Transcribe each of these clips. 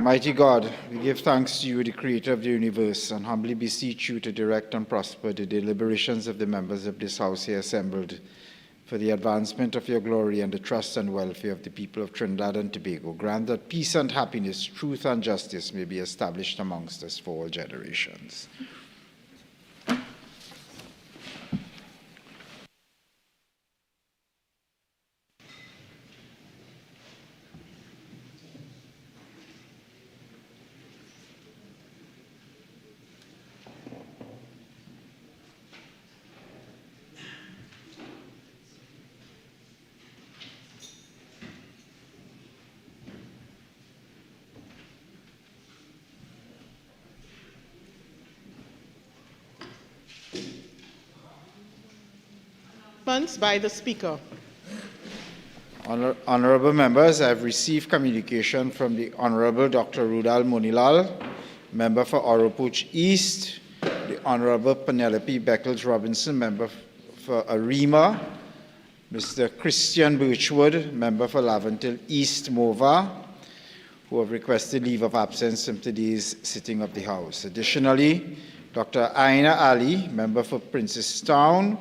Mighty God, we give thanks to you, the creator of the universe, and humbly beseech you to direct and prosper the deliberations of the members of this house here assembled for the advancement of your glory and the trust and welfare of the people of Trinidad and Tobago. Grant that peace and happiness, truth and justice may be established amongst us for all generations. By the Speaker. Honorable members, I have received communication from the Honorable Dr. Rudal Monilal, member for Oropouche East, the Honorable Penelope Beckles Robinson, member for Arima, Mr. Christian Birchwood, member for Laventille East Mova, who have requested leave of absence from today's sitting of the House. Additionally, Dr. Aina Ali, member for Princestown,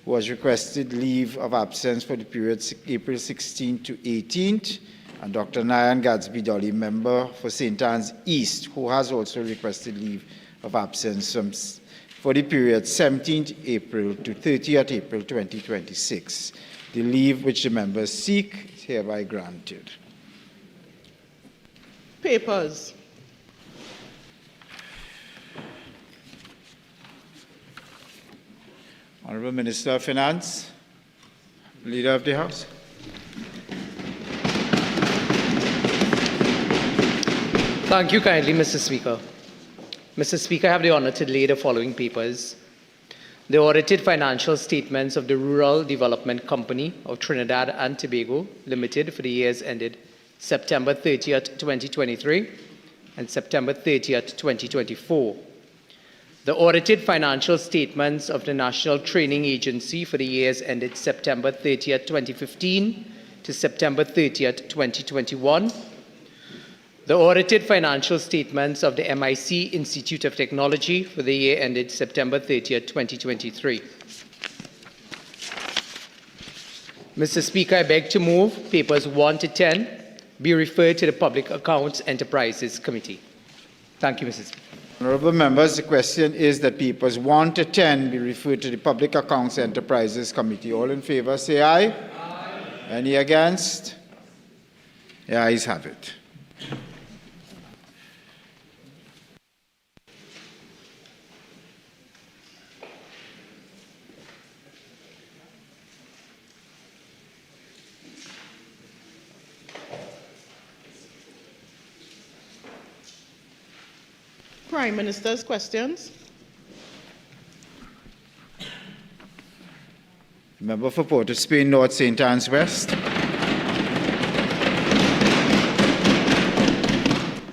who has requested leave of absence for the period April 16th to 18th, and Dr. Nayan Gadsby Dolly, member for St. Anne's East, who has also requested leave of absence for the period 17th April to 30th April 2026. The leave which the members seek is hereby granted. Papers. Honorable Minister of Finance, Leader of the House. Thank you kindly, Mr. Speaker. Mr. Speaker, I have the honor to lay the following papers. The audited financial statements of the Rural Development Company of Trinidad and Tobago Limited for the years ended September 30th, 2023 and September 30th, 2024. The audited financial statements of the National Training Agency for the years ended September 30th, 2015 to September 30th, 2021. The audited financial statements of the MIC Institute of Technology for the year ended September 30th, 2023. Mr. Speaker, I beg to move papers 1 to 10 be referred to the Public Accounts Enterprises Committee. Thank you, Mr. Speaker. Honorable members, the question is that papers 1 to 10 be referred to the Public Accounts Enterprises Committee. All in favor, say aye. Aye. Any against? The ayes have it. Prime Minister's questions. Member for Port of Spain North, St. Anne's West.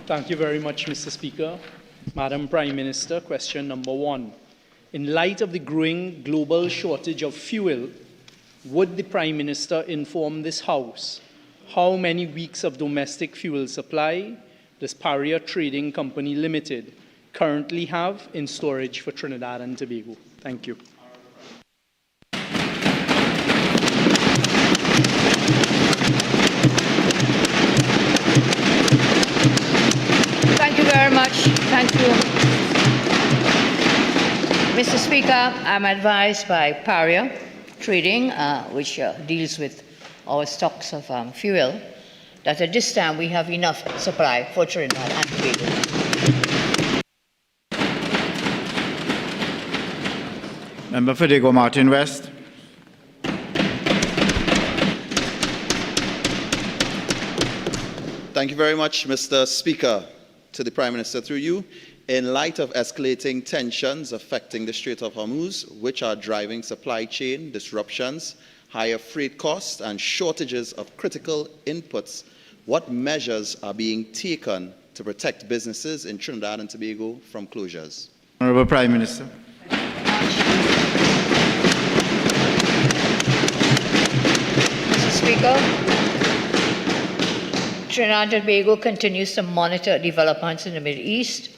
Thank you very much, Mr. Speaker. Madam Prime Minister, question number 1. In light of the growing global shortage of fuel, would the Prime Minister inform this House how many weeks of domestic fuel supply does Paria Trading Company Limited currently have in storage for Trinidad and Tobago? Thank you. Thank you very much. Thank you. Mr. Speaker, I'm advised by Paria Trading, which deals with our stocks of fuel, that at this time we have enough supply for Trinidad and Tobago. Member for Diego Martin West. Thank you very much, Mr. Speaker. To the Prime Minister, through you, in light of escalating tensions affecting the Strait of Hormuz, which are driving supply chain disruptions, higher freight costs, and shortages of critical inputs, what measures are being taken to protect businesses in Trinidad and Tobago from closures? Honorable Prime Minister. Mr. Speaker, Trinidad and Tobago continues to monitor developments in the Middle East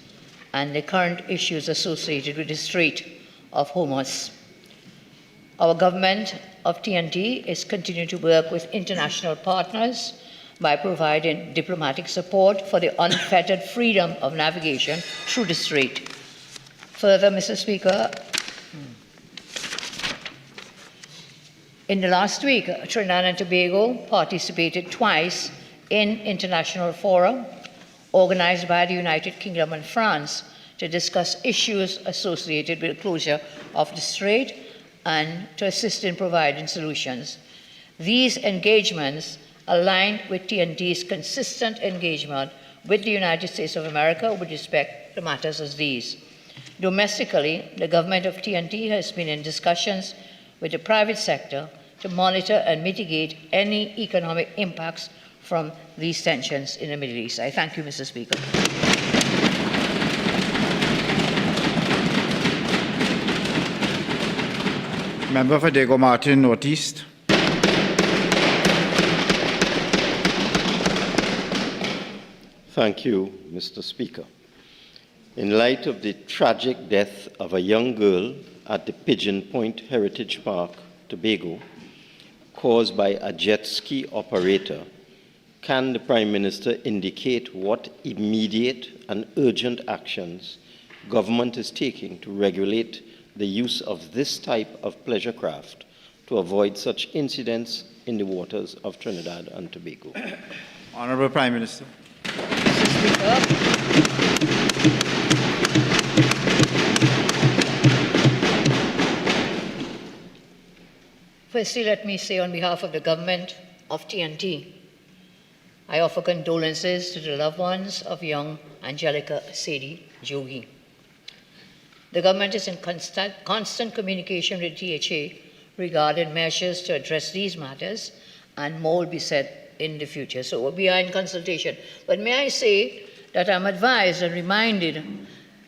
and the current issues associated with the Strait of Hormuz. Our government of TNT is continuing to work with international partners by providing diplomatic support for the unfettered freedom of navigation through the strait. Further, Mr. Speaker, in the last week, Trinidad and Tobago participated twice in international fora organized by the United Kingdom and France to discuss issues associated with the closure of the strait and to assist in providing solutions. These engagements aligned with TNT's consistent engagement with the United States of America with respect to matters as these. Domestically, the government of TNT has been in discussions with the private sector to monitor and mitigate any economic impacts from these tensions in the Middle East. I thank you, Mr. Speaker. Member for Diego Martin, Northeast. Thank you, Mr. Speaker. In light of the tragic death of a young girl at the Pigeon Point Heritage Park, Tobago, caused by a jet ski operator, can the Prime Minister indicate what immediate and urgent actions government is taking to regulate the use of this type of pleasure craft to avoid such incidents in the waters of Trinidad and Tobago? Honorable Prime Minister. Mr. Speaker, firstly, let me say on behalf of the government of TNT, I offer condolences to the loved ones of young Angelica Sadie Jogi. The government is in constant communication with THA regarding measures to address these matters, and more will be said in the future. So we are in consultation. But may I say that I'm advised and reminded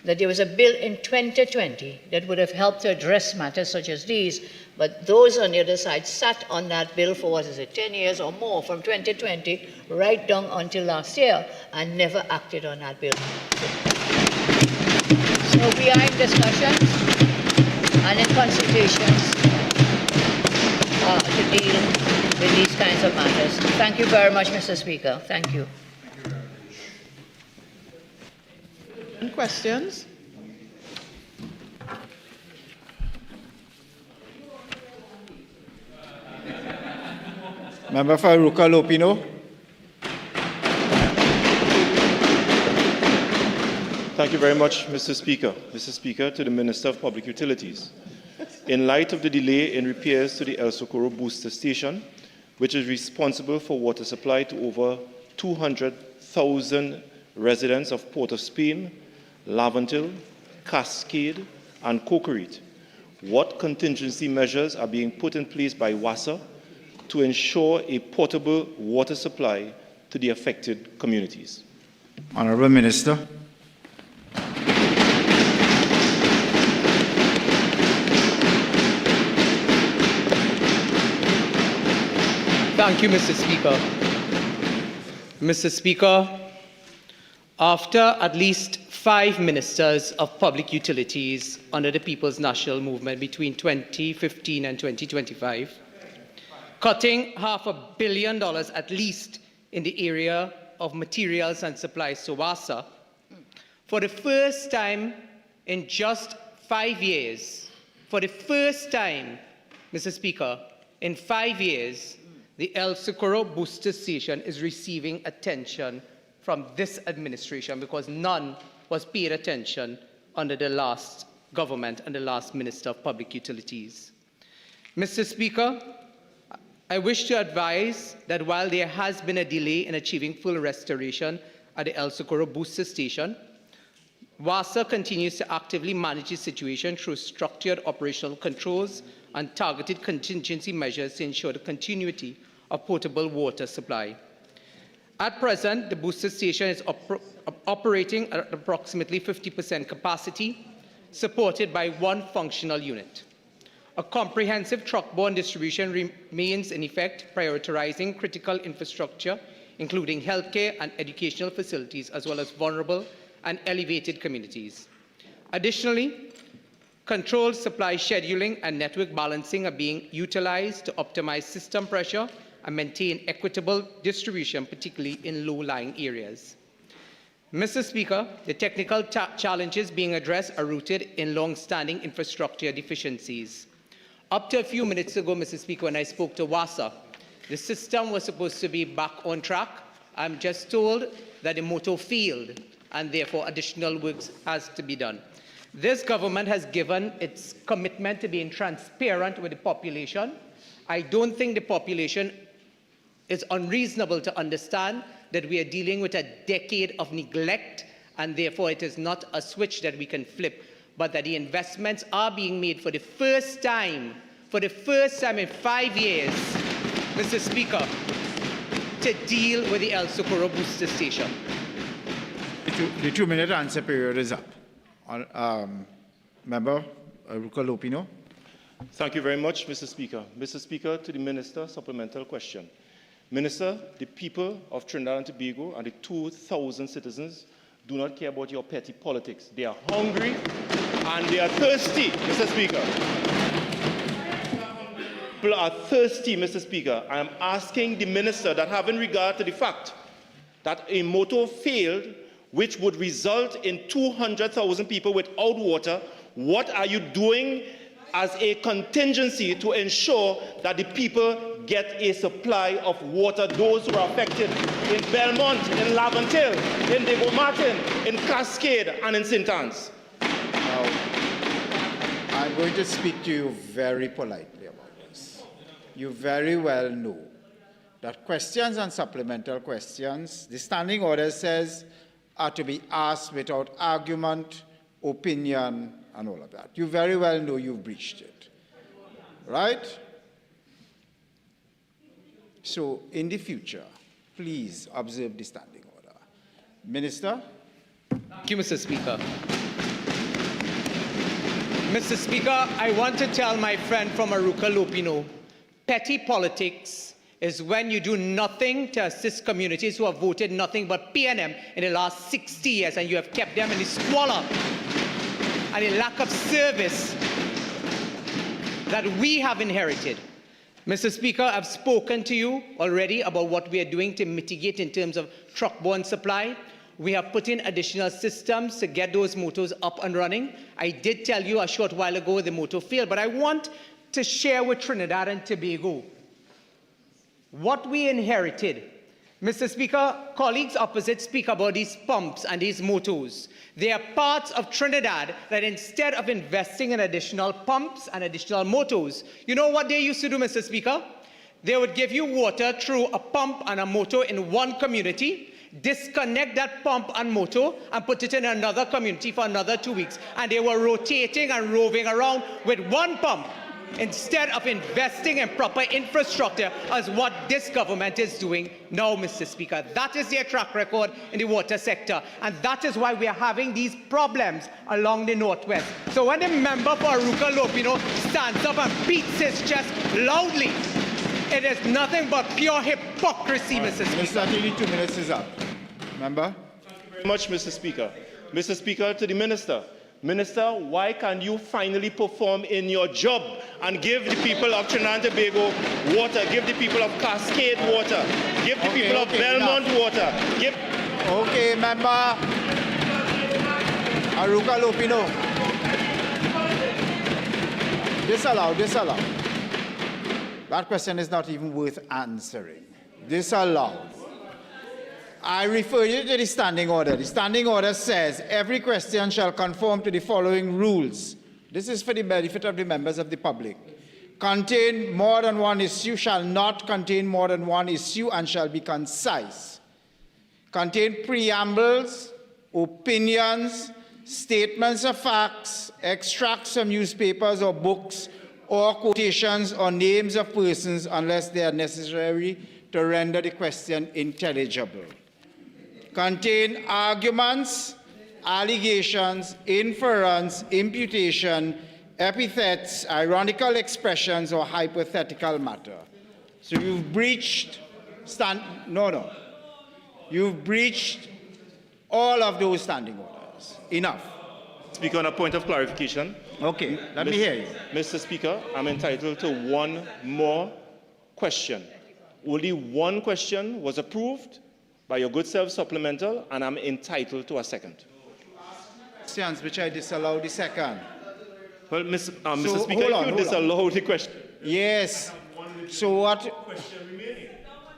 that there was a bill in 2020 that would have helped to address matters such as these, but those on the other side sat on that bill for, 10 years or more, from 2020 right down until last year, and never acted on that bill. So we are in discussions and in consultations to deal with these kinds of matters. Thank you very much, Mr. Speaker. Thank you. Questions? Member for Aruca Lopino. Thank you very much, Mr. Speaker. Mr. Speaker, to the Minister of Public Utilities. In light of the delay in repairs to the El Socorro booster station, which is responsible for water supply to over 200,000 residents of Port of Spain, Laventille, Cascade, and Cocorite, what contingency measures are being put in place by WASA to ensure a portable water supply to the affected communities? Honorable Minister. Thank you, Mr. Speaker. Mr. Speaker, after at least 5 ministers of public utilities under the People's National Movement between 2015 and 2025, cutting $500 million at least in the area of materials and supplies to WASA, for the first time in just 5 years, for the first time, Mr. Speaker, in 5 years, the El Socorro booster station is receiving attention from this administration, because none was paid attention under the last government and the last Minister of Public Utilities. Mr. Speaker, I wish to advise that while there has been a delay in achieving full restoration at the El Socorro booster station, WASA continues to actively manage the situation through structured operational controls and targeted contingency measures to ensure the continuity of potable water supply. At present, the booster station is operating at approximately 50% capacity, supported by 1 functional unit. A comprehensive truck-borne distribution remains in effect, prioritizing critical infrastructure including healthcare and educational facilities, as well as vulnerable and elevated communities. Additionally, controlled supply scheduling and network balancing are being utilized to optimize system pressure and maintain equitable distribution, particularly in low-lying areas. Mr. Speaker, the technical challenges being addressed are rooted in long-standing infrastructure deficiencies. Up to a few minutes ago, Mr. Speaker, when I spoke to WASA, the system was supposed to be back on track. I'm just told that the motor failed, and therefore additional work has to be done. This government has given its commitment to being transparent with the population. I don't think the population is unreasonable to understand that we are dealing with a decade of neglect, and therefore it is not a switch that we can flip, but that the investments are being made for the first time in 5 years, Mr. Speaker, to deal with the El Socorro booster station. The 2-minute answer period is up. Member Ruka Lopino. Thank you very much, Mr. Speaker. Mr. Speaker, to the Minister, supplemental question. Minister, the people of Trinidad and Tobago and the 2,000 citizens do not care about your petty politics. They are hungry and they are thirsty, Mr. Speaker. People are thirsty, Mr. Speaker. I am asking the Minister that, having regard to the fact that a motor failed, which would result in 200,000 people without water, what are you doing as a contingency to ensure that the people get a supply of water, those who are affected in Belmont, in Laventille, in Diego Martin, in Cascade, and in St. Anne's? Now, I'm going to speak to you very politely about this. You very well know that questions and supplemental questions, the standing order says, are to be asked without argument, opinion, and all of that. You very well know you've breached it, right? So in the future, please observe the standing order. Minister? Thank you, Mr. Speaker. Mr. Speaker, I want to tell my friend from Aruka Lopino, petty politics is when you do nothing to assist communities who have voted nothing but PNM in the last 60 years, and you have kept them in the squalor and the lack of service that we have inherited. Mr. Speaker, I've spoken to you already about what we are doing to mitigate in terms of truck-borne supply. We have put in additional systems to get those motors up and running. I did tell you a short while ago the motor failed, but I want to share with Trinidad and Tobago what we inherited. Mr. Speaker, colleagues opposite speak about these pumps and these motors. They are parts of Trinidad that instead of investing in additional pumps and additional motors, you know what they used to do, Mr. Speaker? They would give you water through a pump and a motor in one community, disconnect that pump and motor, and put it in another community for another 2 weeks. And they were rotating and roving around with one pump, instead of investing in proper infrastructure as what this government is doing now, Mr. Speaker. That is their track record in the water sector, and that is why we are having these problems along the Northwest. So when the member for Aruka Lopino stands up and beats his chest loudly, it is nothing but pure hypocrisy, Mr. Speaker. Mr. Attorney, 2 minutes is up. Member? Thank you very much, Mr. Speaker. Mr. Speaker, to the Minister. Minister, why can't you finally perform in your job and give the people of Trinidad and Tobago water, give the people of Cascade water, give the people of Belmont water, give... Okay, Member Aruka Lopino. Disallow. That question is not even worth answering. Disallow. I refer you to the standing order. The standing order says every question shall conform to the following rules. This is for the benefit of the members of the public. Contain more than one issue, shall not contain more than one issue, and shall be concise. Contain preambles, opinions, statements of facts, extracts from newspapers or books, or quotations or names of persons unless they are necessary to render the question intelligible. Contain arguments, allegations, inference, imputation, epithets, ironical expressions, or hypothetical matter. So you've breached You've breached all of those standing orders. Enough. Speaker, on a point of clarification. Okay, let me hear you. Mr. Speaker, I'm entitled to one more question. Only one question was approved by your good self supplemental, and I'm entitled to a second. Questions which I disallow the second. Well, Mr. So, Speaker, hold on, if you hold disallow the question. Yes. So what?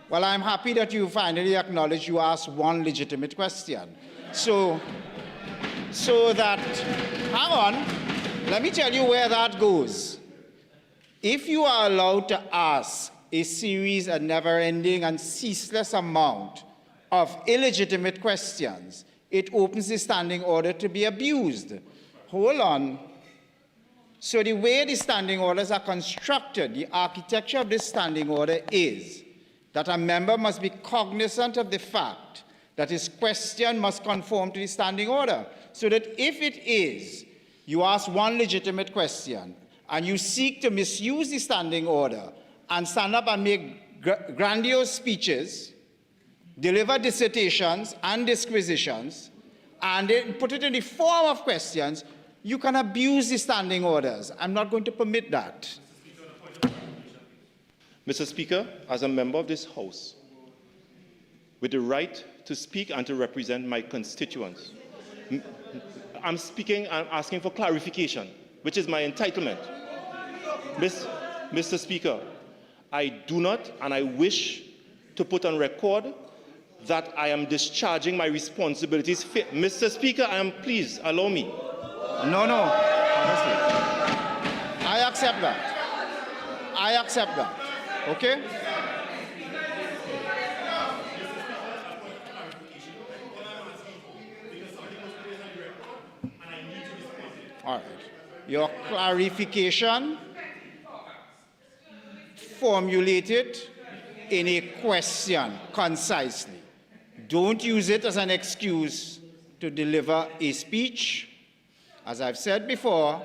Well, I'm happy that you finally acknowledge you asked one legitimate question. So that, hang on, let me tell you where that goes. If you are allowed to ask a series, a never-ending and ceaseless amount of illegitimate questions, it opens the standing order to be abused. Hold on. So the way the standing orders are constructed, the architecture of this standing order is that a member must be cognizant of the fact that his question must conform to the standing order. So that if it is, you ask one legitimate question and you seek to misuse the standing order and stand up and make grandiose speeches, deliver dissertations and disquisitions, and then put it in the form of questions, you can abuse the standing orders. I'm not going to permit that. Mr. Speaker, as a member of this House, with the right to speak and to represent my constituents, I'm asking for clarification, which is my entitlement. Mr. Speaker, I do not, and I wish to put on record that I am discharging my responsibilities. Mr. Speaker, please allow me. No, honestly. I accept that. Okay? All right. Your clarification formulated in a question concisely. Don't use it as an excuse to deliver a speech. As I've said before,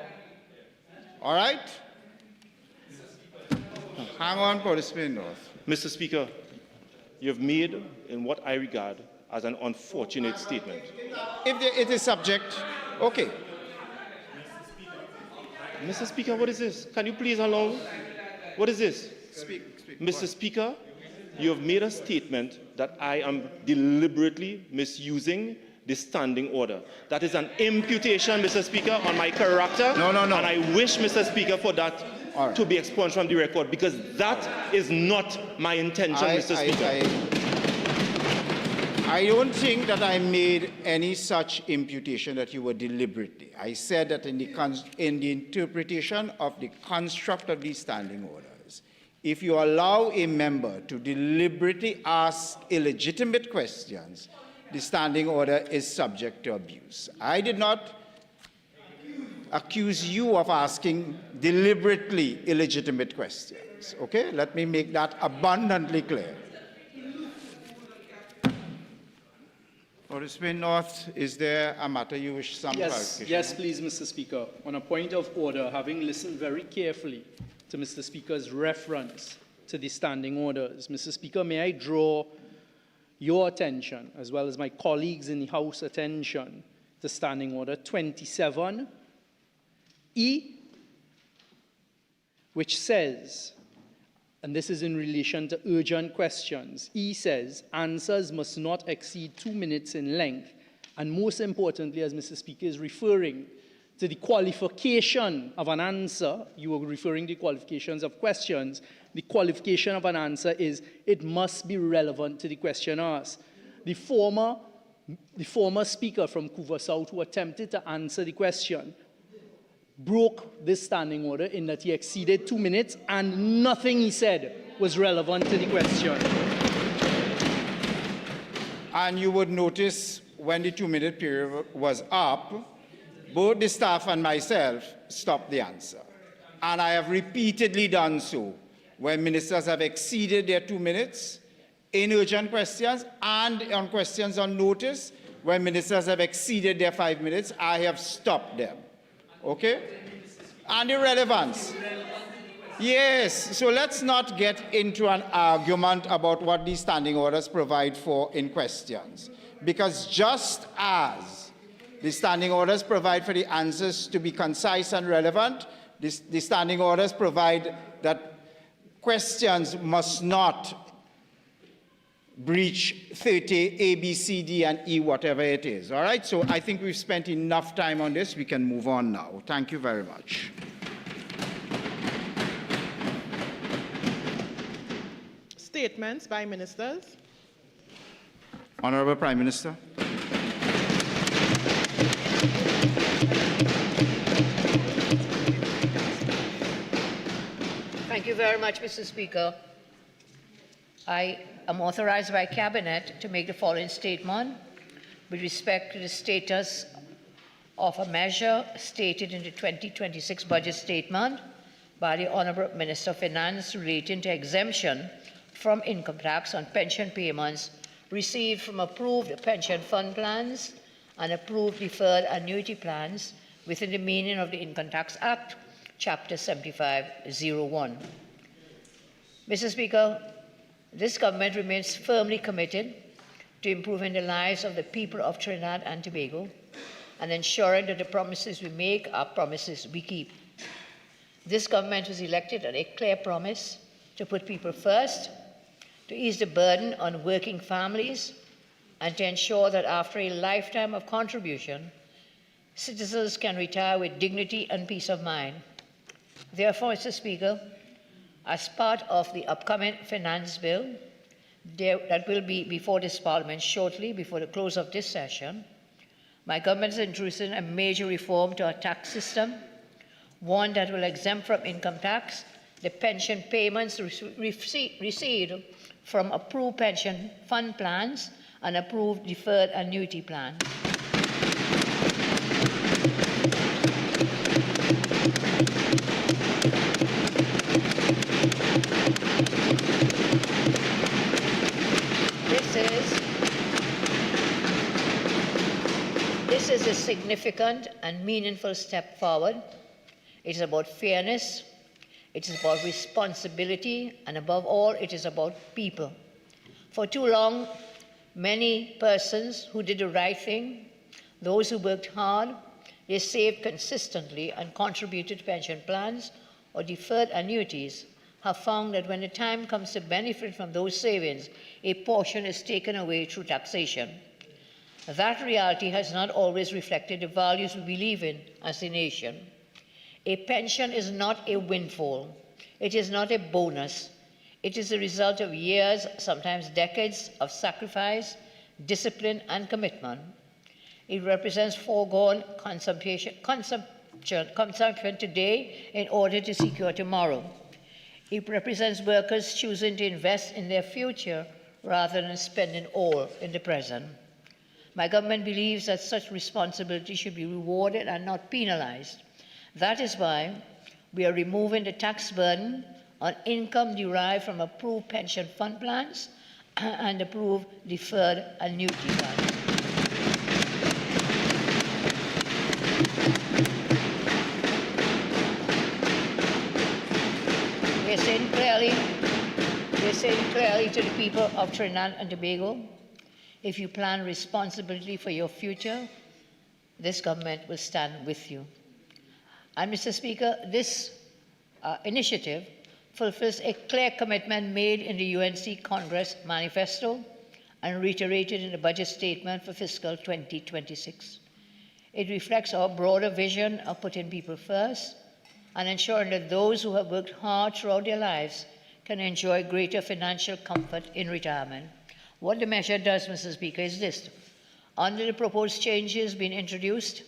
all right? Hang on, Policeman North. Mr. Speaker, you have made in what I regard as an unfortunate statement. If it is subject, okay. Mr. Speaker, what is this? Can you please allow? What is this? Speak. Mr. Speaker, you have made a statement that I am deliberately misusing the standing order. That is an imputation, Mr. Speaker, on my character. No. And I wish, Mr. Speaker, for that to be expunged from the record, because that is not my intention, Mr. Speaker. I don't think that I made any such imputation that you were deliberately. I said that in the interpretation of the construct of these standing orders, if you allow a member to deliberately ask illegitimate questions, the standing order is subject to abuse. I did not accuse you of asking deliberately illegitimate questions. Okay? Let me make that abundantly clear. Policeman North, is there a matter you wish some clarification? Yes, please, Mr. Speaker. On a point of order, having listened very carefully to Mr. Speaker's reference to the standing orders, Mr. Speaker, may I draw your attention, as well as my colleagues in the House attention, to Standing Order 27E, which says, and this is in relation to urgent questions, E says, answers must not exceed 2 minutes in length. And most importantly, as Mr. Speaker is referring to the qualification of an answer, you were referring to the qualifications of questions, the qualification of an answer is it must be relevant to the question asked. The former speaker from Couva South who attempted to answer the question broke this standing order in that he exceeded 2 minutes and nothing he said was relevant to the question. And you would notice when the 2-minute period was up, both the staff and myself stopped the answer. And I have repeatedly done so when ministers have exceeded their 2 minutes in urgent questions and on questions on notice. When ministers have exceeded their 5 minutes, I have stopped them. Okay? And the relevance. Yes, so let's not get into an argument about what these standing orders provide for in questions. Because just as the standing orders provide for the answers to be concise and relevant, the standing orders provide that questions must not breach 30 A, B, C, D, and E, whatever it is. All right, so I think we've spent enough time on this. We can move on now. Thank you very much. Statements by ministers. Honorable Prime Minister. Thank you very much, Mr. Speaker. I am authorized by Cabinet to make the following statement with respect to the status of a measure stated in the 2026 budget statement by the Honorable Minister of Finance relating to exemption from income tax on pension payments received from approved pension fund plans and approved deferred annuity plans within the meaning of the Income Tax Act, Chapter 7501. Mr. Speaker, this government remains firmly committed to improving the lives of the people of Trinidad and Tobago and ensuring that the promises we make are promises we keep. This government was elected on a clear promise to put people first, to ease the burden on working families, and to ensure that after a lifetime of contribution, citizens can retire with dignity and peace of mind. Therefore, Mr. Speaker, as part of the upcoming finance bill that will be before this Parliament shortly, before the close of this session, my government is introducing a major reform to our tax system, one that will exempt from income tax the pension payments received from approved pension fund plans and approved deferred annuity plans. This is a significant and meaningful step forward. It is about fairness, it is about responsibility, and above all, it is about people. For too long, many persons who did the right thing, those who worked hard, they saved consistently and contributed to pension plans or deferred annuities, have found that when the time comes to benefit from those savings, a portion is taken away through taxation. That reality has not always reflected the values we believe in as a nation. A pension is not a windfall. It is not a bonus. It is the result of years, sometimes decades, of sacrifice, discipline, and commitment. It represents foregone consumption today in order to secure tomorrow. It represents workers choosing to invest in their future rather than spending all in the present. My government believes that such responsibility should be rewarded and not penalized. That is why we are removing the tax burden on income derived from approved pension fund plans and approved deferred annuity plans. We're saying clearly to the people of Trinidad and Tobago, if you plan responsibility for your future, this government will stand with you. And Mr. Speaker, this initiative fulfills a clear commitment made in the UNC Congress Manifesto and reiterated in the budget statement for fiscal 2026. It reflects our broader vision of putting people first and ensuring that those who have worked hard throughout their lives can enjoy greater financial comfort in retirement. What the measure does, Mr. Speaker, is this. Under the proposed changes being introduced,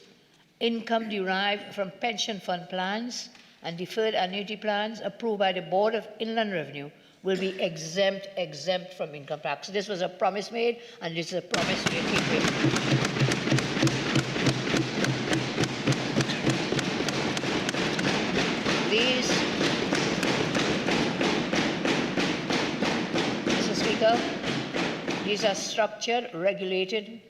income derived from pension fund plans and deferred annuity plans approved by the Board of Inland Revenue will be exempt from income tax. This was a promise made, and this is a promise we are keeping. Mr. Speaker, these are structured, regulated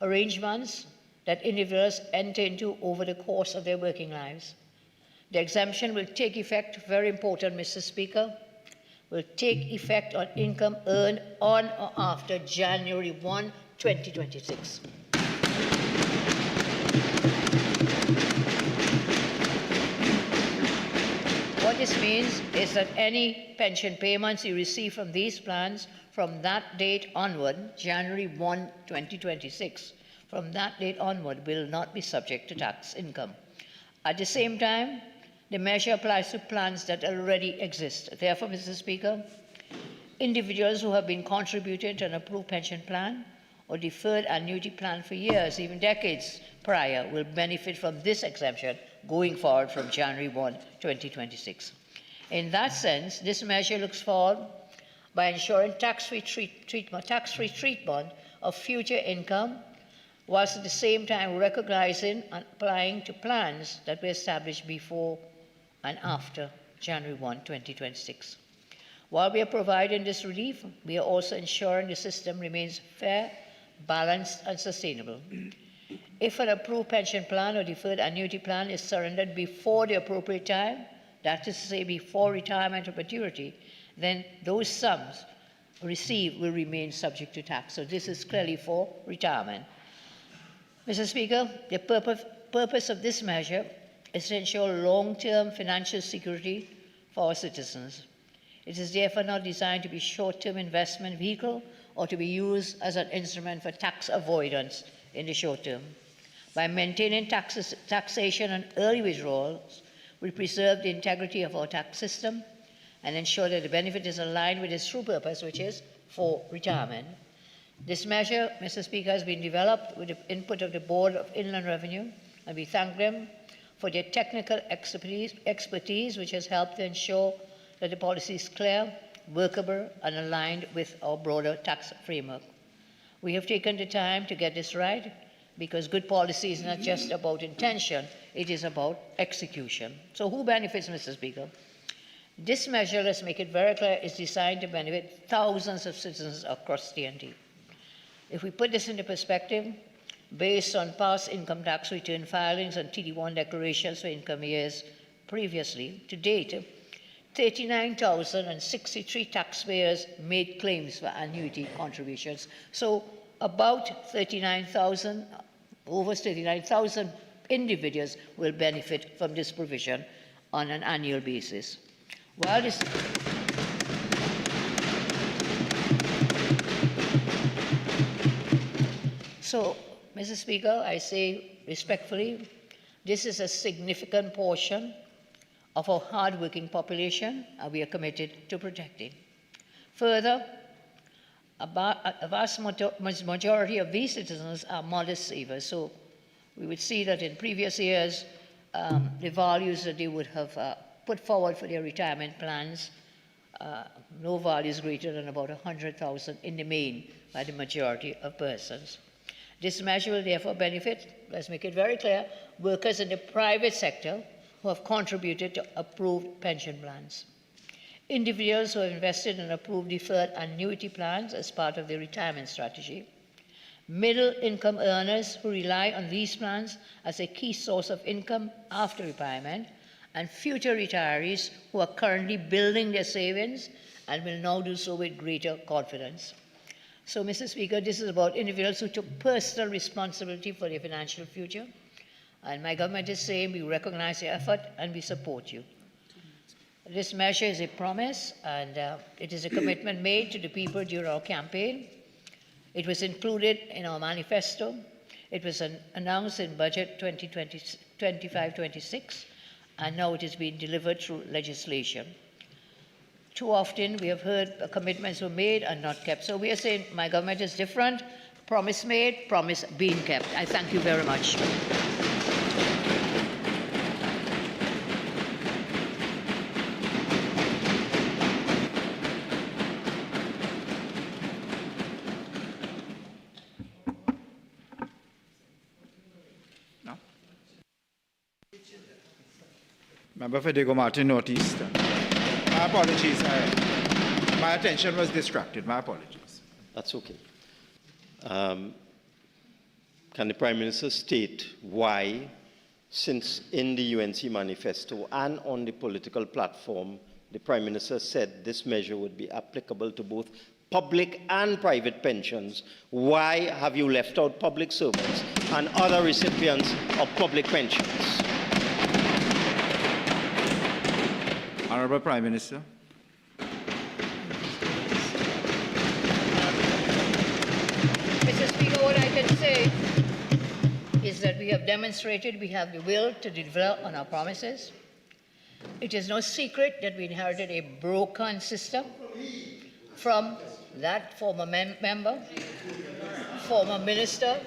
arrangements that individuals enter into over the course of their working lives. The exemption will take effect, very important, Mr. Speaker, will take effect on income earned on or after January 1, 2026. What this means is that any pension payments you receive from these plans from that date onward, January 1, 2026, from that date onward will not be subject to tax income. At the same time, the measure applies to plans that already exist. Therefore, Mr. Speaker, individuals who have been contributing to an approved pension plan or deferred annuity plan for years, even decades prior, will benefit from this exemption going forward from January 1, 2026. In that sense, this measure looks forward by ensuring tax-free treatment of future income, whilst at the same time recognizing and applying to plans that were established before and after January 1, 2026. While we are providing this relief, we are also ensuring the system remains fair, balanced, and sustainable. If an approved pension plan or deferred annuity plan is surrendered before the appropriate time, that is to say before retirement or maturity, then those sums received will remain subject to tax. So this is clearly for retirement. Mr. Speaker, the purpose of this measure is to ensure long-term financial security for our citizens. It is therefore not designed to be a short-term investment vehicle or to be used as an instrument for tax avoidance in the short term. By maintaining taxation on early withdrawals, we preserve the integrity of our tax system and ensure that the benefit is aligned with its true purpose, which is for retirement. This measure, Mr. Speaker, has been developed with the input of the Board of Inland Revenue, and we thank them for their technical expertise, which has helped to ensure that the policy is clear, workable, and aligned with our broader tax framework. We have taken the time to get this right because good policy is not just about intention, it is about execution. So who benefits, Mr. Speaker? This measure, let's make it very clear, is designed to benefit thousands of citizens across TNT. If we put this into perspective, based on past income tax return filings and TD1 declarations for income years previously, to date, 39,063 taxpayers made claims for annuity contributions. So about over 39,000 individuals will benefit from this provision on an annual basis. While this So, Mr. Speaker, I say respectfully, this is a significant portion of our hard-working population, and we are committed to protecting. Further, a vast majority of these citizens are modest savers, so we would see that in previous years, the values that they would have put forward for their retirement plans, no values greater than about 100,000 in the main by the majority of persons. This measure will therefore benefit, let's make it very clear, workers in the private sector who have contributed to approved pension plans. Individuals who have invested in approved deferred annuity plans as part of their retirement strategy. Middle income earners who rely on these plans as a key source of income after retirement, and future retirees who are currently building their savings and will now do so with greater confidence. So, Mr. Speaker, this is about individuals who took personal responsibility for their financial future. And my government is saying we recognize your effort and we support you. This measure is a promise and it is a commitment made to the people during our campaign. It was included in our manifesto. It was announced in Budget 2025-26, and now it is being delivered through legislation. Too often we have heard commitments were made and not kept. So we are saying my government is different. Promise made, promise being kept. I thank you very much. No? Member for Diego Martin, Northeast. My apologies. My attention was distracted. My apologies. That's okay. Can the Prime Minister state why since in the UNC manifesto and on the political platform, the Prime Minister said this measure would be applicable to both public and private pensions. Why have you left out public servants and other recipients of public pensions? Honorable Prime Minister. Mr. Speaker, what I can say is that we have demonstrated we have the will to deliver on our promises. It is no secret that we inherited a broken system from that former member, former minister,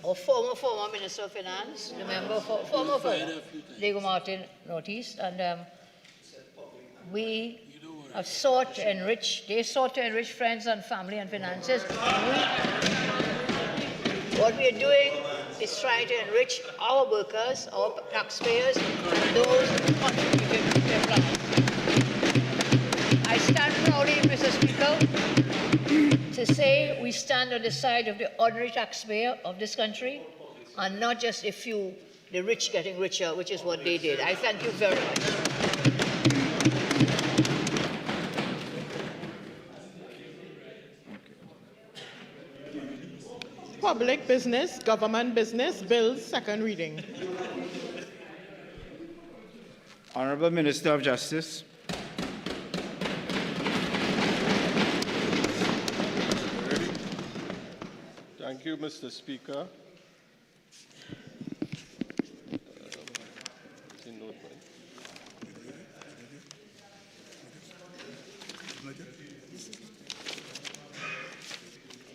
or former Minister of Finance, the member for former Diego Martin Northeast, and we have sought to enrich, they sought to enrich friends and family and finances. What we are doing is trying to enrich our workers, our taxpayers, and those who contributed to their plans. I stand proudly, Mr. Speaker, to say we stand on the side of the ordinary taxpayer of this country, and not just a few, the rich getting richer, which is what they did. I thank you very much. Public business, government business, bills, second reading. Honorable Minister of Justice. Thank you, Mr. Speaker.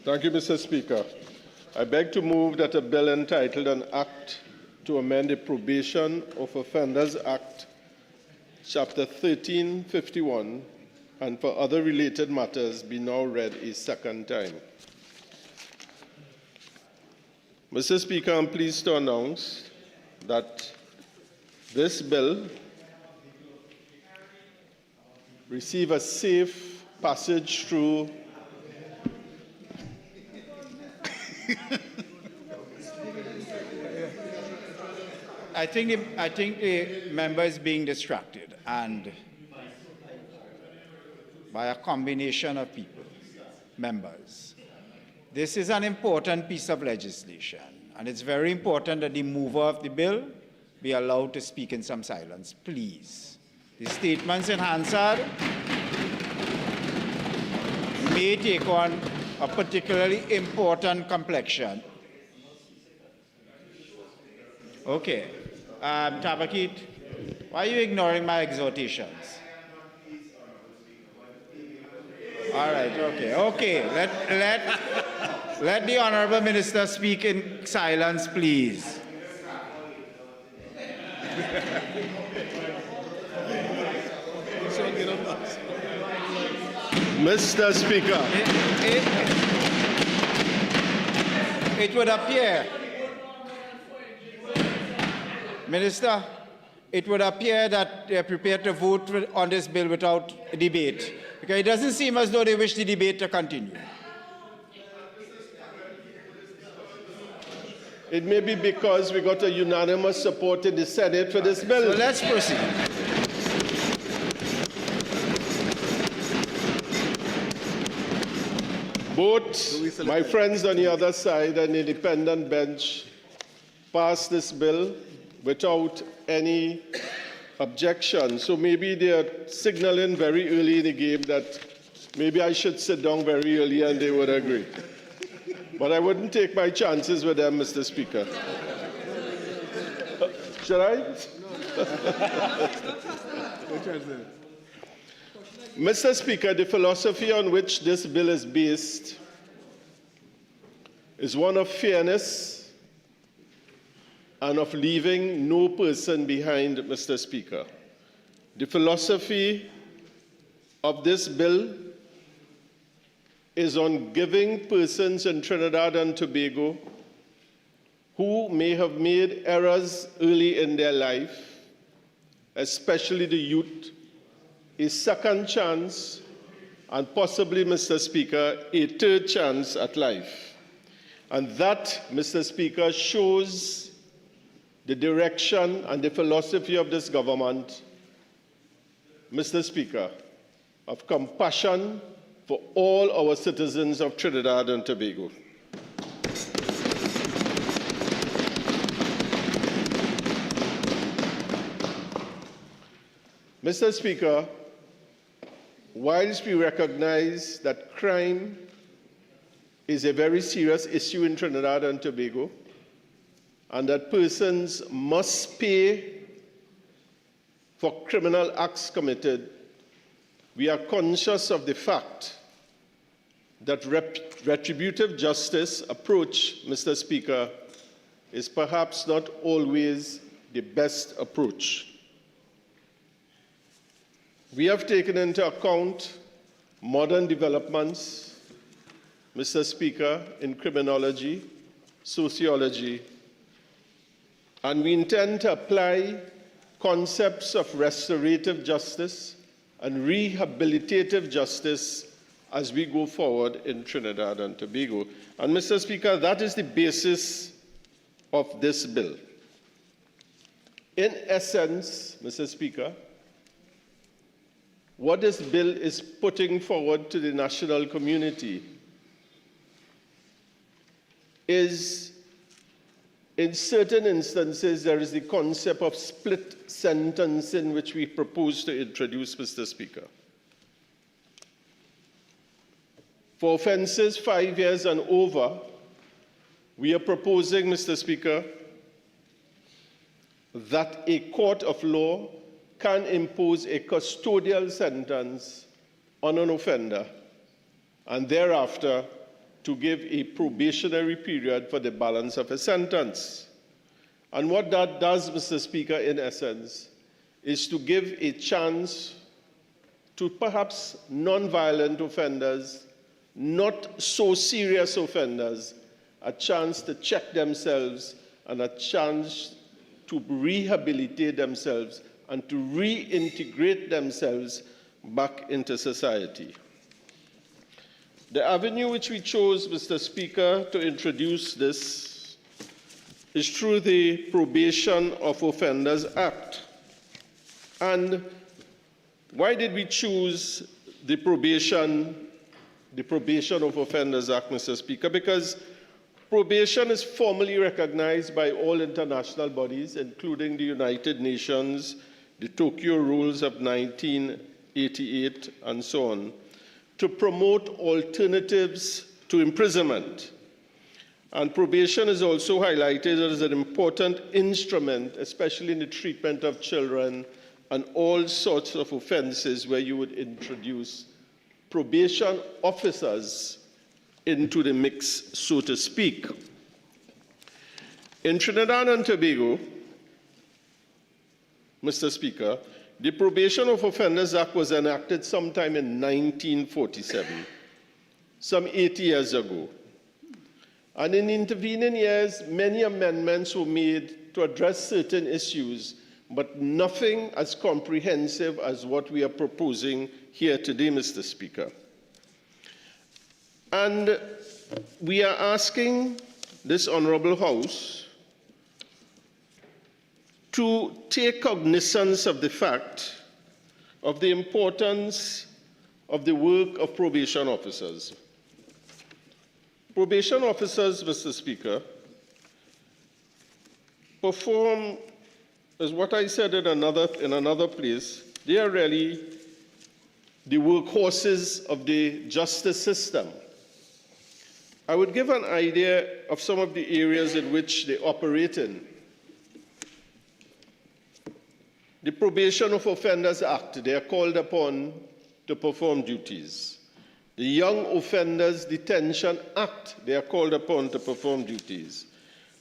Thank you, Mr. Speaker. I beg to move that a bill entitled An Act to Amend the Probation of Offenders Act, Chapter 1351, and for other related matters be now read a second time. Mr. Speaker, I'm pleased to announce that this bill received a safe passage through I think the member is being distracted, and by a combination of people, members. This is an important piece of legislation, and it's very important that the mover of the bill be allowed to speak in some silence, please. The statements in Hansard may take on a particularly important complexion. Okay. Tabakit, why are you ignoring my exhortations? All right, okay. Okay, let the Honourable Minister speak in silence, please. Mr. Speaker. It would appear, Minister, it would appear that they are prepared to vote on this bill without debate, because it doesn't seem as though they wish the debate to continue. It may be because we got a unanimous support in the Senate for this bill. So let's proceed. Both my friends on the other side and the independent bench passed this bill without any objection. So maybe they are signaling very early in the game that maybe I should sit down very early and they would agree. But I wouldn't take my chances with them, Mr. Speaker. Should I? Mr. Speaker, the philosophy on which this bill is based is one of fairness and of leaving no person behind, Mr. Speaker. The philosophy of this bill is on giving persons in Trinidad and Tobago who may have made errors early in their life, especially the youth, a second chance, and possibly, Mr. Speaker, a third chance at life. And that, Mr. Speaker, shows the direction and the philosophy of this government, Mr. Speaker, of compassion for all our citizens of Trinidad and Tobago. Mr. Speaker, whilst we recognize that crime is a very serious issue in Trinidad and Tobago, and that persons must pay for criminal acts committed, we are conscious of the fact that retributive justice approach, Mr. Speaker, is perhaps not always the best approach. We have taken into account modern developments, Mr. Speaker, in criminology, sociology, and we intend to apply concepts of restorative justice and rehabilitative justice as we go forward in Trinidad and Tobago. And Mr. Speaker, that is the basis of this bill. In essence, Mr. Speaker, what this bill is putting forward to the national community is, in certain instances, there is the concept of split sentencing which we propose to introduce, Mr. Speaker. For offenses 5 years and over, we are proposing, Mr. Speaker, that a court of law can impose a custodial sentence on an offender and thereafter to give a probationary period for the balance of a sentence. And what that does, Mr. Speaker, in essence, is to give a chance to perhaps non-violent offenders, not so serious offenders, a chance to check themselves and a chance to rehabilitate themselves and to reintegrate themselves back into society. The avenue which we chose, Mr. Speaker, to introduce this is through the Probation of Offenders Act. And why did we choose the Probation of Offenders Act, Mr. Speaker? Because probation is formally recognized by all international bodies, including the United Nations, the Tokyo Rules of 1988, and so on, to promote alternatives to imprisonment. And probation is also highlighted as an important instrument, especially in the treatment of children and all sorts of offenses where you would introduce probation officers into the mix, so to speak. In Trinidad and Tobago, Mr. Speaker, the Probation of Offenders Act was enacted sometime in 1947, some 80 years ago. And in intervening years, many amendments were made to address certain issues, but nothing as comprehensive as what we are proposing here today, Mr. Speaker. And we are asking this Honorable House to take cognizance of the fact of the importance of the work of probation officers. Probation officers, Mr. Speaker, perform, as what I said in another place, they are really the workhorses of the justice system. I would give an idea of some of the areas in which they operate in. The Probation of Offenders Act, they are called upon to perform duties. The Young Offenders Detention Act, they are called upon to perform duties.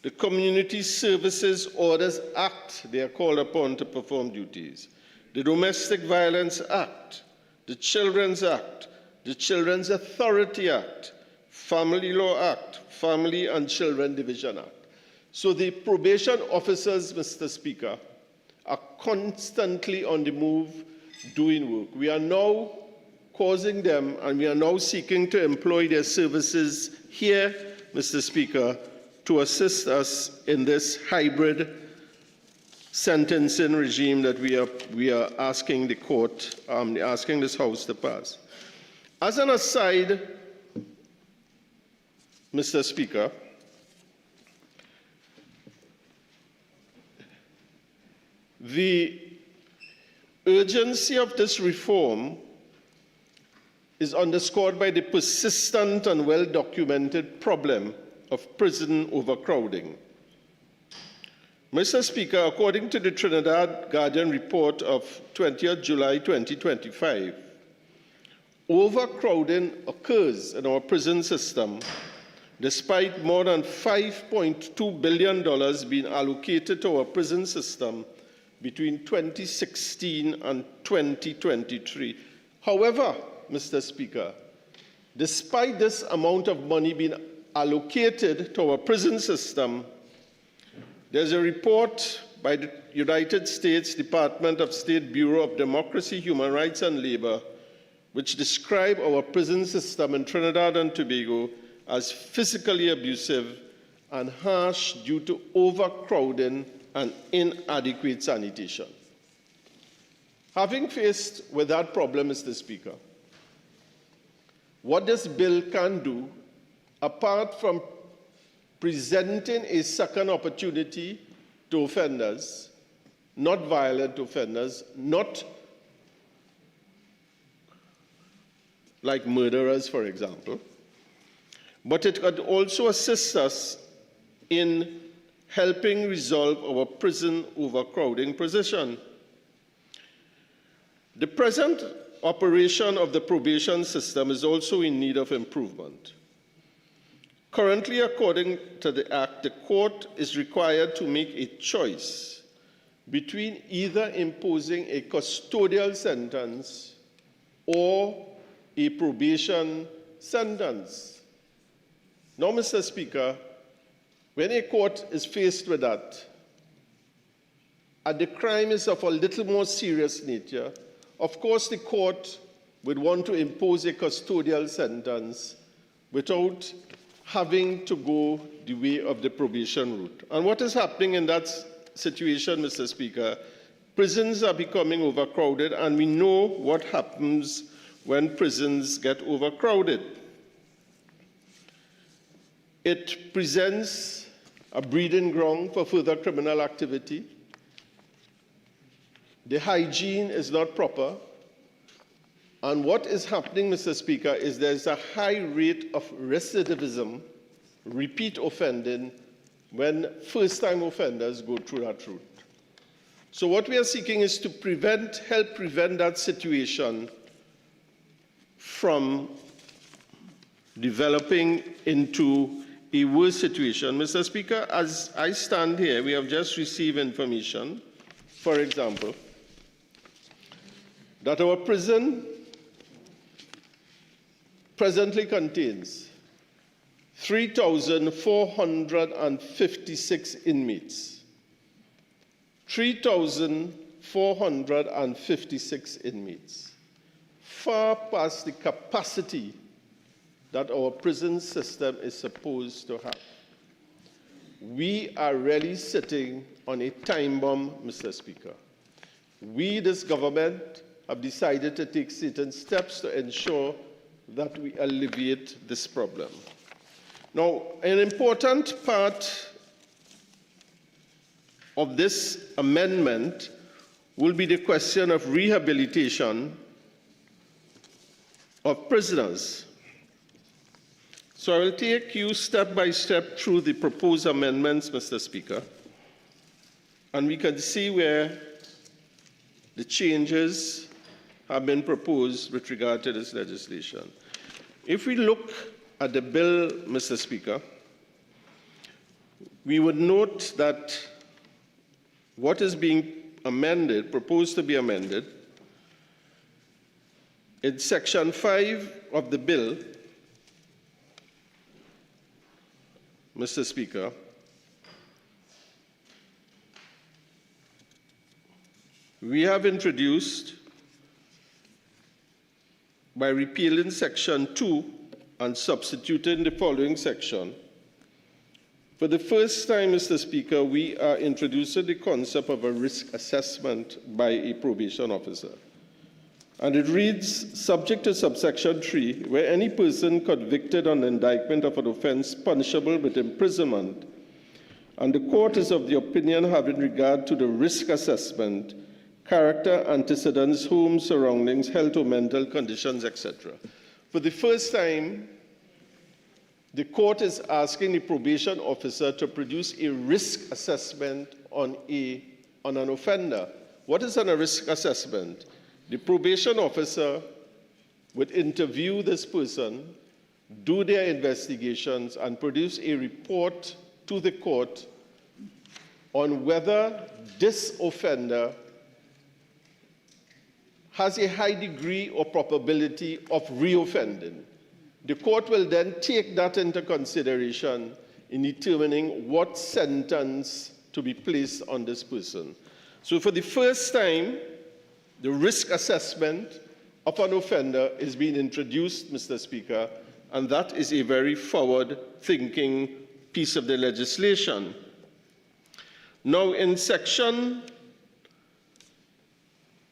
The Community Services Orders Act, they are called upon to perform duties. The Domestic Violence Act, the Children's Act, the Children's Authority Act, Family Law Act, Family and Children Division Act. So the probation officers, Mr. Speaker, are constantly on the move doing work. We are now causing them, and we are now seeking to employ their services here, Mr. Speaker, to assist us in this hybrid sentencing regime that we are asking the court, asking this House to pass. As an aside, Mr. Speaker, the urgency of this reform is underscored by the persistent and well-documented problem of prison overcrowding. Mr. Speaker, according to the Trinidad Guardian report of 20th July 2025, overcrowding occurs in our prison system despite more than $5.2 billion being allocated to our prison system between 2016 and 2023. However, Mr. Speaker, despite this amount of money being allocated to our prison system, there's a report by the United States Department of State Bureau of Democracy, Human Rights and Labor, which describe our prison system in Trinidad and Tobago as physically abusive and harsh due to overcrowding and inadequate sanitation. Having faced with that problem, Mr. Speaker, what this bill can do, apart from presenting a second opportunity to offenders, not violent offenders, not like murderers, for example, but it could also assist us in helping resolve our prison overcrowding position. The present operation of the probation system is also in need of improvement. Currently, according to the Act, the court is required to make a choice between either imposing a custodial sentence or a probation sentence. Now, Mr. Speaker, when a court is faced with that, and the crime is of a little more serious nature, of course the court would want to impose a custodial sentence without having to go the way of the probation route. And what is happening in that situation, Mr. Speaker? Prisons are becoming overcrowded, and we know what happens when prisons get overcrowded. It presents a breeding ground for further criminal activity. The hygiene is not proper. And what is happening, Mr. Speaker, is there's a high rate of recidivism, repeat offending, when first-time offenders go through that route. So what we are seeking is to help prevent that situation from developing into a worse situation. Mr. Speaker, as I stand here, we have just received information, for example, that our prison presently contains 3,456 inmates. 3,456 inmates. Far past the capacity that our prison system is supposed to have. We are really sitting on a time bomb, Mr. Speaker. We, this government, have decided to take certain steps to ensure that we alleviate this problem. Now, an important part of this amendment will be the question of rehabilitation of prisoners. So I will take you step by step through the proposed amendments, Mr. Speaker, and we can see where the changes have been proposed with regard to this legislation. If we look at the bill, Mr. Speaker, we would note that what is being amended, proposed to be amended, in Section 5 of the bill, Mr. Speaker, we have introduced, by repealing Section 2 and substituting the following section, For the first time, Mr. Speaker, we are introducing the concept of a risk assessment by a probation officer. And it reads, subject to subsection 3, where any person convicted on indictment of an offense punishable with imprisonment, and the court is of the opinion having regard to the risk assessment, character, antecedents, home surroundings, health or mental conditions, etc. For the first time, the court is asking the probation officer to produce a risk assessment on an offender. What is a risk assessment? The probation officer would interview this person, do their investigations, and produce a report to the court on whether this offender has a high degree or probability of reoffending. The court will then take that into consideration in determining what sentence to be placed on this person. So for the first time, the risk assessment of an offender is being introduced, Mr. Speaker, and that is a very forward-thinking piece of the legislation. Now, in section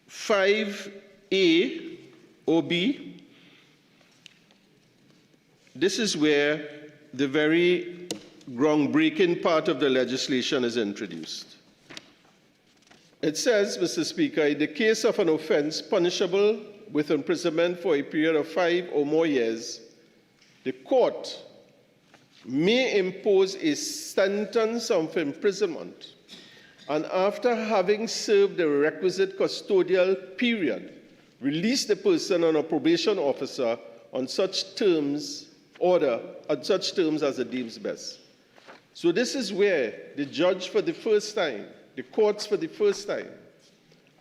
5A or B, this is where the very groundbreaking part of the legislation is introduced. It says, Mr. Speaker, in the case of an offense punishable with imprisonment for a period of 5 or more years, the court may impose a sentence of imprisonment, and after having served the requisite custodial period, release the person on a probation officer on such terms as it deems best. So this is where the judge for the first time, the courts for the first time,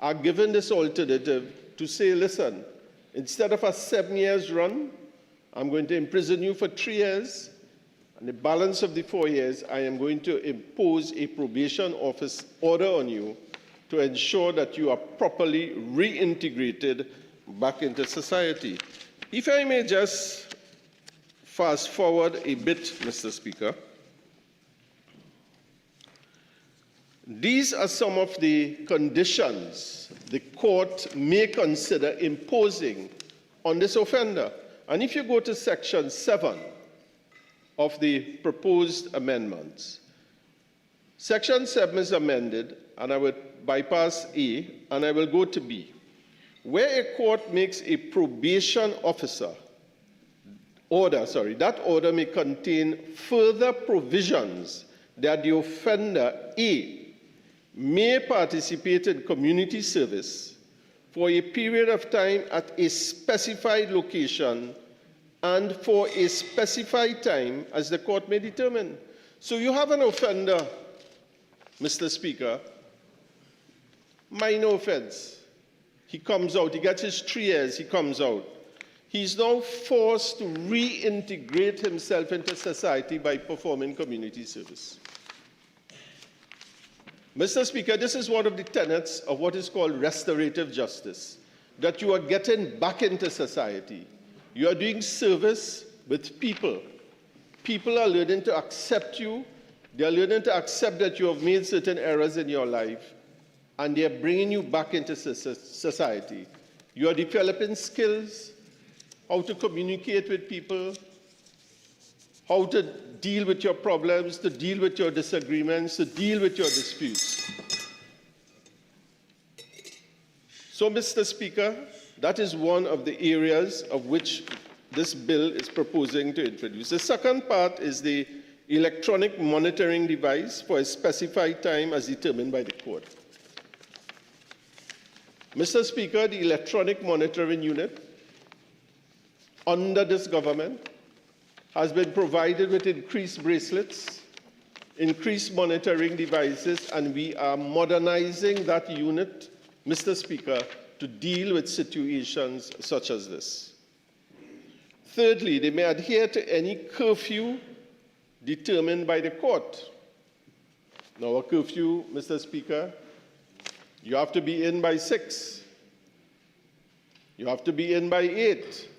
are given this alternative to say, listen, instead of a 7 years run, I'm going to imprison you for 3 years, and the balance of the 4 years, I am going to impose a probation office order on you to ensure that you are properly reintegrated back into society. If I may just fast forward a bit, Mr. Speaker. These are some of the conditions the court may consider imposing on this offender. And if you go to section 7 of the proposed amendments, section 7 is amended, and I would bypass A, and I will go to B. Where a court makes a probation officer that order may contain further provisions that the offender A may participate in community service for a period of time at a specified location and for a specified time as the court may determine. So you have an offender, Mr. Speaker, minor offense. He comes out, he gets his 3 years, he comes out. He's now forced to reintegrate himself into society by performing community service. Mr. Speaker, this is one of the tenets of what is called restorative justice, that you are getting back into society. You are doing service with people. People are learning to accept you. They are learning to accept that you have made certain errors in your life, and they are bringing you back into society. You are developing skills, how to communicate with people, how to deal with your problems, to deal with your disagreements, to deal with your disputes. So, Mr. Speaker, that is one of the areas of which this bill is proposing to introduce. The second part is the electronic monitoring device for a specified time as determined by the court. Mr. Speaker, the electronic monitoring unit under this government has been provided with increased bracelets, increased monitoring devices, and we are modernizing that unit, Mr. Speaker, to deal with situations such as this. Thirdly, they may adhere to any curfew determined by the court. Now, a curfew, Mr. Speaker, you have to be in by 6. You have to be in by 8.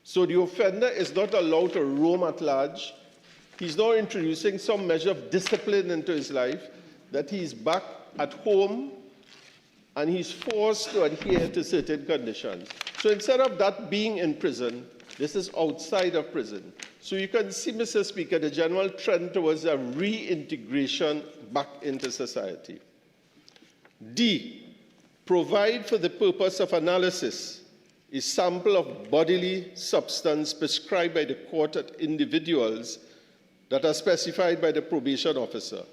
So the offender is not allowed to roam at large. He's now introducing some measure of discipline into his life, that he's back at home and he's forced to adhere to certain conditions. So instead of that being in prison, this is outside of prison. So you can see, Mr. Speaker, the general trend towards a reintegration back into society. D, provide for the purpose of analysis a sample of bodily substance prescribed by the court at individuals that are specified by the probation officer.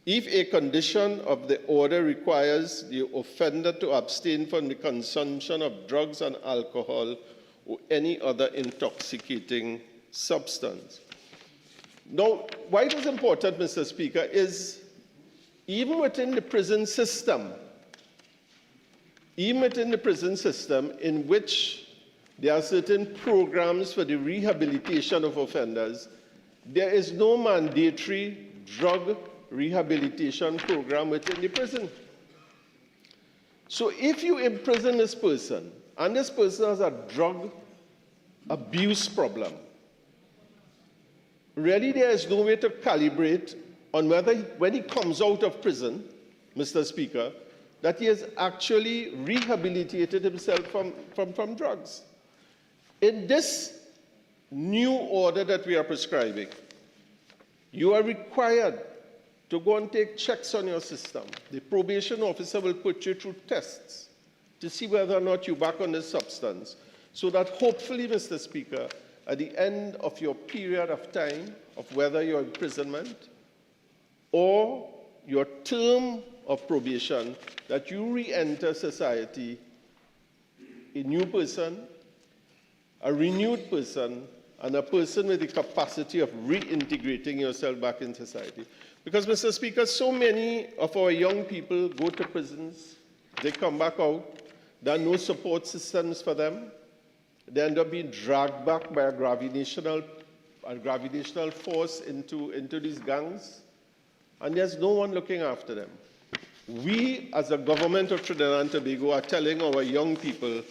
If a condition of the order requires the offender to abstain from the consumption of drugs and alcohol or any other intoxicating substance. Now, why it is important, Mr. Speaker, is even within the prison system, in which there are certain programs for the rehabilitation of offenders, there is no mandatory drug rehabilitation program within the prison. So if you imprison this person, and this person has a drug abuse problem, really there is no way to calibrate on whether, when he comes out of prison, Mr. Speaker, that he has actually rehabilitated himself from drugs. In this new order that we are prescribing, you are required to go and take checks on your system. The probation officer will put you through tests to see whether or not you're back on this substance, so that hopefully, Mr. Speaker, at the end of your period of time, of whether your imprisonment or your term of probation, that you re-enter society a new person, a renewed person, and a person with the capacity of reintegrating yourself back in society. Because, Mr. Speaker, so many of our young people go to prisons, they come back out, there are no support systems for them, they end up being dragged back by a gravitational force into these gangs, and there's no one looking after them. We, as a government of Trinidad and Tobago, are telling our young people,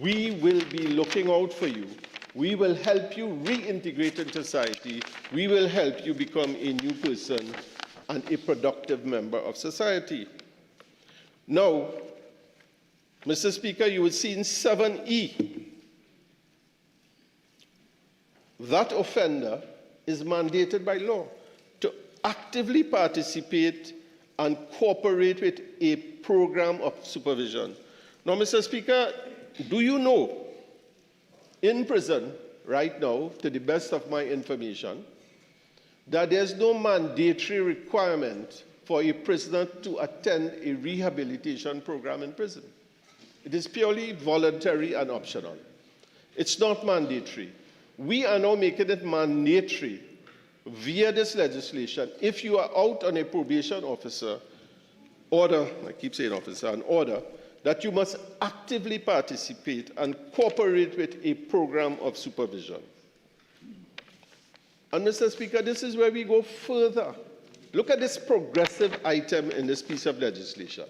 we will be looking out for you. We will help you reintegrate into society. We will help you become a new person and a productive member of society. Now, Mr. Speaker, you will see in 7E, that offender is mandated by law to actively participate and cooperate with a program of supervision. Now, Mr. Speaker, do you know, in prison right now, to the best of my information, that there's no mandatory requirement for a prisoner to attend a rehabilitation program in prison. It is purely voluntary and optional. It's not mandatory. We are now making it mandatory via this legislation. If you are out on a probation officer order, I keep saying officer, an order, that you must actively participate and cooperate with a program of supervision. And Mr. Speaker, this is where we go further. Look at this progressive item in this piece of legislation.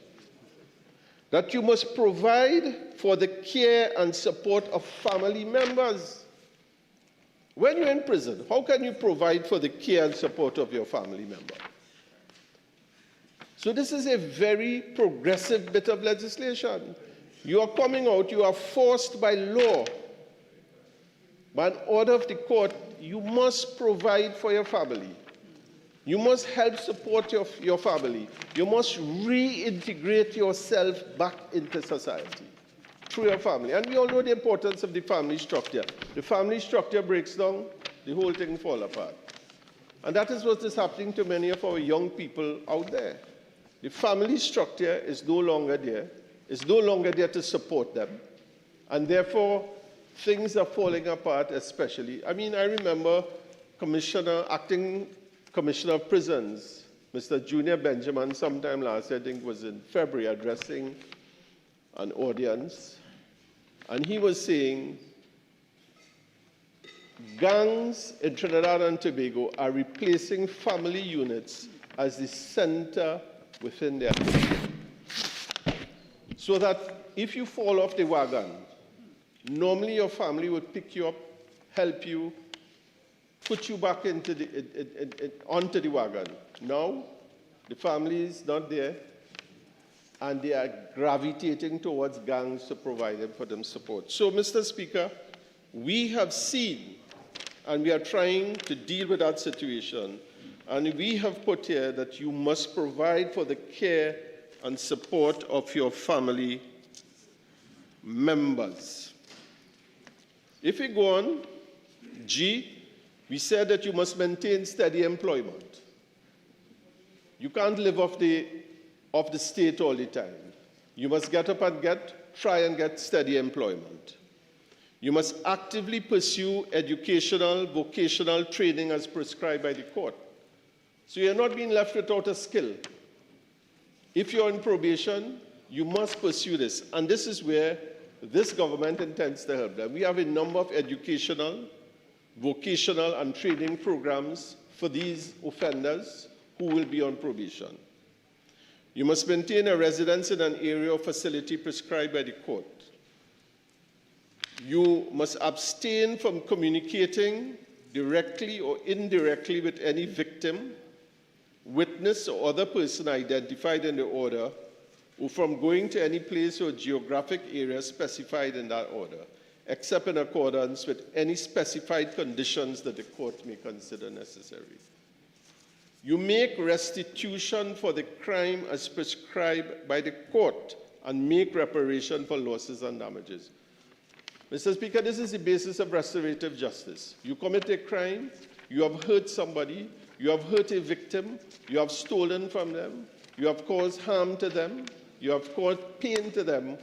That you must provide for the care and support of family members. When you're in prison, how can you provide for the care and support of your family member? So this is a very progressive bit of legislation. You are coming out, you are forced by law, by an order of the court, you must provide for your family. You must help support your family. You must reintegrate yourself back into society through your family. And we all know the importance of the family structure. The family structure breaks down, the whole thing falls apart. And that is what is happening to many of our young people out there. The family structure is no longer there. It's no longer there to support them. And therefore, things are falling apart, especially. I mean, I remember Acting Commissioner of Prisons, Mr. Junior Benjamin, sometime last year, I think it was in February, addressing an audience. And he was saying, gangs in Trinidad and Tobago are replacing family units as the center within their life. So that if you fall off the wagon, normally your family would pick you up, help you, put you back into onto the wagon. Now, the family is not there, and they are gravitating towards gangs to provide them for them support. So, Mr. Speaker, we have seen, and we are trying to deal with that situation, and we have put here that you must provide for the care and support of your family members. If we go on, G, we said that you must maintain steady employment. You can't live off the state all the time. You must get up and try and get steady employment. You must actively pursue educational, vocational training as prescribed by the court. So you're not being left without a skill. If you're on probation, you must pursue this. And this is where this government intends to help them. We have a number of educational, vocational, and training programs for these offenders who will be on probation. You must maintain a residence in an area or facility prescribed by the court. You must abstain from communicating directly or indirectly with any victim, witness, or other person identified in the order, or from going to any place or geographic area specified in that order, except in accordance with any specified conditions that the court may consider necessary. You make restitution for the crime as prescribed by the court and make reparation for losses and damages. Mr. Speaker, this is the basis of restorative justice. You commit a crime, you have hurt somebody, you have hurt a victim, you have stolen from them, you have caused harm to them, you have caused pain to them,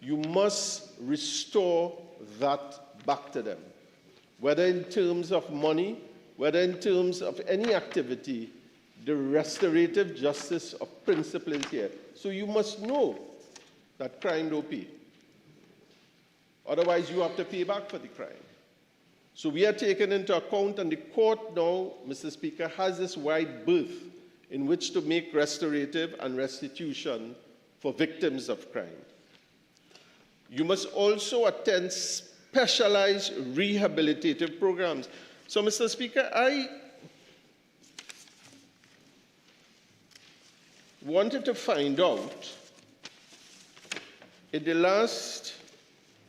you must restore that back to them. Whether in terms of money, whether in terms of any activity, the restorative justice of principle is here. So you must know that crime don't pay. Otherwise, you have to pay back for the crime. So we are taken into account, and the court now, Mr. Speaker, has this wide berth in which to make restorative and restitution for victims of crime. You must also attend specialized rehabilitative programs. So, Mr. Speaker, I wanted to find out in the last,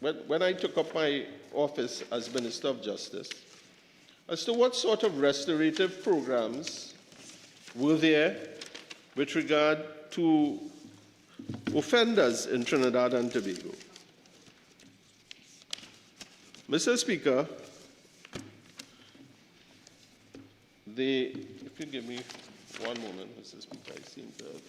when I took up my office as Minister of Justice, as to what sort of restorative programs were there with regard to offenders in Trinidad and Tobago. Mr. Speaker, if you give me one moment, Mr. Speaker, I seem to have.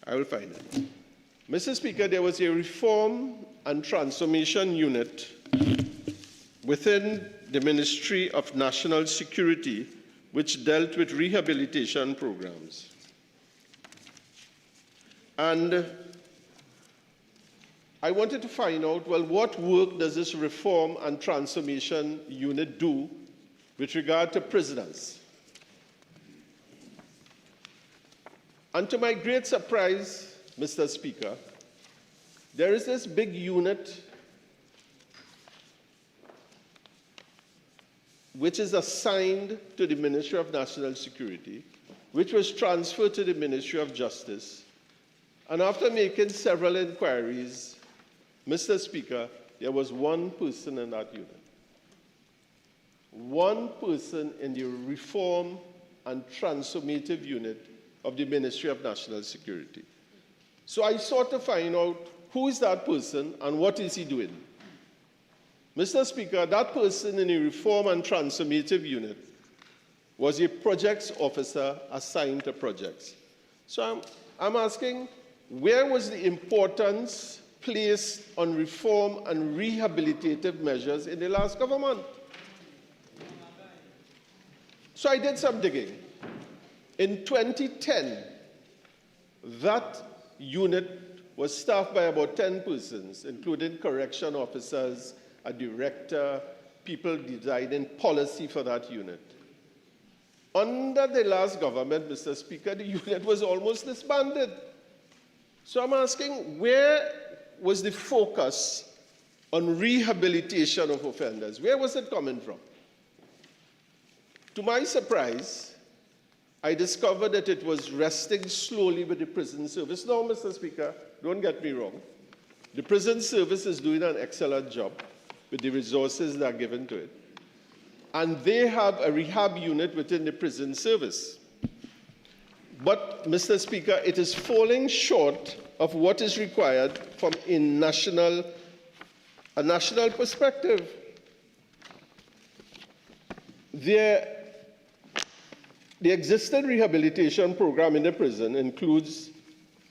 I will find it. Mr. Speaker, there was a reform and transformation unit within the Ministry of National Security which dealt with rehabilitation programs. And I wanted to find out, well, what work does this reform and transformation unit do with regard to prisoners? And to my great surprise, Mr. Speaker, there is this big unit which is assigned to the Ministry of National Security, which was transferred to the Ministry of Justice. And after making several inquiries, Mr. Speaker, there was one person in that unit. One person in the reform and transformative unit of the Ministry of National Security. So I sought to find out who is that person and what is he doing. Mr. Speaker, that person in the reform and transformative unit was a projects officer assigned to projects. So I'm asking, where was the importance placed on reform and rehabilitative measures in the last government? So I did some digging. In 2010, that unit was staffed by about 10 persons, including correction officers, a director, people designing policy for that unit. Under the last government, Mr. Speaker, the unit was almost disbanded. So I'm asking, where was the focus on rehabilitation of offenders? Where was it coming from? To my surprise, I discovered that it was resting slowly with the prison service. Now, Mr. Speaker, don't get me wrong. The prison service is doing an excellent job with the resources that are given to it. And they have a rehab unit within the prison service. But, Mr. Speaker, it is falling short of what is required from a national perspective. The existing rehabilitation program in the prison includes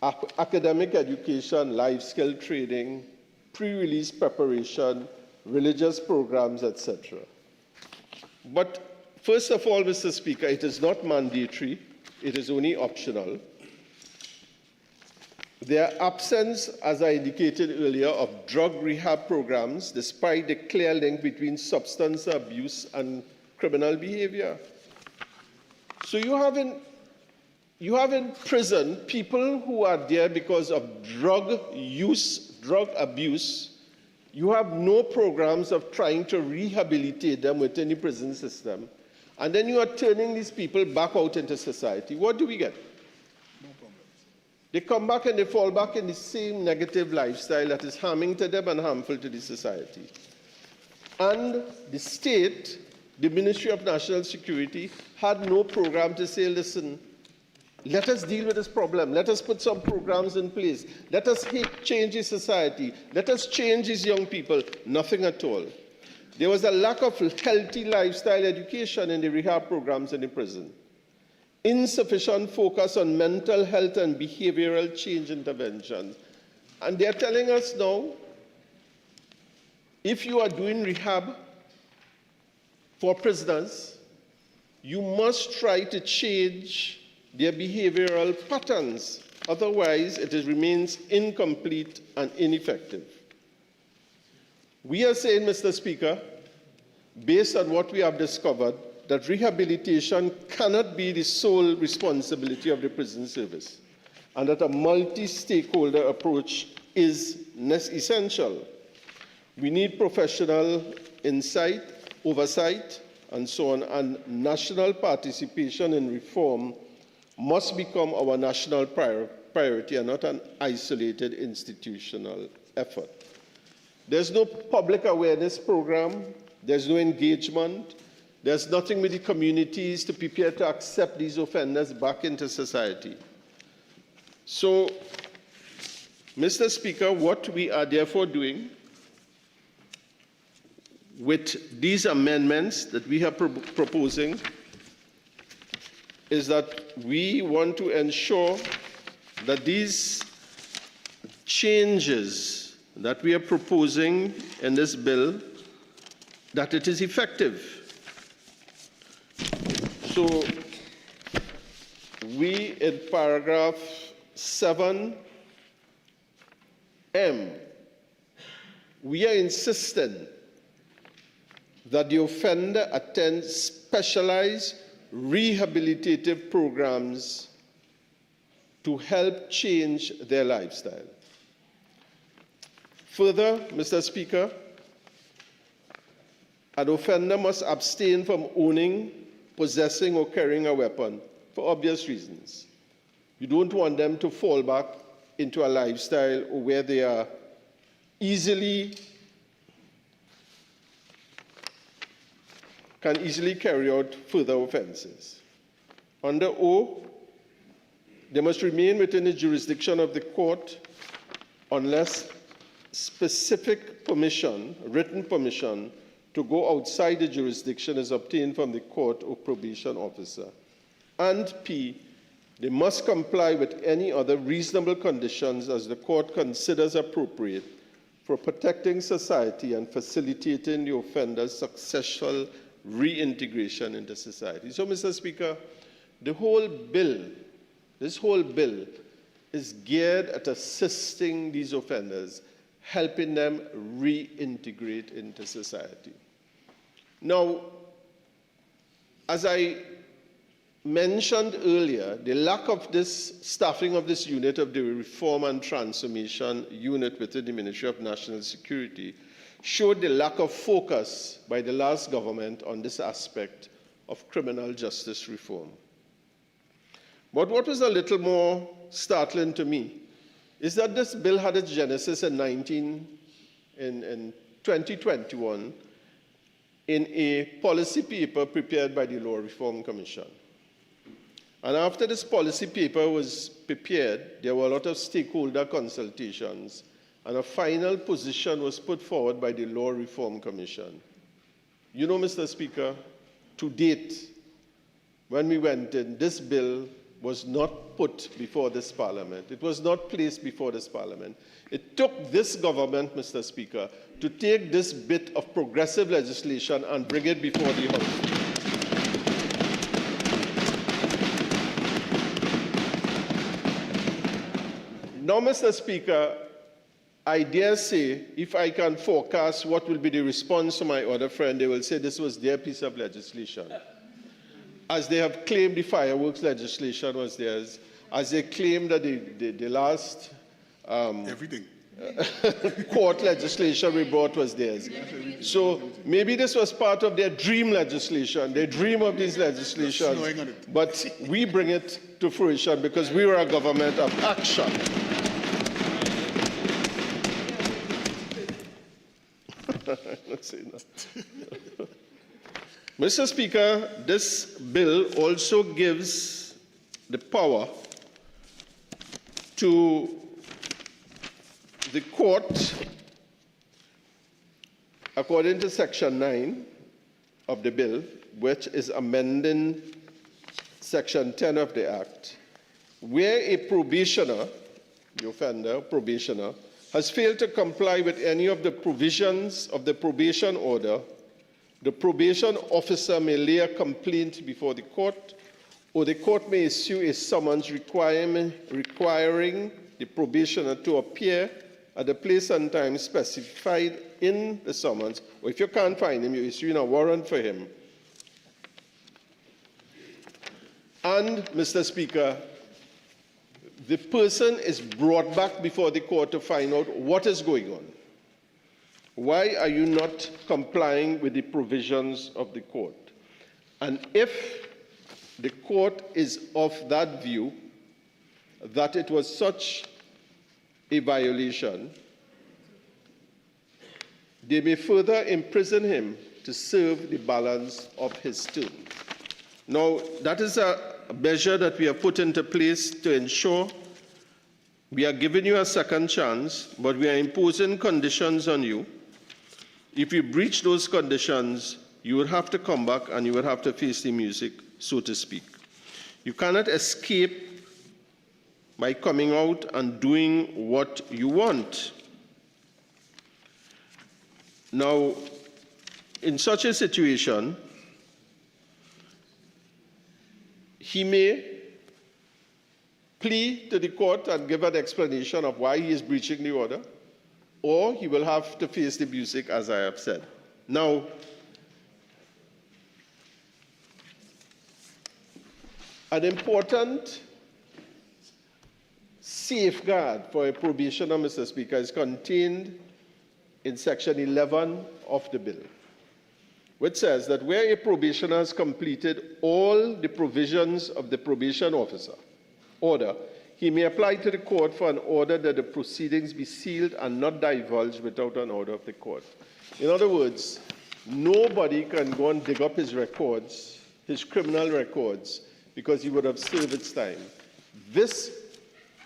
academic education, life skill training, pre-release preparation, religious programs, etc. But first of all, Mr. Speaker, it is not mandatory. It is only optional. Their absence, as I indicated earlier, of drug rehab programs, despite the clear link between substance abuse and criminal behavior. So you have in prison people who are there because of drug use, drug abuse. You have no programs of trying to rehabilitate them within the prison system. And then you are turning these people back out into society. What do we get? No programs. They come back and they fall back in the same negative lifestyle that is harming to them and harmful to the society. And the state, the Ministry of National Security, had no program to say, listen, let us deal with this problem. Let us put some programs in place. Let us change the society. Let us change these young people. Nothing at all. There was a lack of healthy lifestyle education in the rehab programs in the prison. Insufficient focus on mental health and behavioral change interventions. And they're telling us now, if you are doing rehab for prisoners, you must try to change their behavioral patterns. Otherwise, it remains incomplete and ineffective. We are saying, Mr. Speaker, based on what we have discovered, that rehabilitation cannot be the sole responsibility of the prison service, and that a multi-stakeholder approach is essential. We need professional insight, oversight, and so on, and national participation in reform must become our national priority and not an isolated institutional effort. There's no public awareness program, there's no engagement, there's nothing with the communities to prepare to accept these offenders back into society. So, Mr. Speaker, what we are therefore doing with these amendments that we are proposing is that we want to ensure that these changes that we are proposing in this bill, that it is effective. So we, in paragraph 7M, we are insisting that the offender attend specialized rehabilitative programs to help change their lifestyle. Further, Mr. Speaker, an offender must abstain from owning, possessing, or carrying a weapon for obvious reasons. You don't want them to fall back into a lifestyle where they are can easily carry out further offenses. Under O, they must remain within the jurisdiction of the court unless specific permission, written permission, to go outside the jurisdiction is obtained from the court or probation officer. And P, they must comply with any other reasonable conditions as the court considers appropriate for protecting society and facilitating the offender's successful reintegration into society. So, Mr. Speaker, this whole bill is geared at assisting these offenders, helping them reintegrate into society. Now, as I mentioned earlier, the lack of this staffing of this unit of the Reform and Transformation Unit within the Ministry of National Security showed the lack of focus by the last government on this aspect of criminal justice reform. But what was a little more startling to me is that this bill had its genesis in 2021 in a policy paper prepared by the Law Reform Commission. And after this policy paper was prepared, there were a lot of stakeholder consultations, and a final position was put forward by the Law Reform Commission. You know, Mr. Speaker, to date, when we went in, this bill was not put before this Parliament. It was not placed before this Parliament. It took this government, Mr. Speaker, to take this bit of progressive legislation and bring it before the House. Now, Mr. Speaker, I dare say, if I can forecast what will be the response to my other friend, they will say this was their piece of legislation. As they have claimed the fireworks legislation was theirs, as they claim that the last everything. court legislation we brought was theirs. So maybe this was part of their dream legislation. They dream of these legislations, but we bring it to fruition because we were a government of action. Let's say that. Mr. Speaker, this bill also gives the power to the court, according to Section 9 of the bill, which is amending Section 10 of the Act, where a probationer, the offender, probationer, has failed to comply with any of the provisions of the probation order, the probation officer may lay a complaint before the court, or the court may issue a summons requiring the probationer to appear at the place and time specified in the summons, or if you can't find him, you issue a warrant for him. And, Mr. Speaker, the person is brought back before the court to find out what is going on. Why are you not complying with the provisions of the court? And if the court is of that view, that it was such a violation, they may further imprison him to serve the balance of his term. Now, that is a measure that we have put into place to ensure we are giving you a second chance, but we are imposing conditions on you. If you breach those conditions, you would have to come back and you would have to face the music, so to speak. You cannot escape by coming out and doing what you want. Now, in such a situation, he may plead to the court and give an explanation of why he is breaching the order, or he will have to face the music, as I have said. Now, an important safeguard for a probationer, Mr. Speaker, is contained in Section 11 of the bill, which says that where a probationer has completed all the provisions of the probation officer order, he may apply to the court for an order that the proceedings be sealed and not divulged without an order of the court. In other words, nobody can go and dig up his records, his criminal records, because he would have served its time. This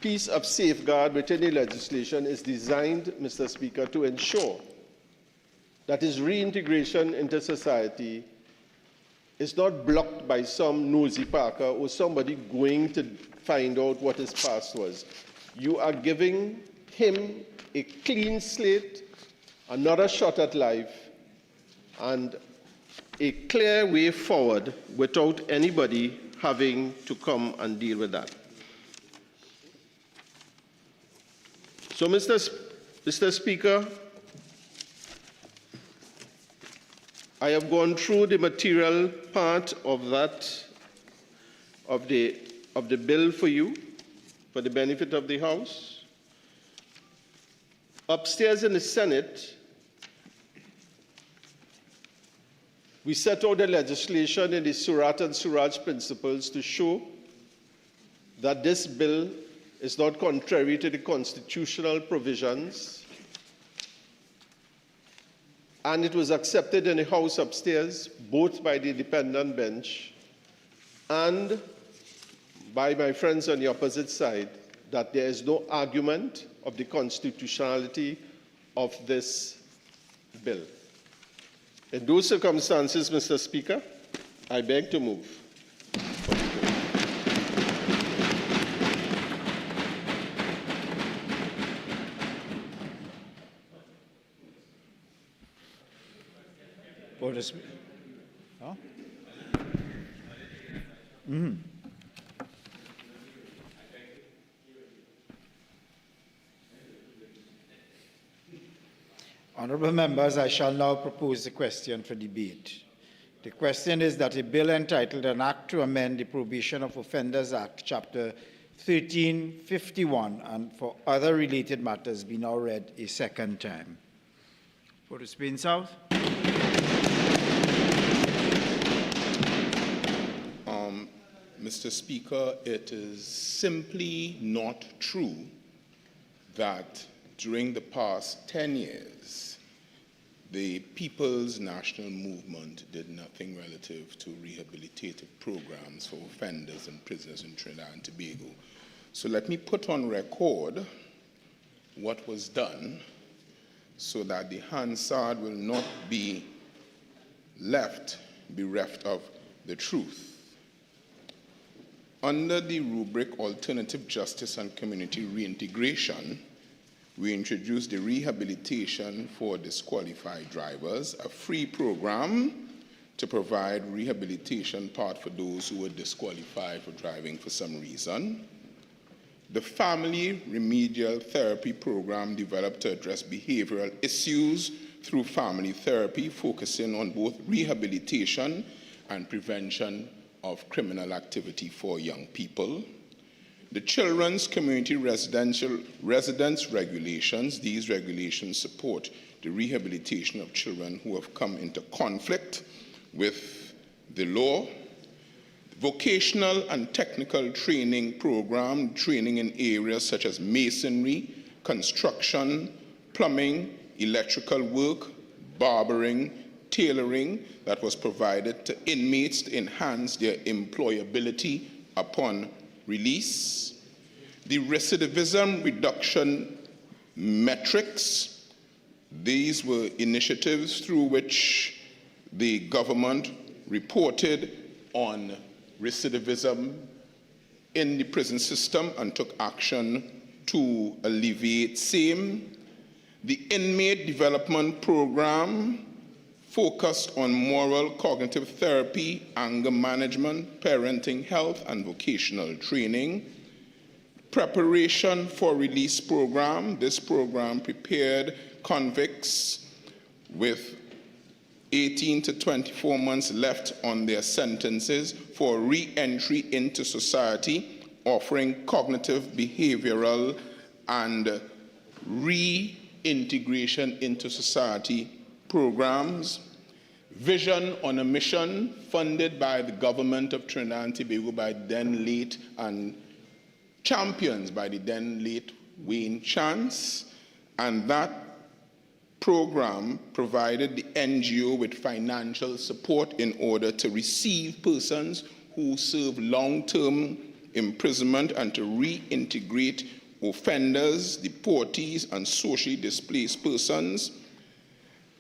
piece of safeguard within the legislation is designed, Mr. Speaker, to ensure that his reintegration into society is not blocked by some nosy Parker or somebody going to find out what his past was. You are giving him a clean slate, another shot at life, and a clear way forward without anybody having to come and deal with that. So, Mr. Speaker, I have gone through the material part of that of the bill for you, for the benefit of the House. Upstairs in the Senate, we set out the legislation in the Surat and Suraj principles to show that this bill is not contrary to the constitutional provisions, and it was accepted in the House upstairs, both by the independent bench and by my friends on the opposite side, that there is no argument of the constitutionality of this bill. In those circumstances, Mr. Speaker, I beg to move. For this, huh? Honourable members, I shall now propose the question for debate. The question is that a bill entitled An Act to Amend the Probation of Offenders Act, Chapter 1351, and for other related matters be now read a second time. For the Spain South. Mr. Speaker, it is simply not true that during the past 10 years, the People's National Movement did nothing relative to rehabilitative programs for offenders and prisoners in Trinidad and Tobago. So let me put on record what was done so that the Hansard will not be bereft of the truth. Under the rubric Alternative Justice and Community Reintegration, we introduced the Rehabilitation for Disqualified Drivers, a free program to provide rehabilitation part for those who were disqualified for driving for some reason. The Family Remedial Therapy Program developed to address behavioral issues through family therapy, focusing on both rehabilitation and prevention of criminal activity for young people. The Children's Community Residence Regulations, these regulations support the rehabilitation of children who have come into conflict with the law. Vocational and technical training program, training in areas such as masonry, construction, plumbing, electrical work, barbering, tailoring, that was provided to inmates to enhance their employability upon release. The recidivism reduction metrics, these were initiatives through which the government reported on recidivism in the prison system and took action to alleviate same. The inmate development program focused on moral cognitive therapy, anger management, parenting health, and vocational training. Preparation for release program. This program prepared convicts with 18 to 24 months left on their sentences for re-entry into society, offering cognitive, behavioral, and reintegration into society programs. Vision on a Mission, funded by the government of Trinidad and Tobago by then late and champions by the then late Wayne Chance, and that program provided the NGO with financial support in order to receive persons who serve long-term imprisonment and to reintegrate offenders, deportees, and socially displaced persons.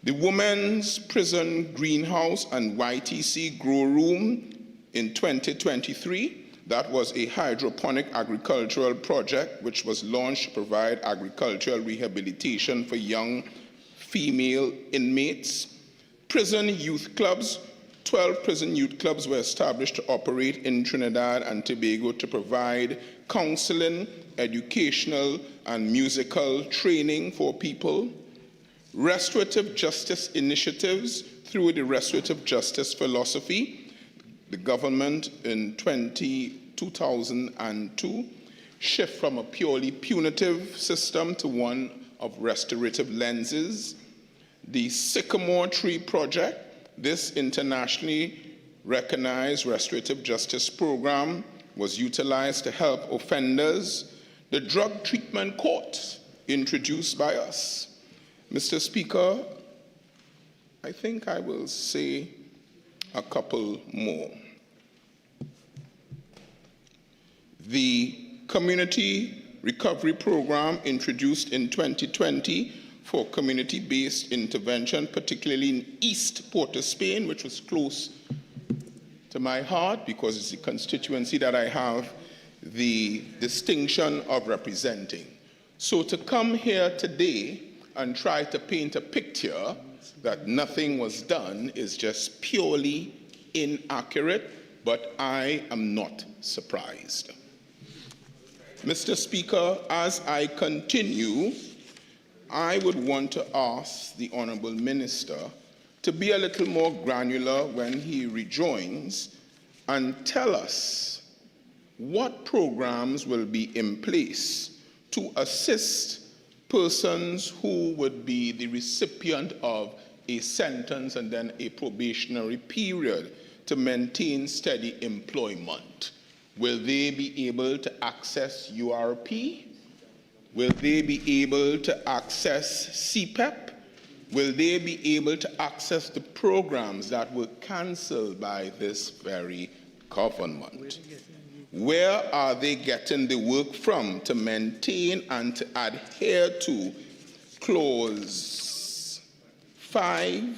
The Women's Prison Greenhouse and YTC Grow Room in 2023, that was a hydroponic agricultural project which was launched to provide agricultural rehabilitation for young female inmates. Prison youth clubs, 12 prison youth clubs were established to operate in Trinidad and Tobago to provide counseling, educational, and musical training for people. Restorative justice initiatives through the restorative justice philosophy. The government in 20 2002, shift from a purely punitive system to one of restorative lenses. The Sycamore Tree Project, this internationally recognized restorative justice program, was utilized to help offenders. The drug treatment court, introduced by us. Mr. Speaker, I think I will say a couple more. The Community Recovery Program, introduced in 2020 for community-based intervention, particularly in East Port of Spain, which was close to my heart because it's the constituency that I have the distinction of representing. So to come here today and try to paint a picture that nothing was done is just purely inaccurate, but I am not surprised. Mr. Speaker, as I continue, I would want to ask the Honourable Minister to be a little more granular when he rejoins and tell us what programs will be in place to assist persons who would be the recipient of a sentence and then a probationary period to maintain steady employment. Will they be able to access URP? Will they be able to access CPEP? Will they be able to access the programs that were cancelled by this very government? Where are they getting the work from to maintain and to adhere to Clause 5E?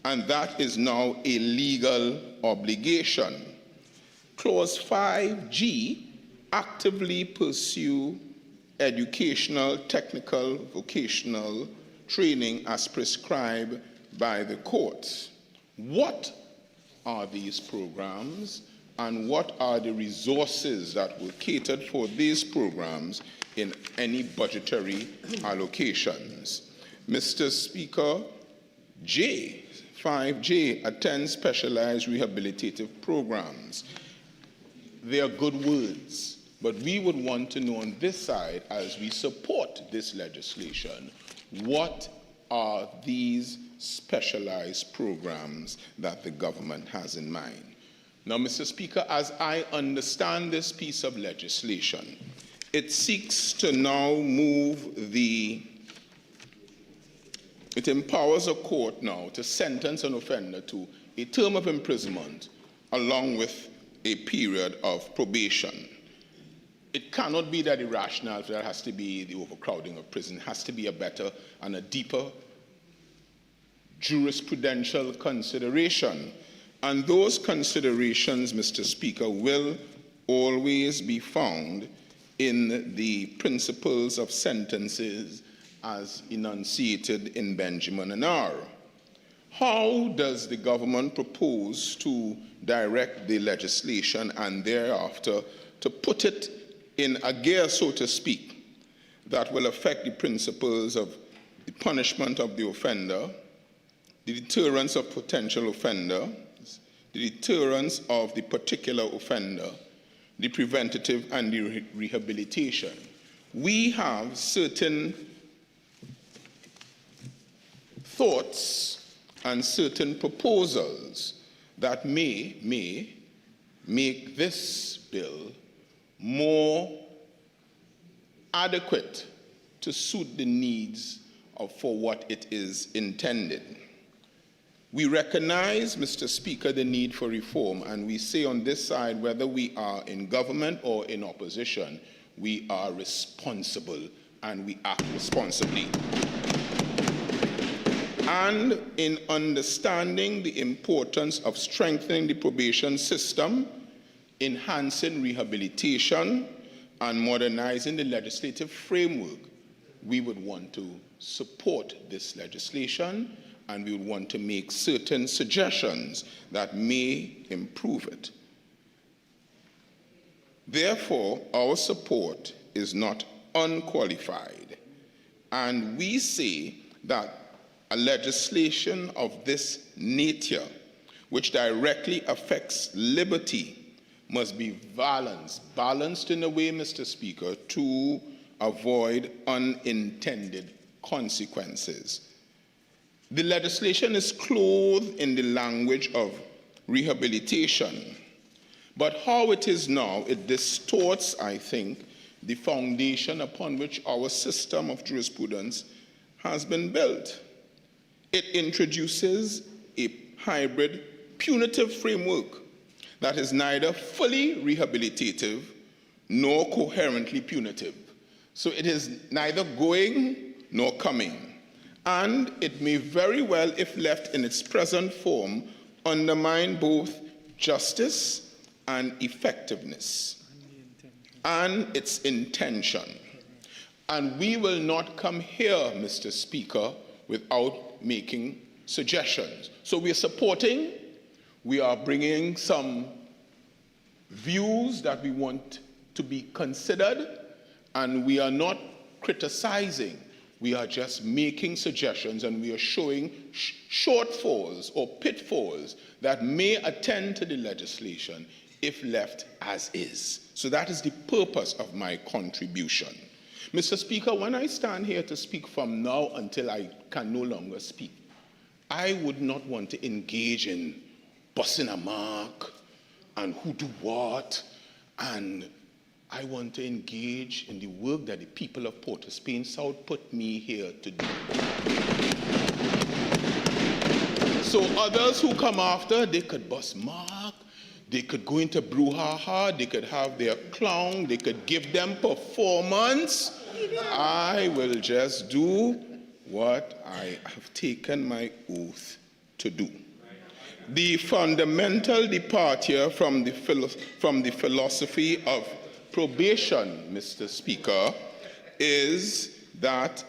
And that is now a legal obligation. Clause 5G, actively pursue educational, technical, vocational training as prescribed by the courts. What are these programs and what are the resources that were catered for these programs in any budgetary allocations? Mr. Speaker, 5J, attend specialized rehabilitative programs. They are good words, but we would want to know on this side, as we support this legislation, what are these specialized programs that the government has in mind? Now, Mr. Speaker, as I understand this piece of legislation, it seeks to now it empowers a court now to sentence an offender to a term of imprisonment along with a period of probation. It cannot be that the rationale for that has to be the overcrowding of prison. It has to be a better and a deeper jurisprudential consideration. And those considerations, Mr. Speaker, will always be found in the principles of sentences as enunciated in Benjamin and R. How does the government propose to direct the legislation and thereafter to put it in a gear, so to speak, that will affect the principles of the punishment of the offender, the deterrence of potential offenders, the deterrence of the particular offender, the preventative and the rehabilitation? We have certain thoughts and certain proposals that may make this bill more adequate to suit the needs for what it is intended. We recognize, Mr. Speaker, the need for reform, and we say on this side, whether we are in government or in opposition, we are responsible and we act responsibly. And in understanding the importance of strengthening the probation system, enhancing rehabilitation, and modernizing the legislative framework, we would want to support this legislation, and we would want to make certain suggestions that may improve it. Therefore, our support is not unqualified, and we say that a legislation of this nature which directly affects liberty must be balanced in a way, Mr. Speaker, to avoid unintended consequences. The legislation is clothed in the language of rehabilitation, but how it is now, it distorts, I think, the foundation upon which our system of jurisprudence has been built. It introduces a hybrid punitive framework that is neither fully rehabilitative nor coherently punitive. So it is neither going nor coming. And it may very well, if left in its present form, undermine both justice and effectiveness and its intention. And we will not come here, Mr. Speaker, without making suggestions. So we are supporting, we are bringing some views that we want to be considered, and we are not criticizing. We are just making suggestions, and we are showing shortfalls or pitfalls that may attend to the legislation if left as is. So that is the purpose of my contribution. Mr. Speaker, when I stand here to speak from now until I can no longer speak, I would not want to engage in busting a mark and who do what, and I want to engage in the work that the people of Port of Spain South put me here to do. So others who come after, they could bust mark, they could go into brouhaha, they could have their clown, they could give them performance. I will just do what I have taken my oath to do. The fundamental departure from the philosophy of probation, Mr. Speaker, is that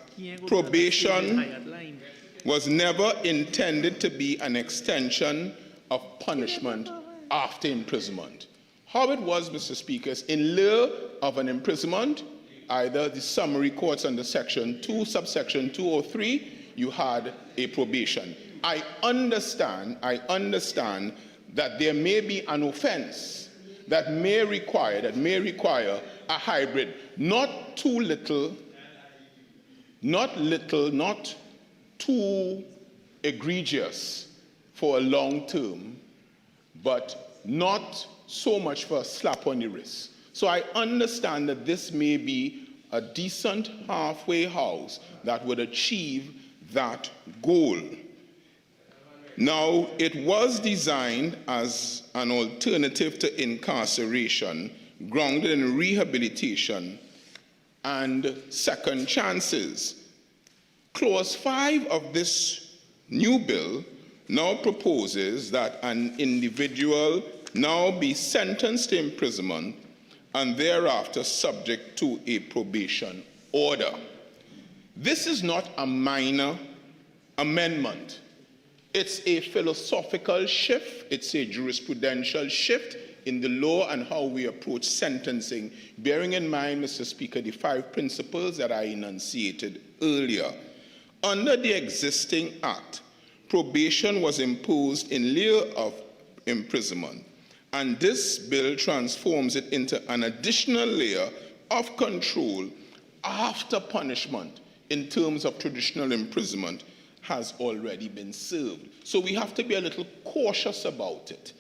probation was never intended to be an extension of punishment after imprisonment. How it was, Mr. Speaker, is in lieu of an imprisonment, either the summary courts under Section 2, subsection 2 or 3, you had a probation. I understand that there may be an offense that may require a hybrid, not too little, not too egregious for a long term, but not so much for a slap on the wrist. So I understand that this may be a decent halfway house that would achieve that goal. Now, it was designed as an alternative to incarceration, grounded in rehabilitation and second chances. Clause 5 of this new bill now proposes that an individual now be sentenced to imprisonment and thereafter subject to a probation order. This is not a minor amendment. It's a philosophical shift, it's a jurisprudential shift in the law and how we approach sentencing, bearing in mind, Mr. Speaker, the 5 principles that I enunciated earlier. Under the existing Act, probation was imposed in lieu of imprisonment, and this bill transforms it into an additional layer of control after punishment in terms of traditional imprisonment has already been served. So we have to be a little cautious about it.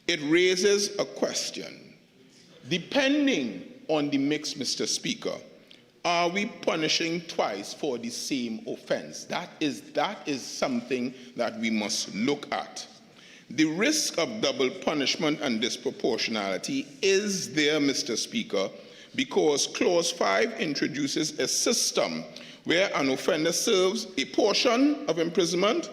It raises a question. Depending on the mix, Mr. Speaker, are we punishing twice for the same offense? That is something that we must look at. The risk of double punishment and disproportionality is there, Mr. Speaker, because Clause 5 introduces a system where an offender serves a portion of imprisonment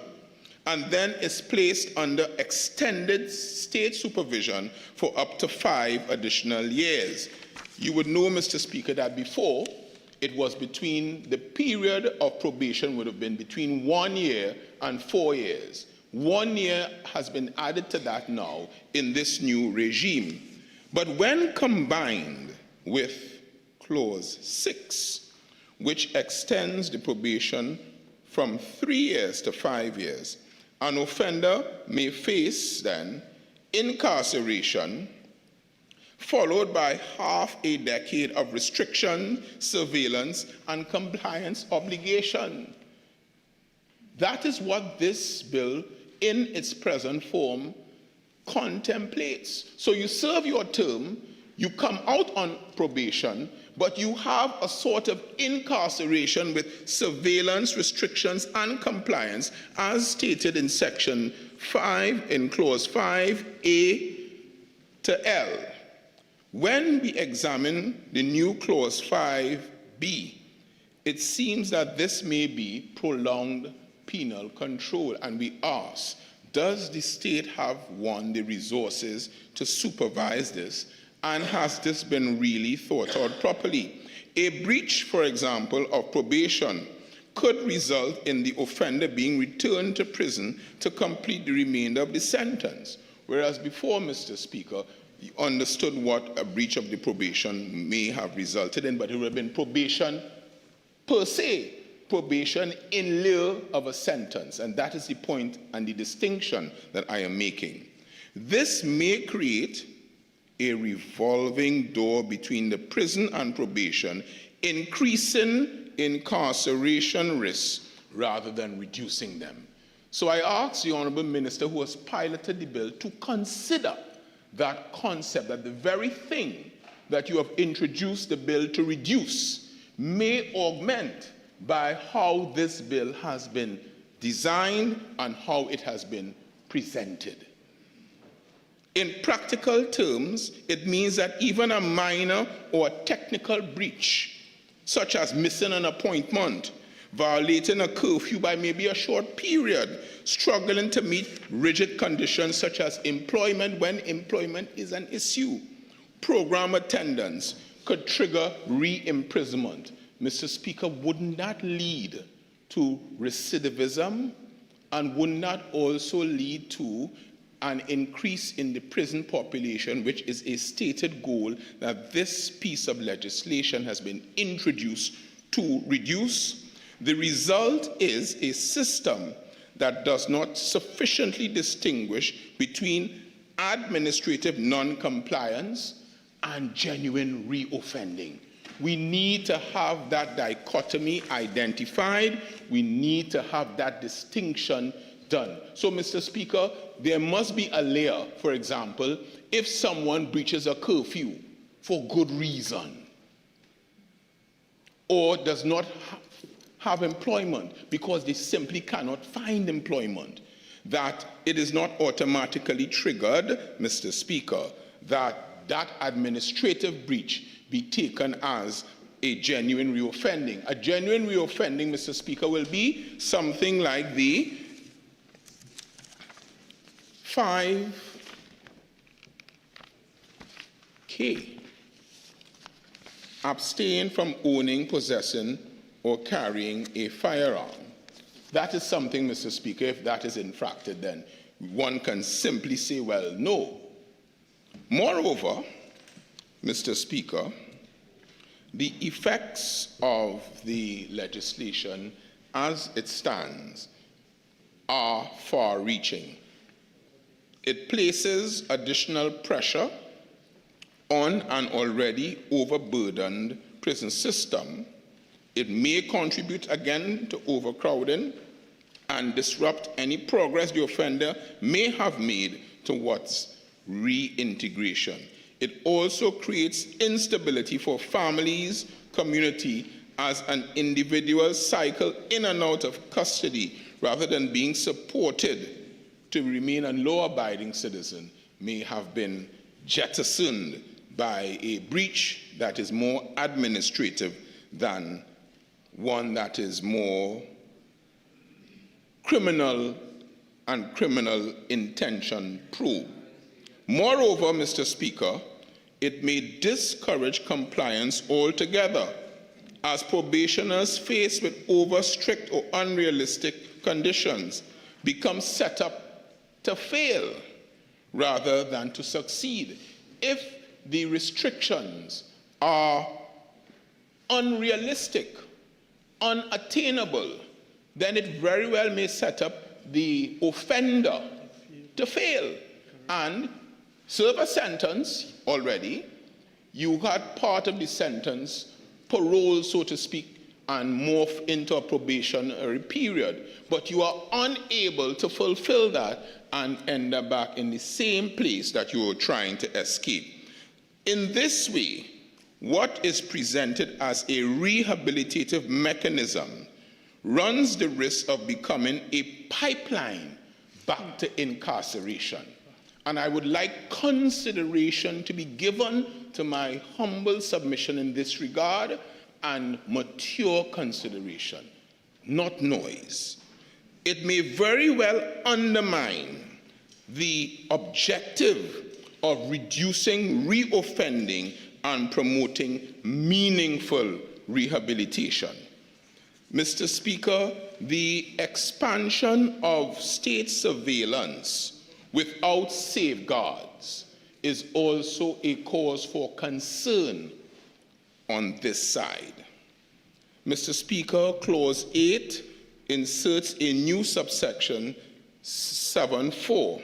and then is placed under extended state supervision for up to 5 additional years. You would know, Mr. Speaker, that before it was between, the period of probation would have been between 1 year and 4 years. 1 year has been added to that now in this new regime. But when combined with Clause 6, which extends the probation from 3 years to 5 years, an offender may face then incarceration, followed by half a decade of restriction, surveillance, and compliance obligation. That is what this bill, in its present form, contemplates. So you serve your term, you come out on probation, but you have a sort of incarceration with surveillance, restrictions, and compliance, as stated in Section 5, in Clause 5A to L. When we examine the new Clause 5B, it seems that this may be prolonged penal control, and we ask, does the state have, one, the resources to supervise this, and has this been really thought out properly? A breach, for example, of probation could result in the offender being returned to prison to complete the remainder of the sentence, whereas before, Mr. Speaker, you understood what a breach of the probation may have resulted in, but it would have been probation per se, probation in lieu of a sentence, and that is the point and the distinction that I am making. This may create a revolving door between the prison and probation, increasing incarceration risks rather than reducing them. So I ask the Honourable Minister who has piloted the bill to consider that concept, that the very thing that you have introduced the bill to reduce may augment by how this bill has been designed and how it has been presented. In practical terms, it means that even a minor or a technical breach, such as missing an appointment, violating a curfew by maybe a short period, struggling to meet rigid conditions such as employment when employment is an issue, program attendance, could trigger re-imprisonment. Mr. Speaker, wouldn't that lead to recidivism, and wouldn't that also lead to an increase in the prison population, which is a stated goal that this piece of legislation has been introduced to reduce? The result is a system that does not sufficiently distinguish between administrative non-compliance and genuine reoffending. We need to have that dichotomy identified. We need to have that distinction done. So, Mr. Speaker, there must be a layer, for example, if someone breaches a curfew for good reason or does not have employment because they simply cannot find employment, that it is not automatically triggered, Mr. Speaker, that that administrative breach be taken as a genuine reoffending. A genuine reoffending, Mr. Speaker, will be something like the 5K. Abstain from owning, possessing, or carrying a firearm. That is something, Mr. Speaker, if that is infracted, then one can simply say, well, no. Moreover, Mr. Speaker, the effects of the legislation as it stands are far-reaching. It places additional pressure on an already overburdened prison system. It may contribute again to overcrowding and disrupt any progress the offender may have made towards reintegration. It also creates instability for families, community, as an individual cycle in and out of custody rather than being supported to remain a law-abiding citizen may have been jettisoned by a breach that is more administrative than one that is more criminal and criminal intention probe. Moreover, Mr. Speaker, it may discourage compliance altogether as probationers faced with over-strict or unrealistic conditions become set up to fail rather than to succeed. If the restrictions are unrealistic, unattainable, then it very well may set up the offender to fail and serve a sentence already. You had part of the sentence parole, so to speak, and morph into a probationary period, but you are unable to fulfill that and end up back in the same place that you were trying to escape. In this way, what is presented as a rehabilitative mechanism runs the risk of becoming a pipeline back to incarceration. And I would like consideration to be given to my humble submission in this regard, and mature consideration, not noise. It may very well undermine the objective of reducing reoffending and promoting meaningful rehabilitation. Mr. Speaker, the expansion of state surveillance without safeguards is also a cause for concern on this side. Mr. Speaker, Clause 8 inserts a new subsection 7.4,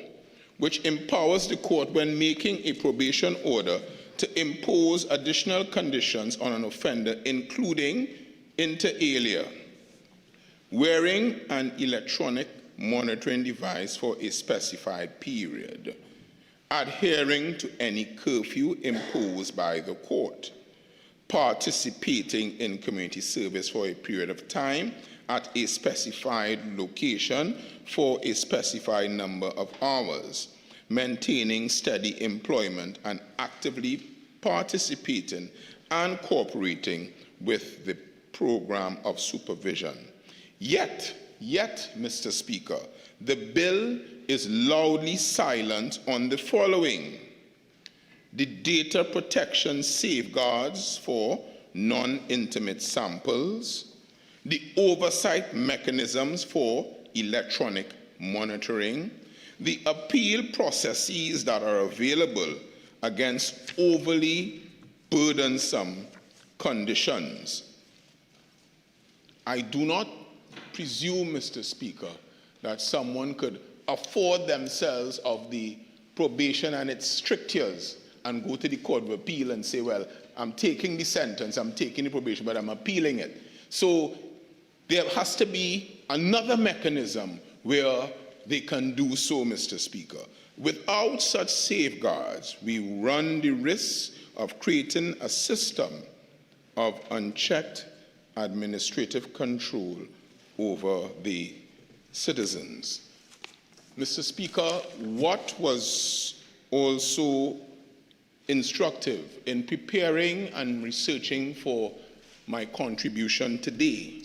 which empowers the court when making a probation order to impose additional conditions on an offender, including, inter alia, wearing an electronic monitoring device for a specified period, adhering to any curfew imposed by the court, participating in community service for a period of time at a specified location for a specified number of hours, maintaining steady employment and actively participating and cooperating with the program of supervision. Yet, Mr. Speaker, the bill is loudly silent on the following: the data protection safeguards for non-intimate samples, the oversight mechanisms for electronic monitoring, the appeal processes that are available against overly burdensome conditions. I do not presume, Mr. Speaker, that someone could afford themselves of the probation and its strictures and go to the Court of Appeal and say, well, I'm taking the sentence, I'm taking the probation, but I'm appealing it. So there has to be another mechanism where they can do so, Mr. Speaker. Without such safeguards, we run the risk of creating a system of unchecked administrative control over the citizens. Mr. Speaker, what was also instructive in preparing and researching for my contribution today,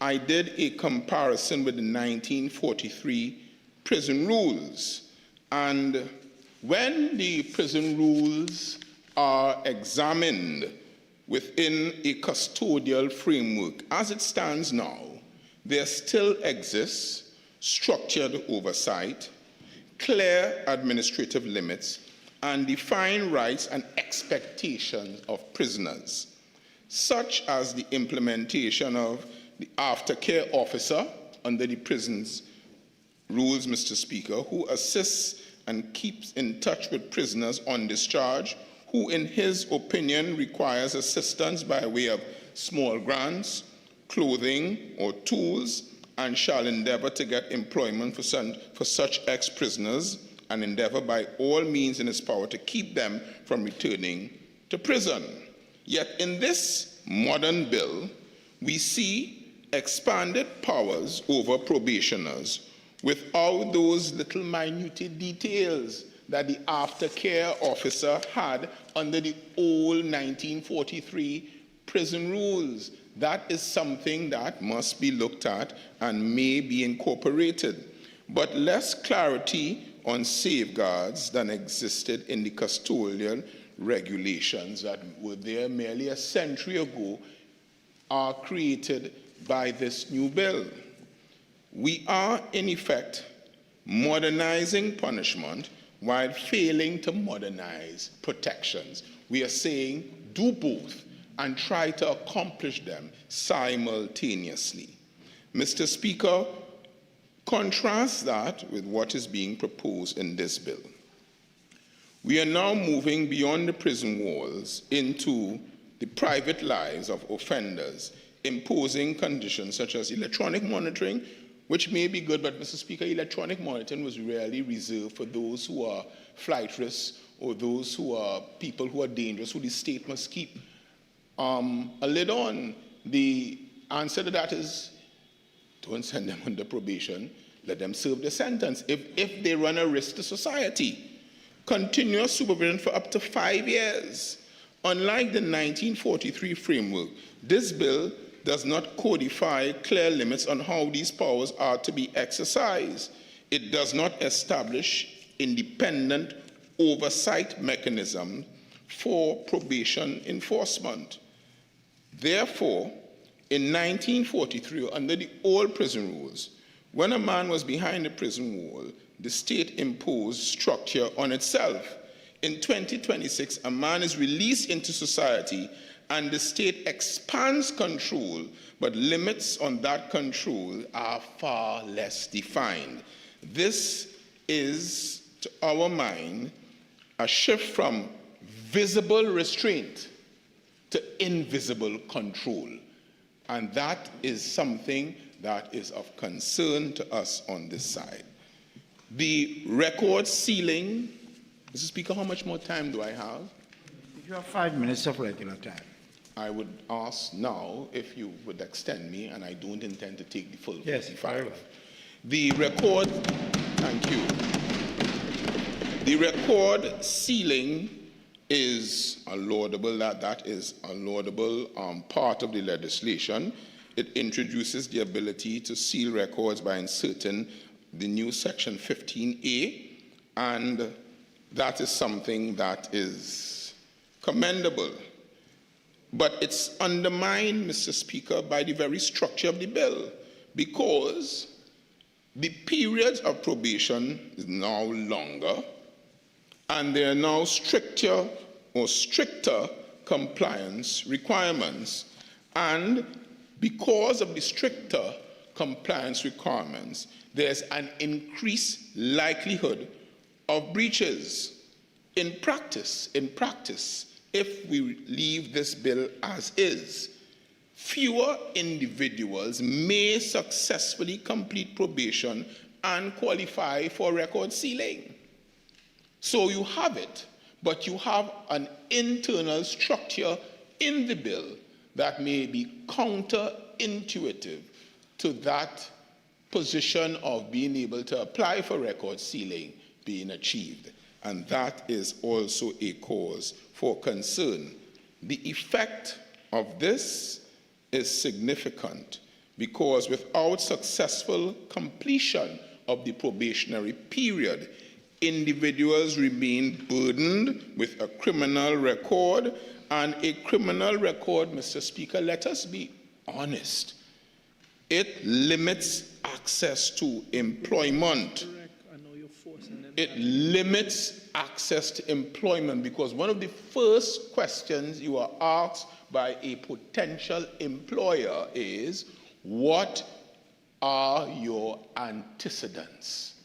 I did a comparison with the 1943 prison rules. And when the prison rules are examined within a custodial framework, as it stands now, there still exists structured oversight, clear administrative limits, and defined rights and expectations of prisoners, such as the implementation of the aftercare officer under the prison's rules, Mr. Speaker, who assists and keeps in touch with prisoners on discharge, who in his opinion requires assistance by way of small grants, clothing, or tools, and shall endeavor to get employment for such ex-prisoners, and endeavor by all means in his power to keep them from returning to prison. Yet in this modern bill, we see expanded powers over probationers without those little minute details that the aftercare officer had under the old 1943 prison rules. That is something that must be looked at and may be incorporated. But less clarity on safeguards than existed in the custodial regulations that were there merely a century ago are created by this new bill. We are, in effect, modernizing punishment while failing to modernize protections. We are saying do both and try to accomplish them simultaneously. Mr. Speaker, Contrast that with what is being proposed in this bill. We are now moving beyond the prison walls into the private lives of offenders, imposing conditions such as electronic monitoring, which may be good, but Mr. Speaker, electronic monitoring was really reserved for those who are flight risks or those who are people who are dangerous, who the state must keep a lid on. The answer to that is don't send them under probation, let them serve their sentence if they run a risk to society. Continuous supervision for up to 5 years. Unlike the 1943 framework, this bill does not codify clear limits on how these powers are to be exercised. It does not establish independent oversight mechanisms for probation enforcement. Therefore, in 1943, under the old prison rules, when a man was behind the prison wall, the state imposed structure on itself. In 2026, a man is released into society and the state expands control, but limits on that control are far less defined. This is, to our mind, a shift from visible restraint to invisible control. And that is something that is of concern to us on this side. The record sealing, Mr. Speaker, how much more time do I have? You have 5 minutes of regular time. I would ask now if you would extend me, and I don't intend to take the full Yes, 45. very well. The record, thank you. The record sealing is a laudable, that is a laudable part of the legislation. It introduces the ability to seal records by inserting the new section 15A, and that is something that is commendable. But it's undermined, Mr. Speaker, by the very structure of the bill, because the period of probation is now longer, and there are now stricter compliance requirements. And because of the stricter compliance requirements, there's an increased likelihood of breaches. In practice, if we leave this bill as is, fewer individuals may successfully complete probation and qualify for record sealing. So you have it, but you have an internal structure in the bill that may be counterintuitive to that position of being able to apply for record sealing being achieved. And that is also a cause for concern. The effect of this is significant because without successful completion of the probationary period, individuals remain burdened with a criminal record, and a criminal record, Mr. Speaker, let us be honest, it limits access to employment. It limits access to employment because one of the first questions you are asked by a potential employer is, what are your antecedents?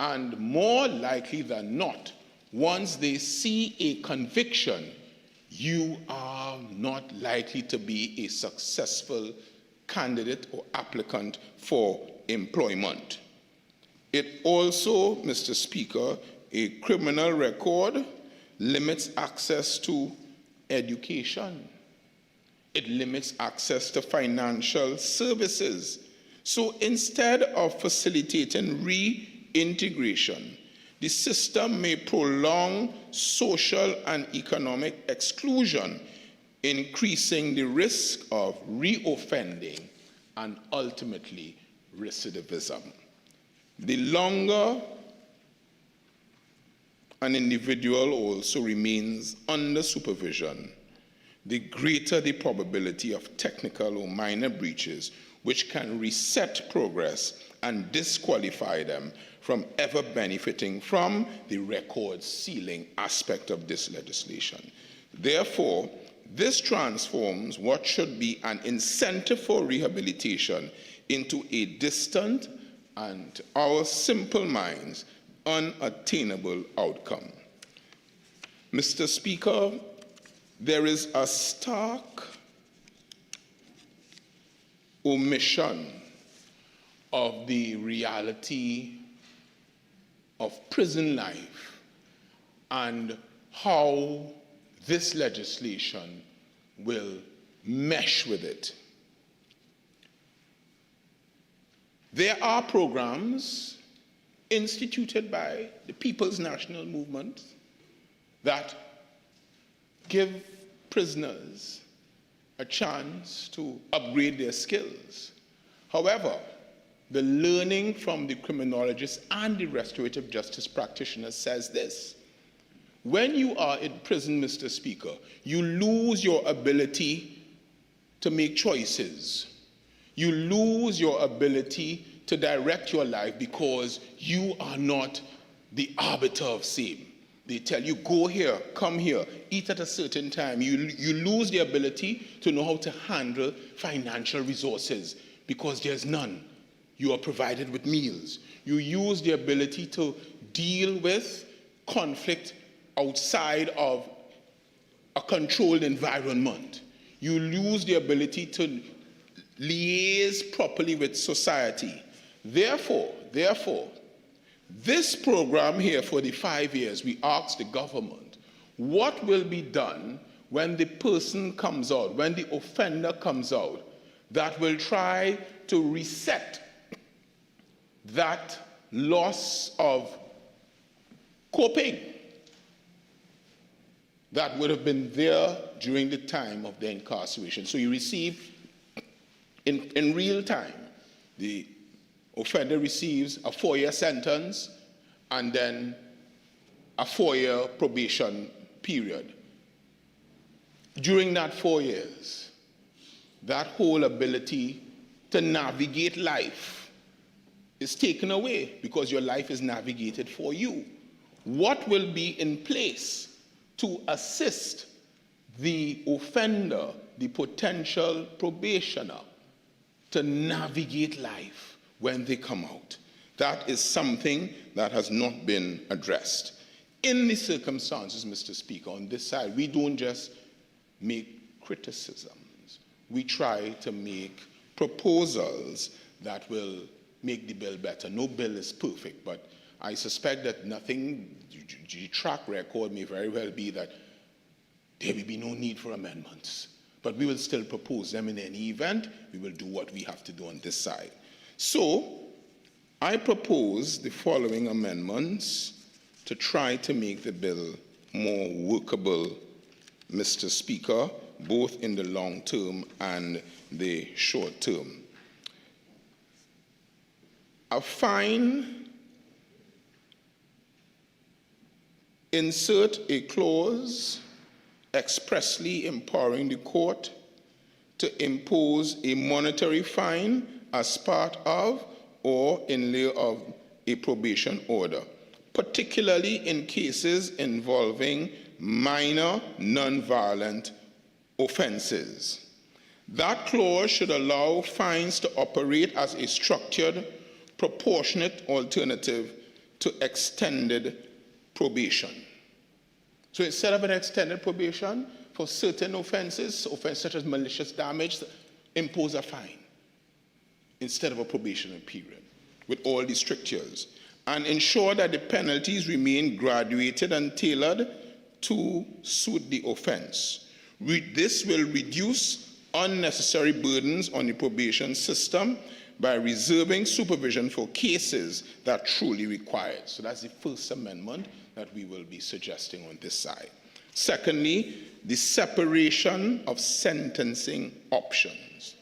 And more likely than not, once they see a conviction, you are not likely to be a successful candidate or applicant for employment. It also, Mr. Speaker, a criminal record limits access to education. It limits access to financial services. So instead of facilitating reintegration, the system may prolong social and economic exclusion, increasing the risk of reoffending and ultimately recidivism. The longer an individual also remains under supervision, the greater the probability of technical or minor breaches which can reset progress and disqualify them from ever benefiting from the record sealing aspect of this legislation. Therefore, this transforms what should be an incentive for rehabilitation into a distant and to our simple minds, unattainable outcome. Mr. Speaker, there is a stark omission of the reality of prison life and how this legislation will mesh with it. There are programs instituted by the People's National Movement that give prisoners a chance to upgrade their skills. However, the learning from the criminologists and the restorative justice practitioners says this: when you are in prison, Mr. Speaker, you lose your ability to make choices. You lose your ability to direct your life because you are not the arbiter of same. They tell you, go here, come here, eat at a certain time. You lose the ability to know how to handle financial resources because there's none. You are provided with meals. You use the ability to deal with conflict outside of a controlled environment. You lose the ability to liaise properly with society. Therefore, this program here for the 5 years, we ask the government, what will be done when the person comes out, when the offender comes out, that will try to reset that loss of coping that would have been there during the time of the incarceration. So you receive, in real time, the offender receives a 4-year sentence and then a 4-year probation period. During that 4 years, that whole ability to navigate life is taken away because your life is navigated for you. What will be in place to assist the offender, the potential probationer, to navigate life when they come out? That is something that has not been addressed. In the circumstances, Mr. Speaker, on this side, we don't just make criticisms. We try to make proposals that will make the bill better. No bill is perfect, but I suspect that nothing, the track record may very well be that there will be no need for amendments. But we will still propose them in any event. We will do what we have to do on this side. So, I propose the following amendments to try to make the bill more workable, Mr. Speaker, both in the long term and the short term. A fine, insert a clause expressly empowering the court to impose a monetary fine as part of or in lieu of a probation order, particularly in cases involving minor non-violent offenses. That clause should allow fines to operate as a structured, proportionate alternative to extended probation. So instead of an extended probation, for certain offenses, offenses such as malicious damage, impose a fine instead of a probationary period with all the strictures, and ensure that the penalties remain graduated and tailored to suit the offense. This will reduce unnecessary burdens on the probation system by reserving supervision for cases that truly require it. So that's the first amendment that we will be suggesting on this side. Secondly, the separation of sentencing options.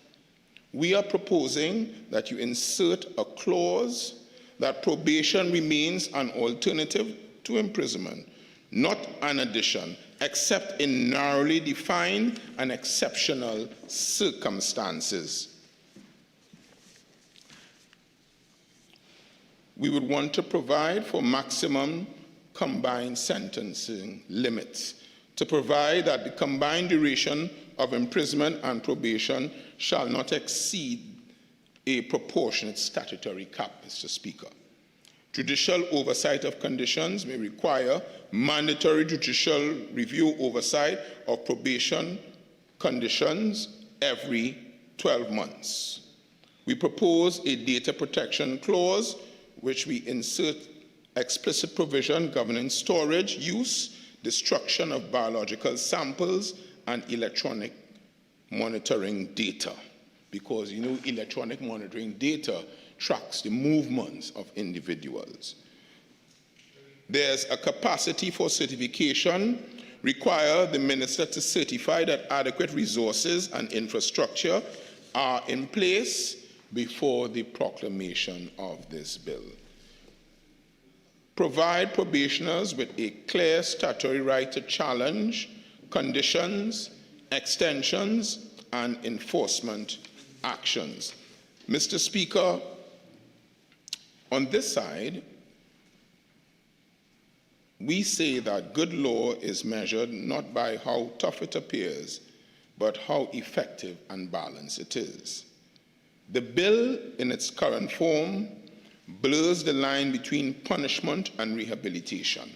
We are proposing that you insert a clause that probation remains an alternative to imprisonment, not an addition, except in narrowly defined and exceptional circumstances. We would want to provide for maximum combined sentencing limits, to provide that the combined duration of imprisonment and probation shall not exceed a proportionate statutory cap, Mr. Speaker. Judicial oversight of conditions may require mandatory judicial review oversight of probation conditions every 12 months. We propose a data protection clause which we insert explicit provision governing storage, use, destruction of biological samples and electronic monitoring data. Because you know electronic monitoring data tracks the movements of individuals. There's a capacity for certification, require the minister to certify that adequate resources and infrastructure are in place before the proclamation of this bill. Provide probationers with a clear statutory right to challenge conditions, extensions, and enforcement actions. Mr. Speaker, on this side, we say that good law is measured not by how tough it appears, but how effective and balanced it is. The bill in its current form blurs the line between punishment and rehabilitation.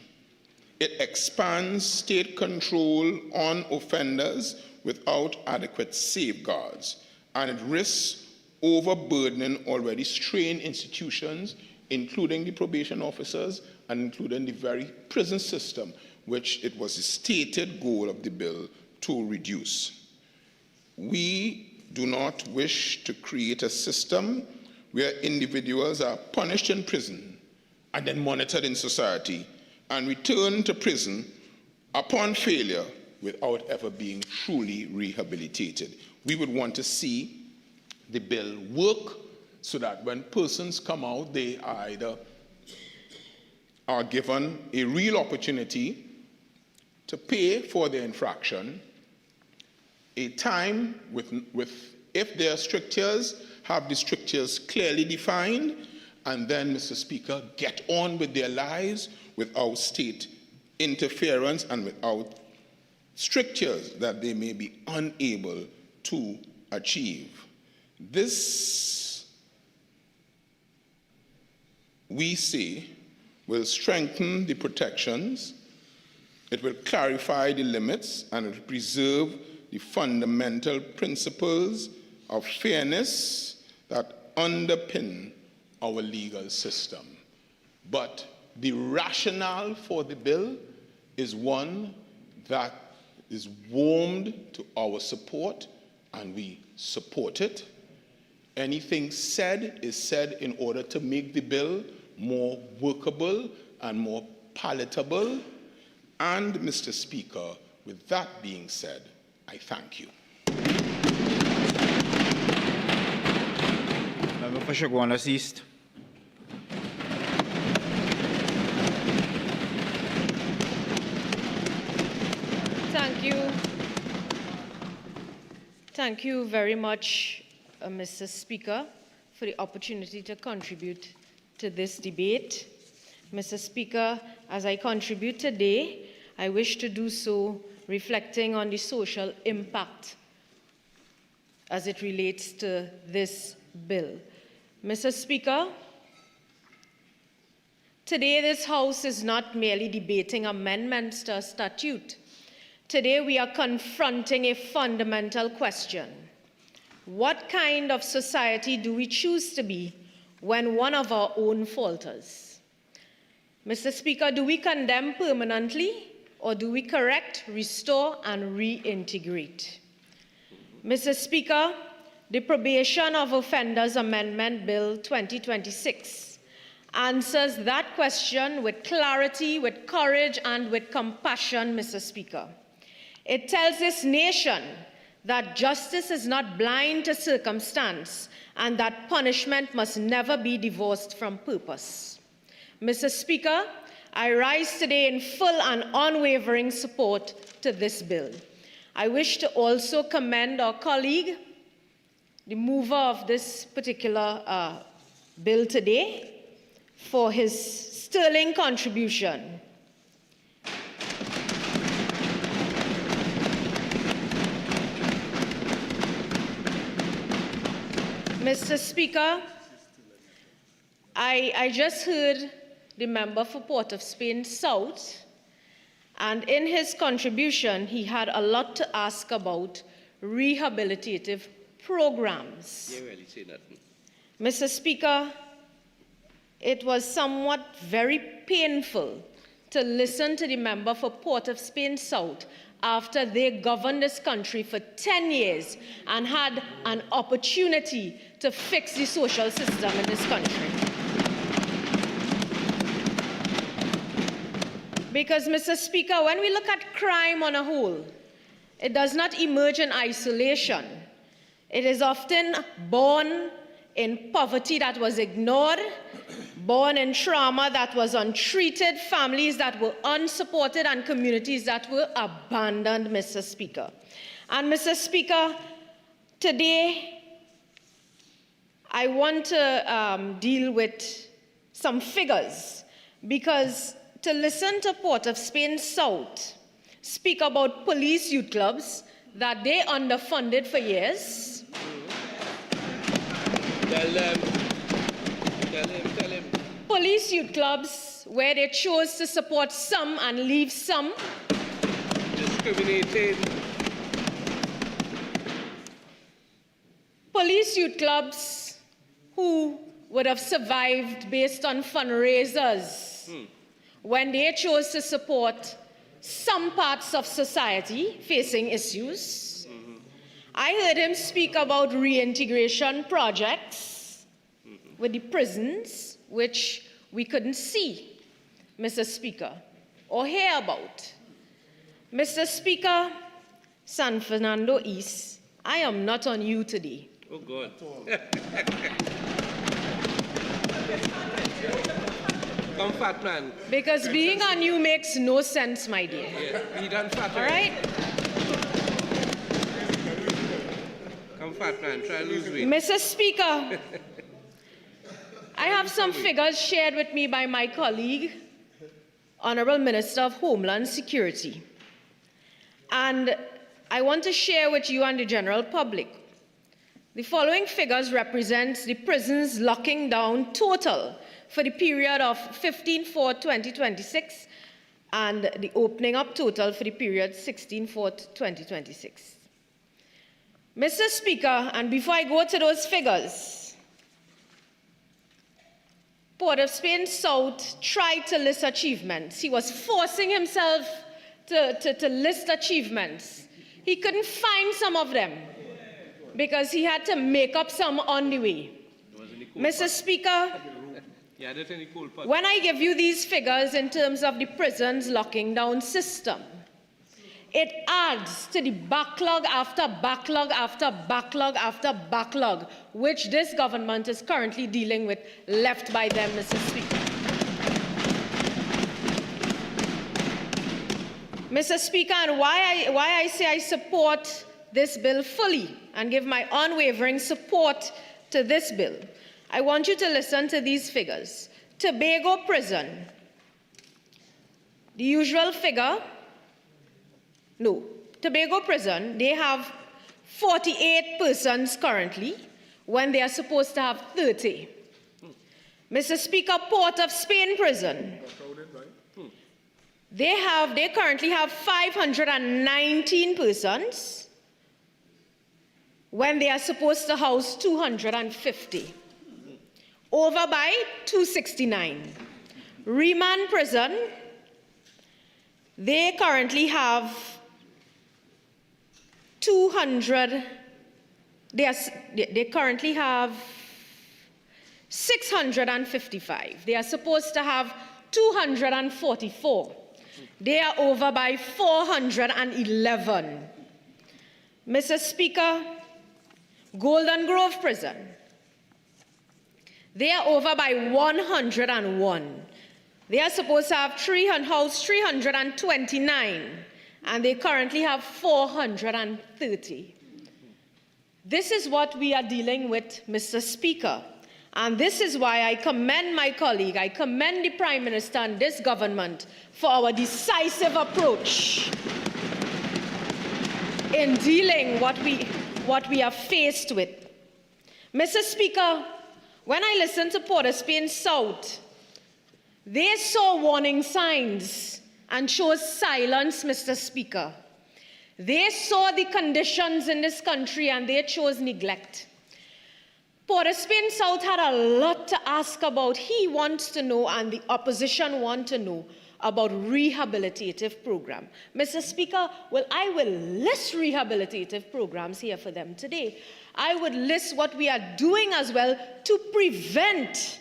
It expands state control on offenders without adequate safeguards, and it risks overburdening already strained institutions, including the probation officers and including the very prison system, which it was the stated goal of the bill to reduce. We do not wish to create a system where individuals are punished in prison and then monitored in society and return to prison upon failure without ever being truly rehabilitated. We would want to see the bill work so that when persons come out, they either are given a real opportunity to pay for their infraction, a time if their strictures, have the strictures clearly defined, and then, Mr. Speaker, get on with their lives without state interference and without strictures that they may be unable to achieve. This, we say, will strengthen the protections, it will clarify the limits, and it will preserve the fundamental principles of fairness that underpin our legal system. But the rationale for the bill is one that is warmed to our support, and we support it. Anything said is said in order to make the bill more workable and more palatable. And, Mr. Speaker, with that being said, I thank you. Member for Chaguanas East. Thank you. Thank you very much, Mr. Speaker, for the opportunity to contribute to this debate. Mr. Speaker, as I contribute today, I wish to do so reflecting on the social impact as it relates to this bill. Mr. Speaker, today this House is not merely debating amendments to a statute. Today we are confronting a fundamental question. What kind of society do we choose to be when one of our own falters? Mr. Speaker, do we condemn permanently, or do we correct, restore, and reintegrate? Mr. Speaker, the Probation of Offenders Amendment Bill 2026 answers that question with clarity, with courage, and with compassion, Mr. Speaker. It tells this nation that justice is not blind to circumstance and that punishment must never be divorced from purpose. Mr. Speaker, I rise today in full and unwavering support to this bill. I wish to also commend our colleague, the mover of this particular bill today, for his sterling contribution. Mr. Speaker, I just heard the member for Port of Spain South, and in his contribution, he had a lot to ask about rehabilitative programs. Mr. Speaker, it was somewhat very painful to listen to the member for Port of Spain South after they governed this country for 10 years and had an opportunity to fix the social system in this country. Because, Mr. Speaker, when we look at crime on a whole, it does not emerge in isolation. It is often born in poverty that was ignored, born in trauma that was untreated, families that were unsupported, and communities that were abandoned, Mr. Speaker. And, Mr. Speaker, today I want to deal with some figures, because to listen to Port of Spain South speak about police youth clubs that they underfunded for years. Tell him. Police youth clubs where they chose to support some and leave some. Discriminating. Police youth clubs who would have survived based on fundraisers when they chose to support some parts of society facing issues. I heard him speak about reintegration projects with the prisons, which we couldn't see, Mr. Speaker, or hear about. Mr. Speaker, San Fernando East, I am not on you today. Oh, God. Come, fat man. Because being on you makes no sense, my dear. Yeah, he done fat. All right? Come, fat man, try to lose weight. Mr. Speaker, I have some figures shared with me by my colleague, Honorable Minister of Homeland Security. And I want to share with you and the general public. The following figures represent the prisons locking down total for the period of 15/4/2026 and the opening up total for the period 16/4/2026. Mr. Speaker, and before I go to those figures, Port of Spain South tried to list achievements. He was forcing himself to list achievements. He couldn't find some of them because he had to make up some on the way. Mr. Speaker, when I give you these figures in terms of the prisons locking down system, it adds to the backlog after backlog after backlog after backlog, which this government is currently dealing with, left by them, Mr. Speaker. Mr. Speaker, and why I say I support this bill fully and give my unwavering support to this bill, I want you to listen to these figures. Tobago Prison, the usual figure, Tobago Prison, they have 48 persons currently when they are supposed to have 30. Mr. Speaker, Port of Spain Prison, they currently have 519 persons when they are supposed to house 250. Over by 269. Remand Prison, they currently have 655. They are supposed to have 244. They are over by 411. Mr. Speaker, Golden Grove Prison, they are over by 101. They are supposed to have house 329, and they currently have 430. This is what we are dealing with, Mr. Speaker. And this is why I commend my colleague, I commend the Prime Minister and this government for our decisive approach in dealing what we are faced with. Mr. Speaker, when I listened to Port of Spain South, they saw warning signs and chose silence, Mr. Speaker. They saw the conditions in this country and they chose neglect. Port of Spain South had a lot to ask about. He wants to know, and the opposition want to know, about rehabilitative program. Mr. Speaker, well, I will list rehabilitative programs here for them today. I would list what we are doing as well to prevent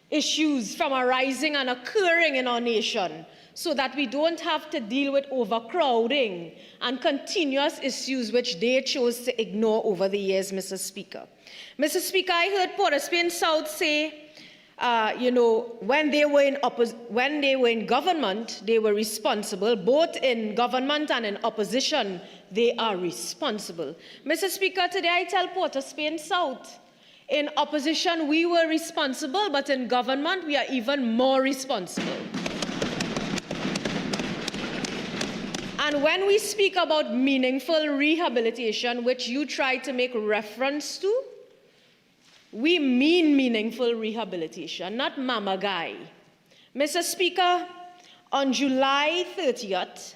issues from arising and occurring in our nation, so that we don't have to deal with overcrowding and continuous issues which they chose to ignore over the years, Mr. Speaker. Mr. Speaker, I heard Port of Spain South say, when they were in government, they were responsible. Both in government and in opposition, they are responsible. Mr. Speaker, today I tell Port of Spain South, in opposition we were responsible, but in government we are even more responsible. And when we speak about meaningful rehabilitation, which you try to make reference to, we mean meaningful rehabilitation, not mama guy. Mr. Speaker, on July 30th,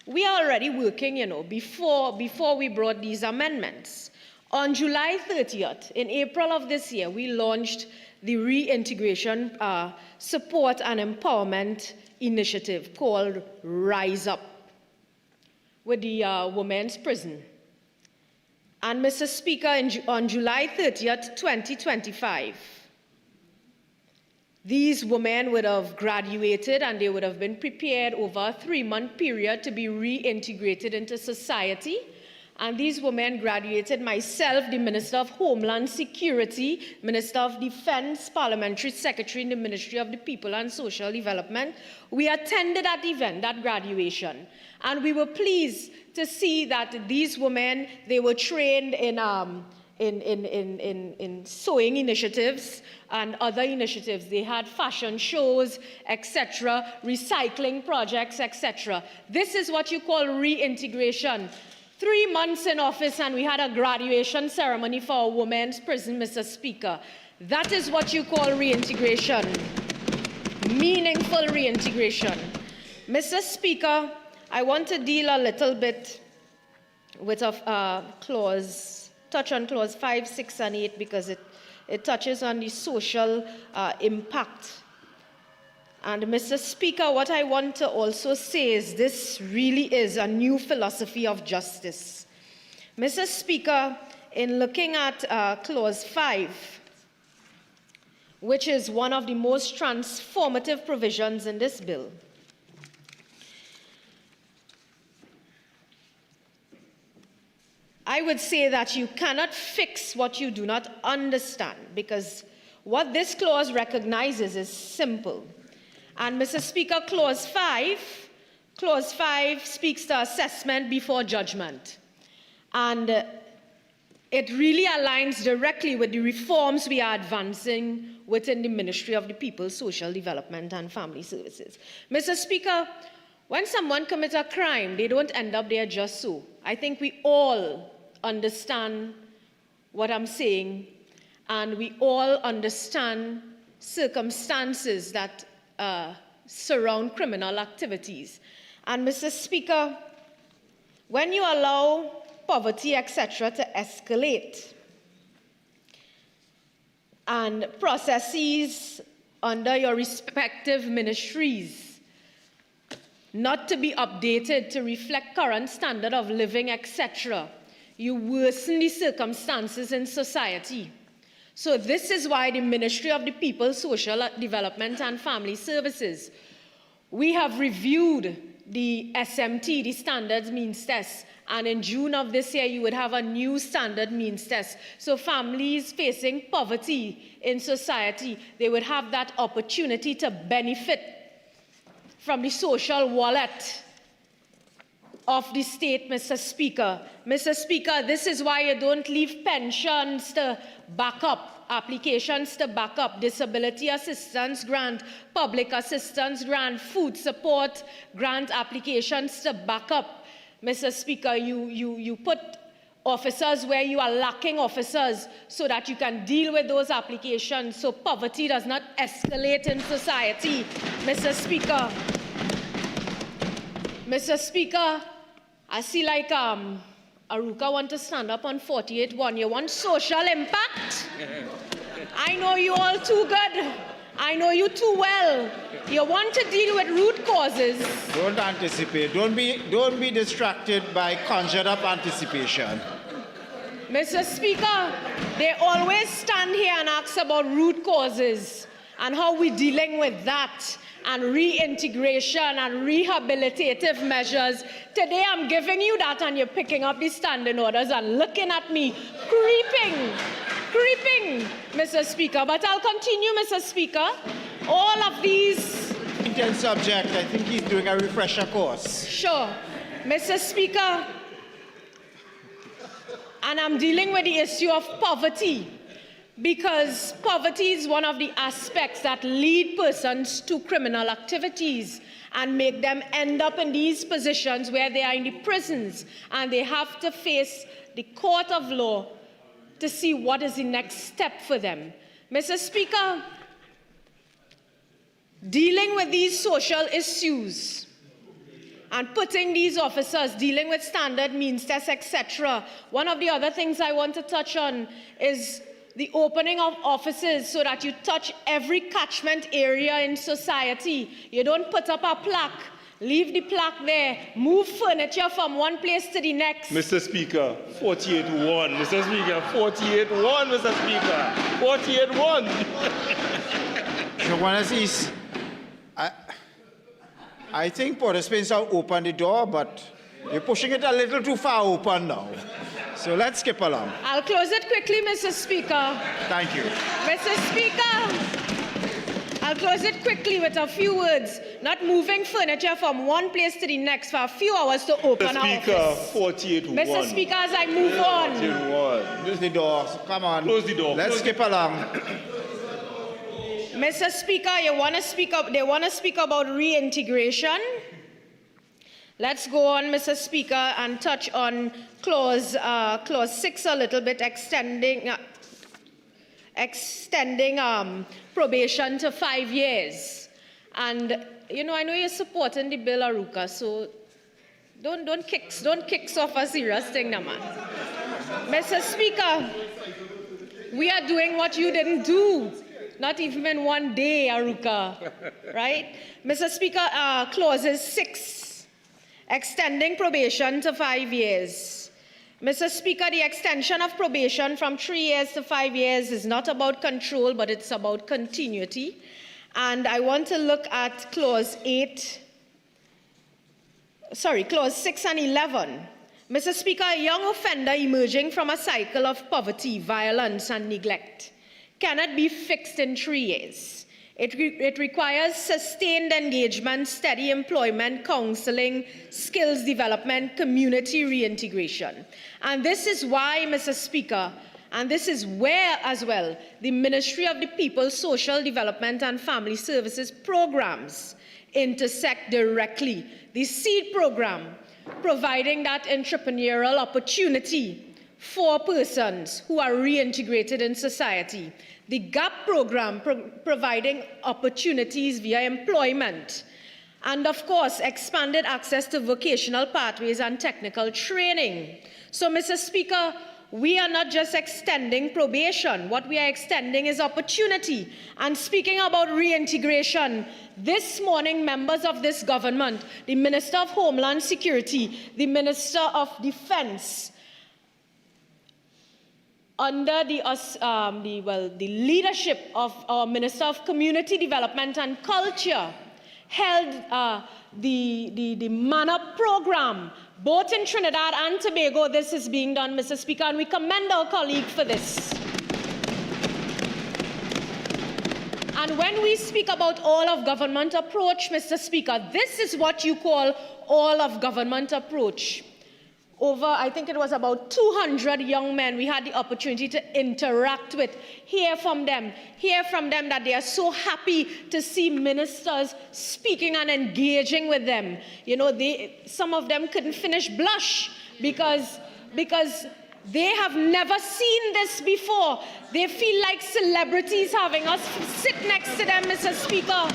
we are already working, before we brought these amendments. On July 30th, in April of this year, we launched the reintegration support and empowerment initiative called Rise Up with the Women's Prison. And Mr. Speaker, on July 30th, 2025, these women would have graduated and they would have been prepared over a 3-month period to be reintegrated into society. And these women graduated. Myself, the Minister of Homeland Security, Minister of Defense, Parliamentary Secretary in the Ministry of the People and Social Development, we attended that event, that graduation. And we were pleased to see that these women, they were trained in sewing initiatives and other initiatives. They had fashion shows, etc., recycling projects, etc. This is what you call reintegration. 3 months in office and we had a graduation ceremony for a women's prison, Mr. Speaker. That is what you call reintegration. Meaningful reintegration. Mr. Speaker, I want to deal a little bit with a touch on clause 5, 6, and 8 because it touches on the social impact. And Mr. Speaker, what I want to also say is this really is a new philosophy of justice. Mr. Speaker, in looking at clause 5, which is one of the most transformative provisions in this bill, I would say that you cannot fix what you do not understand, because what this clause recognizes is simple. And Mr. Speaker, clause 5 speaks to assessment before judgment. And it really aligns directly with the reforms we are advancing within the Ministry of the People, Social Development and Family Services. Mr. Speaker, when someone commits a crime, they don't end up there just so. I think we all understand what I'm saying, and we all understand circumstances that surround criminal activities. And Mr. Speaker, when you allow poverty, etc., to escalate, and processes under your respective ministries not to be updated to reflect current standard of living, etc., you worsen the circumstances in society. So this is why the Ministry of the People, Social Development and Family Services, we have reviewed the SMT, the Standards Means Test, and in June of this year, you would have a new Standard Means Test. So families facing poverty in society, they would have that opportunity to benefit from the social wallet of the state, Mr. Speaker. Mr. Speaker, this is why you don't leave pensions to back up, applications to back up, disability assistance grant, public assistance grant, food support grant applications to back up. Mr. Speaker, you put officers where you are lacking officers so that you can deal with those applications so poverty does not escalate in society, Mr. Speaker. Mr. Speaker, I see like Aruka want to stand up on 48-1. You want social impact? I know you all too good. I know you too well. You want to deal with root causes. Don't anticipate. Don't be distracted by conjured up anticipation. Mr. Speaker, they always stand here and ask about root causes and how we're dealing with that and reintegration and rehabilitative measures. Today I'm giving you that and you're picking up the standing orders and looking at me, creeping, Mr. Speaker. But I'll continue, Mr. Speaker. All of these... Intense subject, I think he's doing a refresher course. Sure. Mr. Speaker, and I'm dealing with the issue of poverty, because poverty is one of the aspects that lead persons to criminal activities and make them end up in these positions where they are in the prisons and they have to face the court of law to see what is the next step for them. Mr. Speaker, dealing with these social issues and putting these officers, dealing with standard means tests, etc. One of the other things I want to touch on is the opening of offices so that you touch every catchment area in society. You don't put up a plaque, leave the plaque there, move furniture from one place to the next. Mr. Speaker, 48-1. Mr. Speaker, 48-1, Mr. Speaker. 48-1. Joannes East, I think participants have opened the door, but you're pushing it a little too far open now. So let's skip along. I'll close it quickly, Mr. Speaker. Thank you. Mr. Speaker, I'll close it quickly with a few words. Not moving furniture from one place to the next for a few hours to open our Speaker, office. 48-1. Mr. Speaker, as I move on. 48-1. Close the door. Come on. Close the door. Let's skip along. Mr. Speaker, they want to speak about reintegration. Let's go on, Mr. Speaker, and touch on clause 6 a little bit, extending probation to 5 years. And you know, I know you're supporting the bill, Aruka, so don't kick off a serious thing, now, man. Mr. Speaker, we are doing what you didn't do. Not even in one day, Aruka, right? Mr. Speaker, clauses 6, extending probation to 5 years. Mr. Speaker, the extension of probation from 3 years to 5 years is not about control, but it's about continuity. And I want to look at clause 6 and 11. Mr. Speaker, a young offender emerging from a cycle of poverty, violence, and neglect cannot be fixed in 3 years. It requires sustained engagement, steady employment, counseling, skills development, community reintegration. And this is why, Mr. Speaker, and this is where as well the Ministry of the People, Social Development and Family Services programs intersect directly. The SEED program, providing that entrepreneurial opportunity for persons who are reintegrated in society. The GAP program, providing opportunities via employment. And of course, expanded access to vocational pathways and technical training. So, Mr. Speaker, we are not just extending probation. What we are extending is opportunity. And speaking about reintegration, this morning, members of this government, the Minister of Homeland Security, the Minister of Defense, under the leadership of our Minister of Community Development and Culture, held the Man Up program. Both in Trinidad and Tobago, this is being done, Mr. Speaker, and we commend our colleague for this. And when we speak about all of government approach, Mr. Speaker, this is what you call all of government approach. Over, I think it was about 200 young men we had the opportunity to interact with, hear from them that they are so happy to see ministers speaking and engaging with them. You know, some of them couldn't finish blush because They have never seen this before. They feel like celebrities having us sit next to them, Mr. Speaker.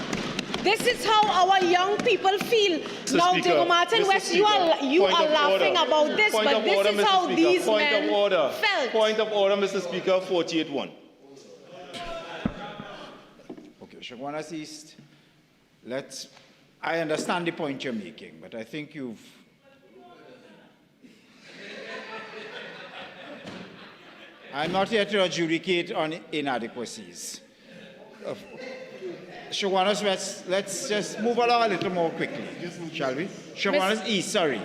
This is how our young people feel. Now, Diego Martin West, you are laughing about this, but this is how these men felt. Point of order, Mr. Speaker, 48-1. Okay, Shagwanas East, I understand the point you're making, but I think I'm not here to adjudicate on inadequacies. Shagwanas West, let's just move along a little more quickly, shall we? Shagwanas East, sorry.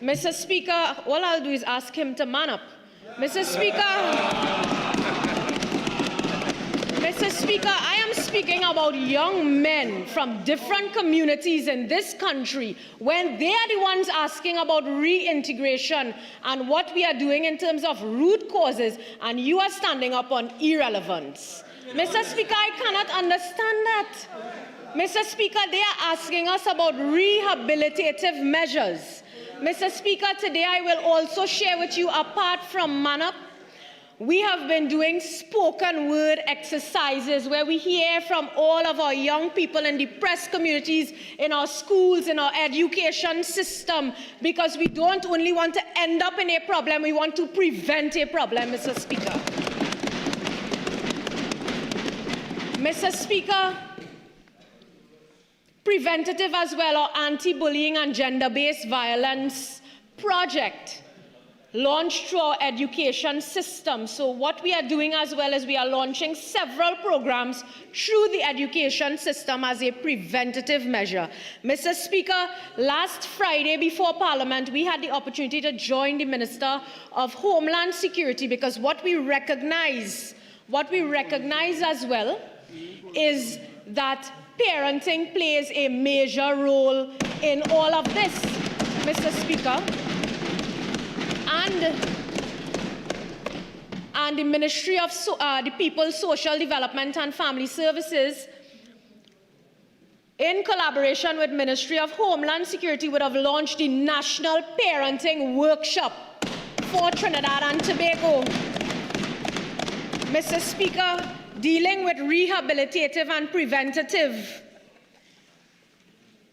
Mr. Speaker, all I'll do is ask him to man up. Mr. Speaker, I am speaking about young men from different communities in this country when they are the ones asking about reintegration and what we are doing in terms of root causes, and you are standing up on irrelevance. Mr. Speaker, I cannot understand that. Mr. Speaker, they are asking us about rehabilitative measures. Mr. Speaker, today I will also share with you, apart from MANUP, we have been doing spoken word exercises where we hear from all of our young people in depressed communities, in our schools, in our education system, because we don't only want to end up in a problem, we want to prevent a problem, Mr. Speaker. Mr. Speaker, preventative as well, or anti-bullying and gender-based violence project launched through our education system. So what we are doing as well is we are launching several programs through the education system as a preventative measure. Mr. Speaker, last Friday before Parliament, we had the opportunity to join the Minister of Homeland Security, because what we recognize as well is that parenting plays a major role in all of this, Mr. Speaker. And the Ministry of the People's Social Development and Family Services, in collaboration with Ministry of Homeland Security, would have launched the National Parenting Workshop for Trinidad and Tobago. Mr. Speaker, dealing with rehabilitative and preventative.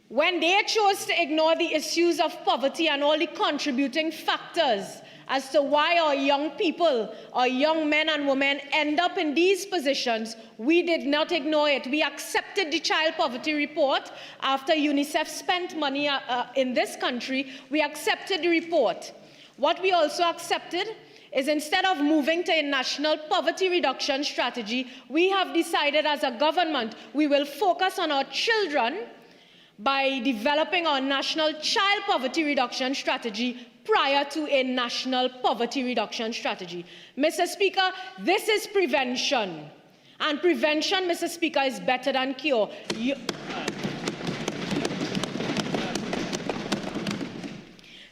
When they chose to ignore the issues of poverty and all the contributing factors as to why our young people, our young men and women end up in these positions, we did not ignore it. We accepted the child poverty report after UNICEF spent money in this country. We accepted the report. What we also accepted is, instead of moving to a national poverty reduction strategy, we have decided as a government we will focus on our children by developing our national child poverty reduction strategy prior to a national poverty reduction strategy. Mr. Speaker, this is prevention. And prevention, Mr. Speaker, is better than cure.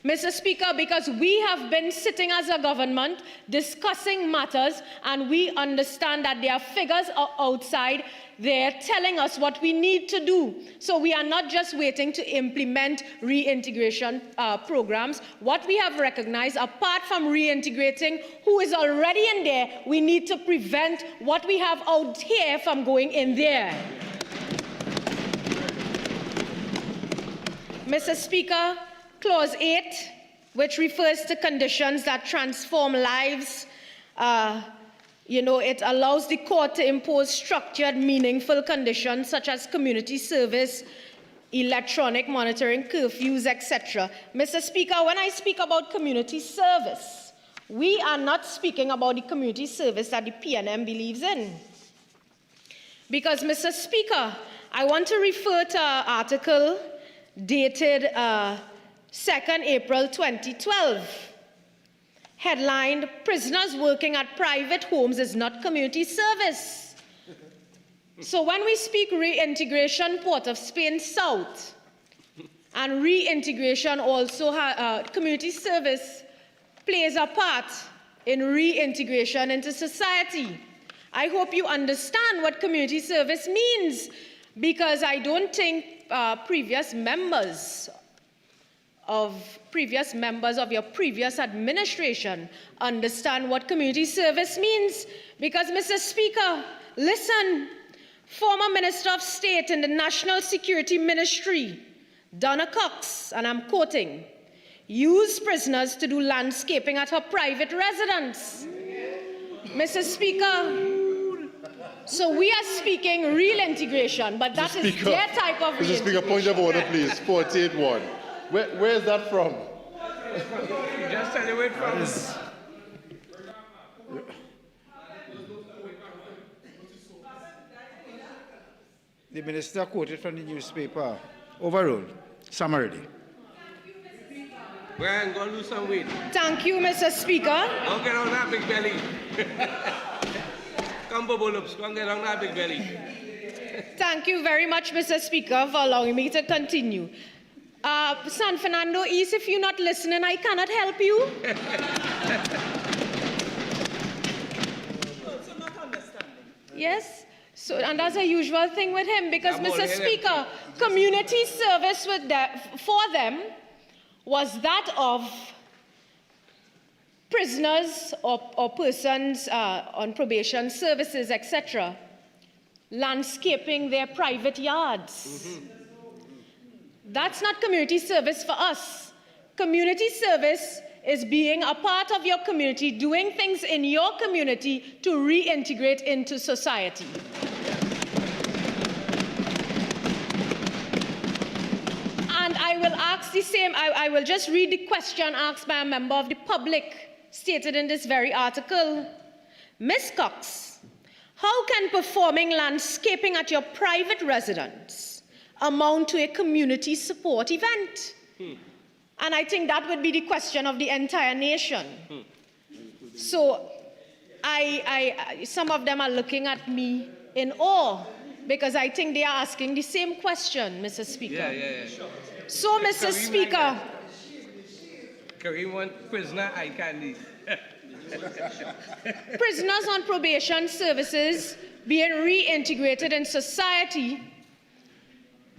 Mr. Speaker, because we have been sitting as a government discussing matters, and we understand that there are figures outside there telling us what we need to do. So we are not just waiting to implement reintegration programs. What we have recognized, apart from reintegrating who is already in there, we need to prevent what we have out here from going in there. Mr. Speaker, Clause 8, which refers to conditions that transform lives, it allows the court to impose structured, meaningful conditions such as community service, electronic monitoring, curfews, etc. Mr. Speaker, when I speak about community service, we are not speaking about the community service that the PNM believes in. Because, Mr. Speaker, I want to refer to an article dated 2nd April 2012, headlined, "Prisoners working at private homes is not community service." So when we speak reintegration, Port of Spain South, and reintegration also, community service plays a part in reintegration into society. I hope you understand what community service means, because I don't think previous members of previous members of your previous administration understand what community service means. Because, Mr. Speaker, listen, former Minister of State in the National Security Ministry, Donna Cox, and I'm quoting, used prisoners to do landscaping at her private residence. Mr. Speaker, so we are speaking real integration, but that is their type of Mr. Speaker, point of order, please. 48-1. Where is that from? Just tell you where it from. The minister quoted from the newspaper. Overruled. Summarily. Brian, go lose some weight. Thank you, Mr. Speaker. Don't get on that big belly. Come, Bobo-Loops, come get on that big belly. Thank you very much, Mr. Speaker, for allowing me to continue. San Fernando East, if you're not listening, I cannot help you. Yes? So, and that's a usual thing with him, because, Mr. Speaker, community service for them was that of prisoners or persons on probation services, etc., landscaping their private yards. That's not community service for us. Community service is being a part of your community, doing things in your community to reintegrate into society. And I will ask the same, I will just read the question asked by a member of the public, stated in this very article. Ms. Cox, how can performing landscaping at your private residence amount to a community support event? And I think that would be the question of the entire nation. So some of them are looking at me in awe, because I think they are asking the same question, Mr. Speaker. Yeah. So, Mr. Speaker. Kareem want prisoner eye candy. Prisoners on probation services being reintegrated in society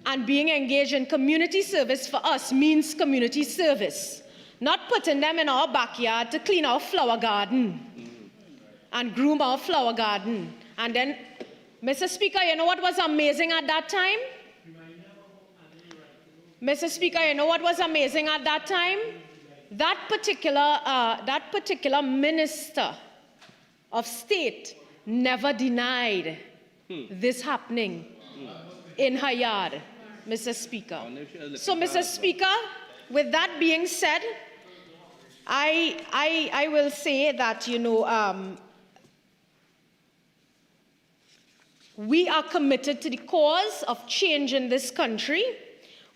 and being engaged in community service for us means community service. Not putting them in our backyard to clean our flower garden and groom our flower garden. And then, Mr. Speaker, you know what was amazing at that time? Mr. Speaker, you know what was amazing at that time? That particular minister of state never denied this happening in her yard, Mr. Speaker. So, Mr. Speaker, with that being said, I will say that, we are committed to the cause of change in this country.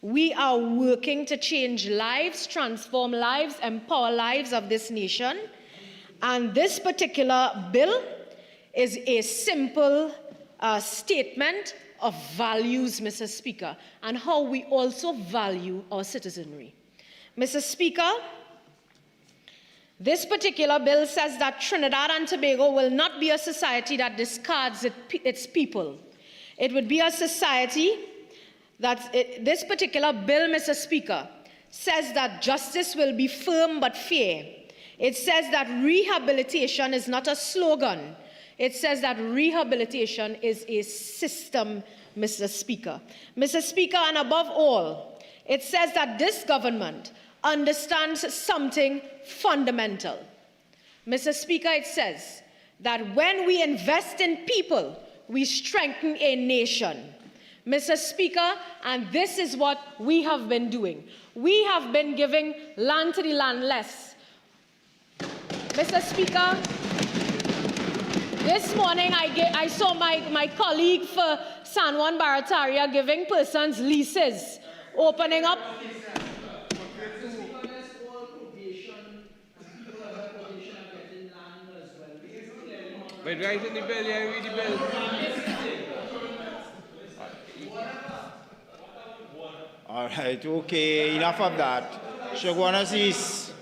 We are working to change lives, transform lives, empower lives of this nation. And this particular bill is a simple statement of values, Mr. Speaker, and how we also value our citizenry. Mr. Speaker, this particular bill says that Trinidad and Tobago will not be a society that discards its people. It would be a society this particular bill, Mr. Speaker, says that justice will be firm but fair. It says that rehabilitation is not a slogan. It says that rehabilitation is a system, Mr. Speaker. Mr. Speaker, and above all, it says that this government understands something fundamental. Mr. Speaker, it says that when we invest in people, we strengthen a nation. Mr. Speaker, and this is what we have been doing. We have been giving land to the landless. Mr. Speaker, this morning I saw my colleague for San Juan Barataria giving persons leases, opening up. But right in the bill, yeah, read the bill. All right, okay, enough of that. Shagwana Sis,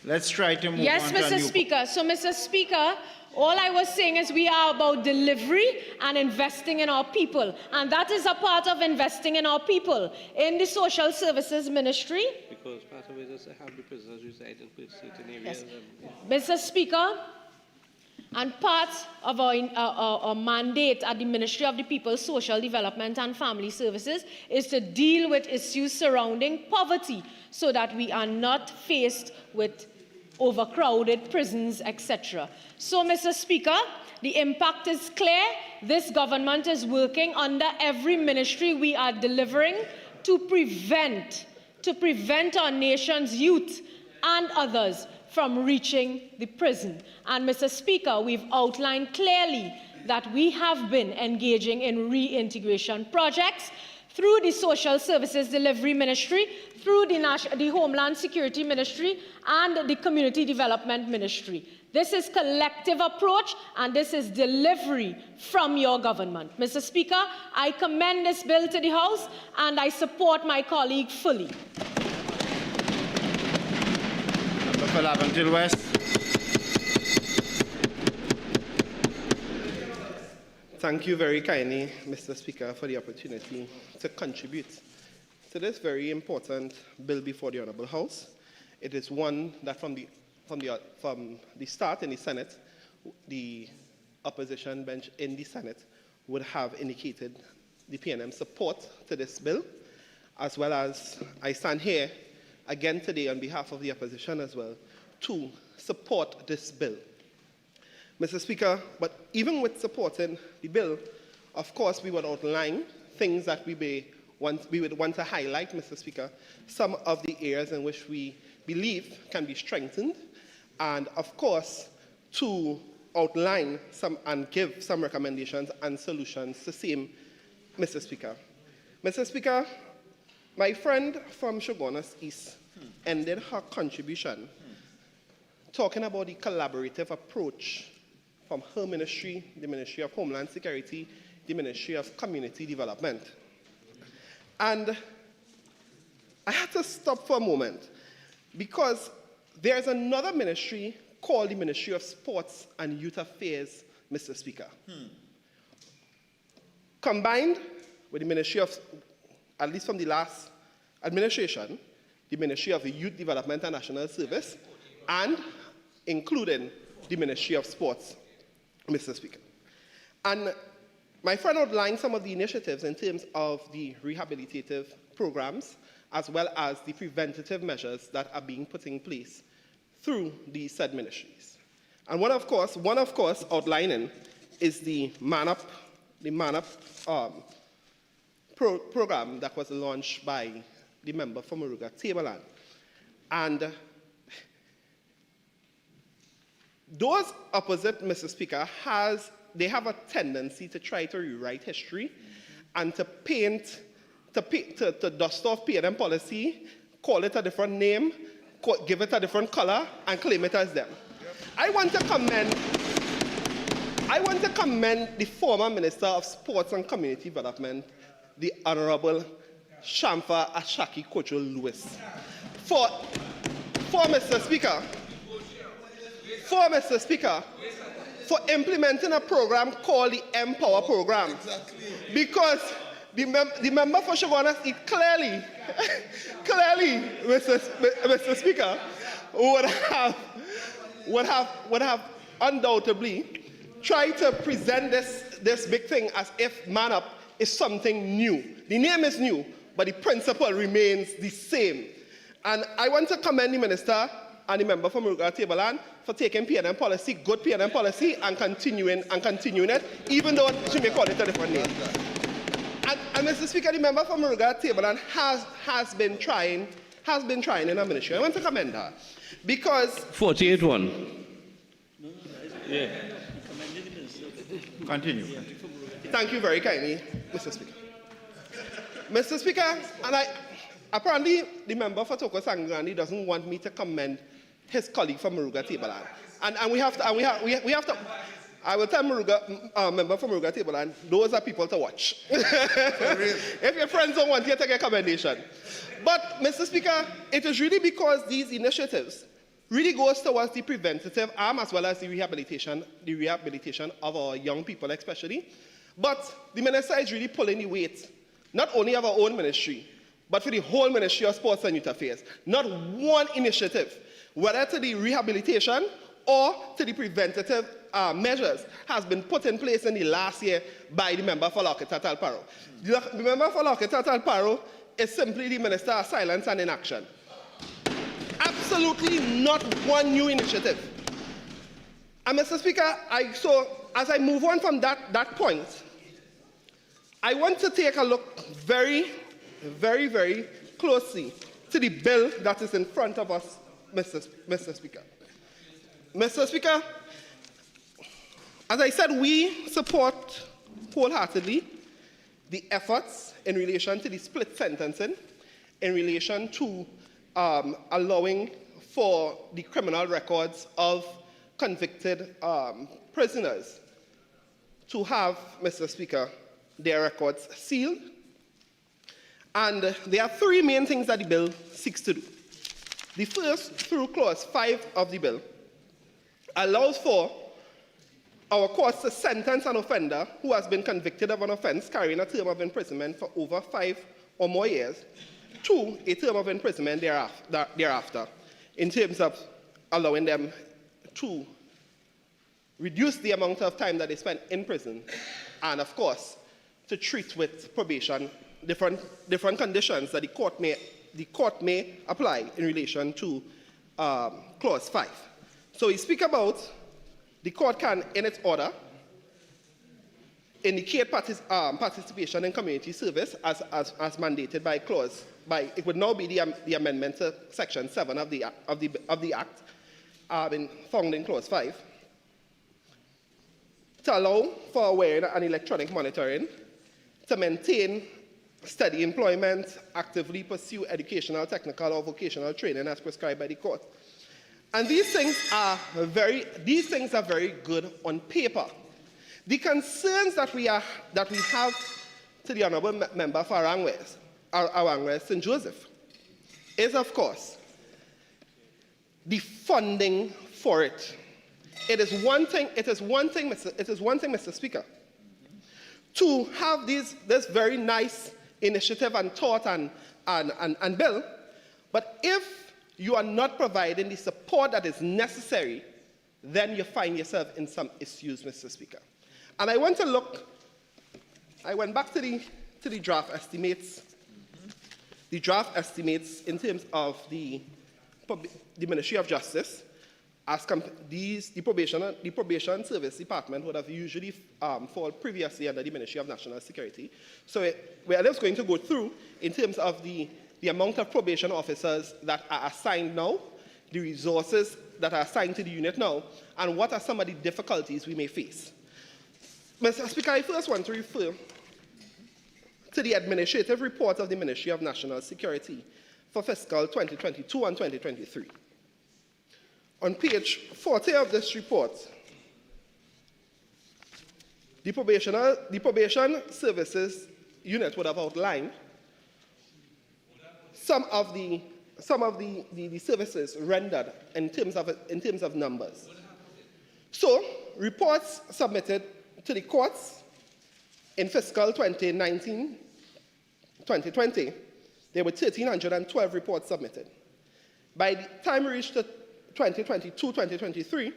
let's try to move on to Yes, a Mr. new... Speaker. So, Mr. Speaker, All I was saying is we are about delivery and investing in our people. And that is a part of investing in our people. In the social services ministry. Because part of it is to have the prisoners reside in certain areas. Yes. Mr. Speaker, and part of our mandate at the Ministry of the People, Social Development and Family Services is to deal with issues surrounding poverty so that we are not faced with overcrowded prisons, etc. So, Mr. Speaker, the impact is clear. This government is working under every ministry we are delivering to prevent our nation's youth and others from reaching the prison. And, Mr. Speaker, we've outlined clearly that we have been engaging in reintegration projects through the Social Services Delivery Ministry, through the Homeland Security Ministry, and the Community Development Ministry. This is collective approach, and this is delivery from your government. Mr. Speaker, I commend this bill to the House, and I support my colleague fully. For Laventille West. Thank you very kindly, Mr. Speaker, for the opportunity to contribute to this very important bill before the Honourable House. It is one that from the start in the Senate, the opposition bench in the Senate would have indicated the PNM support to this bill, as well as I stand here again today on behalf of the opposition as well to support this bill. Mr. Speaker, but even with supporting the bill, of course we would outline things that we would want to highlight, Mr. Speaker, some of the areas in which we believe can be strengthened, and of course to outline some and give some recommendations and solutions to same, Mr. Speaker. Mr. Speaker, my friend from Shogunas East ended her contribution talking about the collaborative approach from her ministry, the Ministry of Homeland Security, the Ministry of Community Development. And I had to stop for a moment because there's another ministry called the Ministry of Sports and Youth Affairs, Mr. Speaker. Combined with the Ministry of, at least from the last administration, the Ministry of Youth Development and National Service, and including the Ministry of Sports, Mr. Speaker. And my friend outlined some of the initiatives in terms of the rehabilitative programs, as well as the preventative measures that are being put in place through these said ministries. And one of course outlining is the Man Up program that was launched by the member for Muruga Tableland. And those opposite, Mr. Speaker, they have a tendency to try to rewrite history and to dust off PNM policy, call it a different name, give it a different color, and claim it as them. I want to commend the former Minister of Sports and Community Development, the Honorable Shamfa Ashaki Kocho Lewis, for Mr. Speaker, for implementing a program called the Empower Program. Exactly. Because the member for Shogunas clearly, Mr. Speaker, would have undoubtedly tried to present this big thing as if Man Up is something new. The name is new, but the principle remains the same. And I want to commend the Minister and the member from Muruga Tableland for taking PNM policy, good PNM policy, and continuing it, even though she may call it a different name. And Mr. Speaker, the member from Muruga Tableland has been trying in our ministry. I want to commend her because 48-1. Yeah. Continue. Thank you very kindly, Mr. Speaker. Mr. Speaker, and apparently the member for Toko Sangrani doesn't want me to commend his colleague from Muruga Tableland. And we have to, I will tell member from Muruga Tableland, those are people to watch. If your friends don't want you to get a commendation. But, Mr. Speaker, it is really because these initiatives really goes towards the preventative arm as well as the rehabilitation of our young people especially. But the minister is really pulling the weight, not only of our own ministry, but for the whole Ministry of Sports and Youth Affairs. Not one initiative, whether to the rehabilitation or to the preventative measures, has been put in place in the last year by the member for Lokita Talparo. The member for Lokita Talparo is simply the Minister of Silence and Inaction. Absolutely not one new initiative. And Mr. Speaker, as I move on from that point, I want to take a look very, very, very closely to the bill that is in front of us, Mr. Speaker. Mr. Speaker, as I said, we support wholeheartedly the efforts in relation to the split sentencing, in relation to allowing for the criminal records of convicted prisoners to have, Mr. Speaker, their records sealed. And there are three main things that the bill seeks to do. The first, through Clause 5 of the bill, allows for our courts to sentence an offender who has been convicted of an offense carrying a term of imprisonment for over 5 or more years to a term of imprisonment thereafter, in terms of allowing them to reduce the amount of time that they spend in prison, and of course, to treat with probation different conditions that the court may apply in relation to Clause 5. So we speak about the court can, in its order, indicate participation in community service as mandated by clause. It would now be the amendment to Section 7 of the Act, found in Clause 5, to allow for awareness and electronic monitoring, to maintain steady employment, actively pursue educational, technical, or vocational training as prescribed by the court. And these things are very good on paper. The concerns that we have to the Honourable Member for Arangwes St. Joseph is, of course, the funding for it. It is one thing, Mr. Speaker, to have this very nice initiative and thought and bill, but if you are not providing the support that is necessary, then you find yourself in some issues, Mr. Speaker. And I went back to the draft estimates. The draft estimates in terms of the Ministry of Justice, the probation service department would have usually fallen previously under the Ministry of National Security. So we're just going to go through in terms of the amount of probation officers that are assigned now, the resources that are assigned to the unit now, and what are some of the difficulties we may face. Mr. Speaker, I first want to refer to the administrative report of the Ministry of National Security for fiscal 2022 and 2023. On page 40 of this report, the probation services unit would have outlined some of the services rendered in terms of numbers. So, reports submitted to the courts in fiscal 2019-2020, there were 1,312 reports submitted. By the time we reached 2022-2023,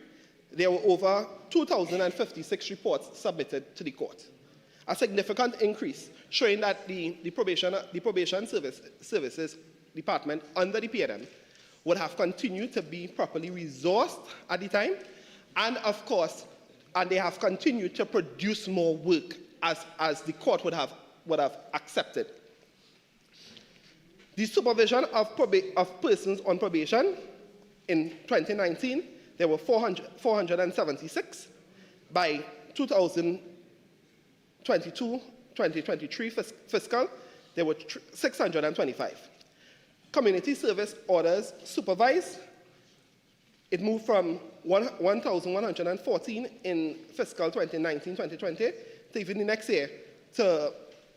there were over 2,056 reports submitted to the court. A significant increase, showing that the probation services department under the PNM would have continued to be properly resourced at the time, and of course, they have continued to produce more work as the court would have accepted. The supervision of persons on probation in 2019, there were 476. By 2022-2023 fiscal, there were 625. Community service orders supervised, it moved from 1,114 in fiscal 2019-2020 to even the next year to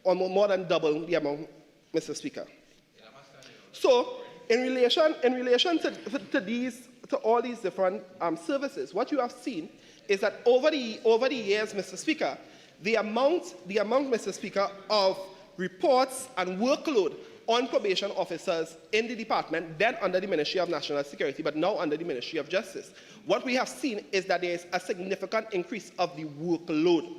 almost more than double the amount, Mr. Speaker. So, in relation to different services, what you have seen is that over the years, Mr. Speaker, the amount, Mr. Speaker, of reports and workload on probation officers in the department, then under the Ministry of National Security, but now under the Ministry of Justice. What we have seen is that there is a significant increase of the workload.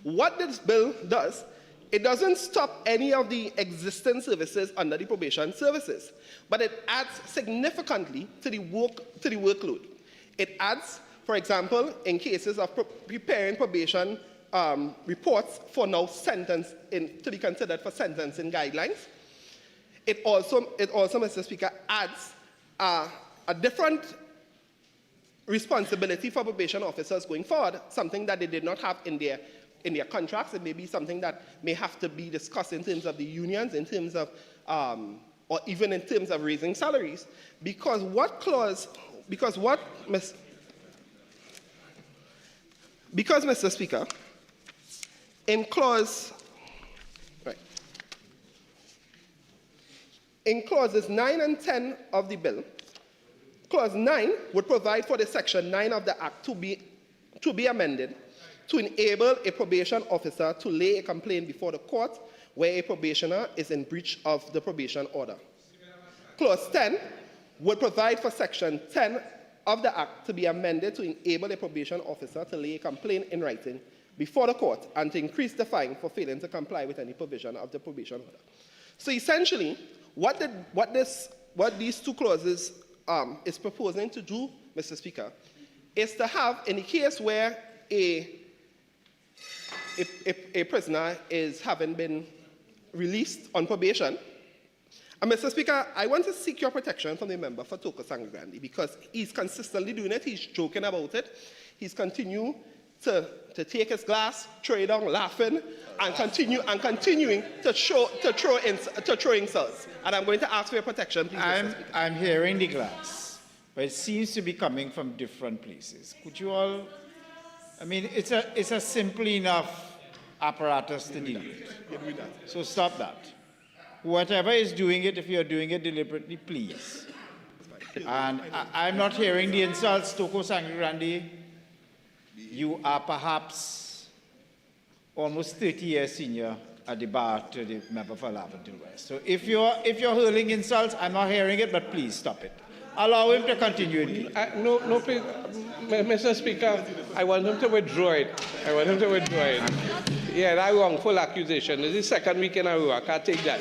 What this bill does, it doesn't stop any of the existing services under the probation services, but it adds significantly to the workload. It adds, for example, in cases of preparing probation reports for now to be considered for sentencing guidelines. It also, Mr. Speaker, adds a different responsibility for probation officers going forward, something that they did not have in their contracts. It may be something that may have to be discussed in terms of the unions, in terms of, or even in terms of raising salaries, because Mr. Speaker, in clauses 9 and 10 of the bill, clause 9 would provide for the section 9 of the Act to be amended to enable a probation officer to lay a complaint before the court where a probationer is in breach of the probation order. Clause 10 would provide for section 10 of the Act to be amended to enable a probation officer to lay a complaint in writing before the court and to increase the fine for failing to comply with any provision of the probation order. So essentially, what these two clauses is proposing to do, Mr. Speaker, is to have, in the case where a prisoner is having been released on probation, and Mr. Speaker, I want to seek your protection from the member for Toko Sangrandi because he's consistently doing it, he's joking about it, he's continuing to take his glass, throw it down, laughing, and continuing to throw insults. And I'm going to ask for your protection, please. I'm hearing the glass, but it seems to be coming from different places. Could you all? I mean, it's a simple enough apparatus to deal with. So stop that. Whatever is doing it, if you're doing it deliberately, please. And I'm not hearing the insults, Toko Sangrandi. You are perhaps almost 30 years senior at the bar to the member for Laventille West. So if you're hurling insults, I'm not hearing it, but please stop it. Allow him to continue. No, please, Mr. Speaker, I want him to withdraw it. Yeah, that wrongful accusation. This is the second week in a row. I can't take that.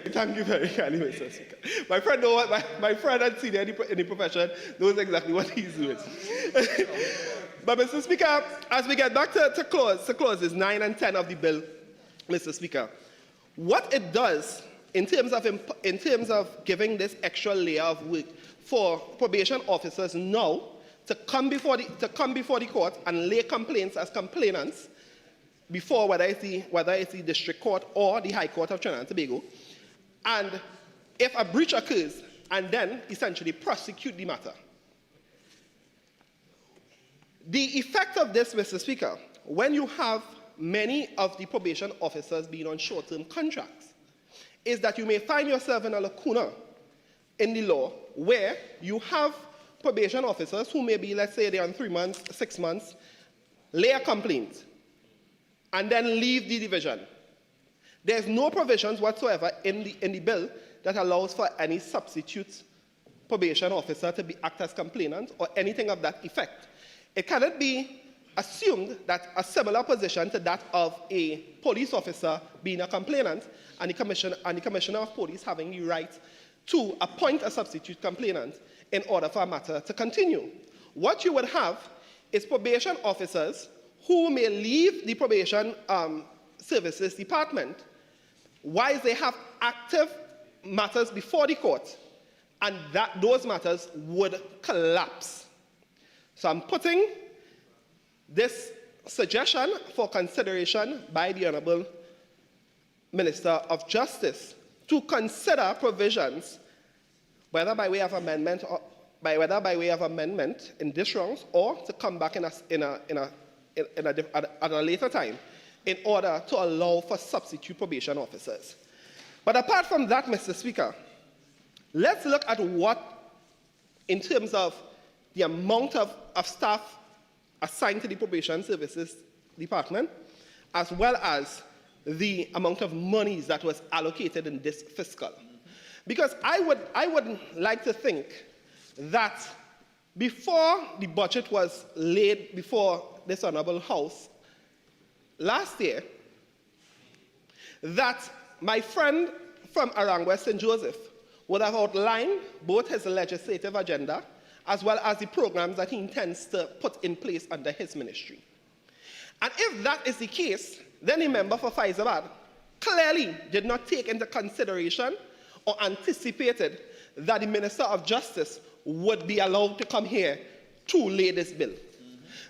Thank you very kindly, Mr. Speaker. My friend and senior in the profession knows exactly what he's doing. But Mr. Speaker, as we get back to clauses 9 and 10 of the bill, Mr. Speaker, what it does in terms of giving this extra layer of work for probation officers now to come before the court and lay complaints as complainants before whether it's the district court or the High Court of Trinidad and Tobago, and if a breach occurs, and then essentially prosecute the matter. The effect of this, Mr. Speaker, when you have many of the probation officers being on short-term contracts, is that you may find yourself in a lacuna in the law where you have probation officers who may be, let's say they're on 3 months, 6 months, lay a complaint, and then leave the division. There's no provisions whatsoever in the bill that allows for any substitute probation officer to act as complainant or anything of that effect. It cannot be assumed that a similar position to that of a police officer being a complainant and the commissioner of police having the right to appoint a substitute complainant in order for a matter to continue. What you would have is probation officers who may leave the probation services department while they have active matters before the court, and those matters would collapse. So I'm putting this suggestion for consideration by the Honourable Minister of Justice to consider provisions, whether by way of amendment or in this round, or to come back at a later time, in order to allow for substitute probation officers. But apart from that, Mr. Speaker, let's look at what, in terms of the amount of staff assigned to the Probation Services Department, as well as the amount of monies that was allocated in this fiscal. Because I would like to think that before the budget was laid before this Honourable House last year, that my friend from around West St. Joseph would have outlined both his legislative agenda as well as the programs that he intends to put in place under his ministry. And if that is the case, then the member for Faizabad clearly did not take into consideration or anticipated that the Minister of Justice would be allowed to come here to lay this bill.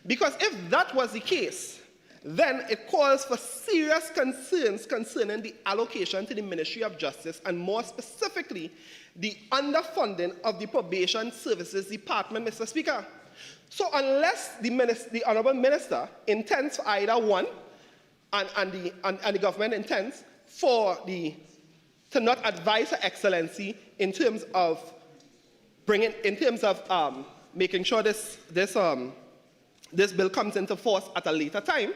Because if that was the case, then it calls for serious concerns concerning the allocation to the Ministry of Justice, and more specifically, the underfunding of the Probation Services Department, Mr. Speaker. So unless the Honourable Minister intends for either one, and the government intends to not advise Her Excellency in terms of making sure this bill comes into force at a later time.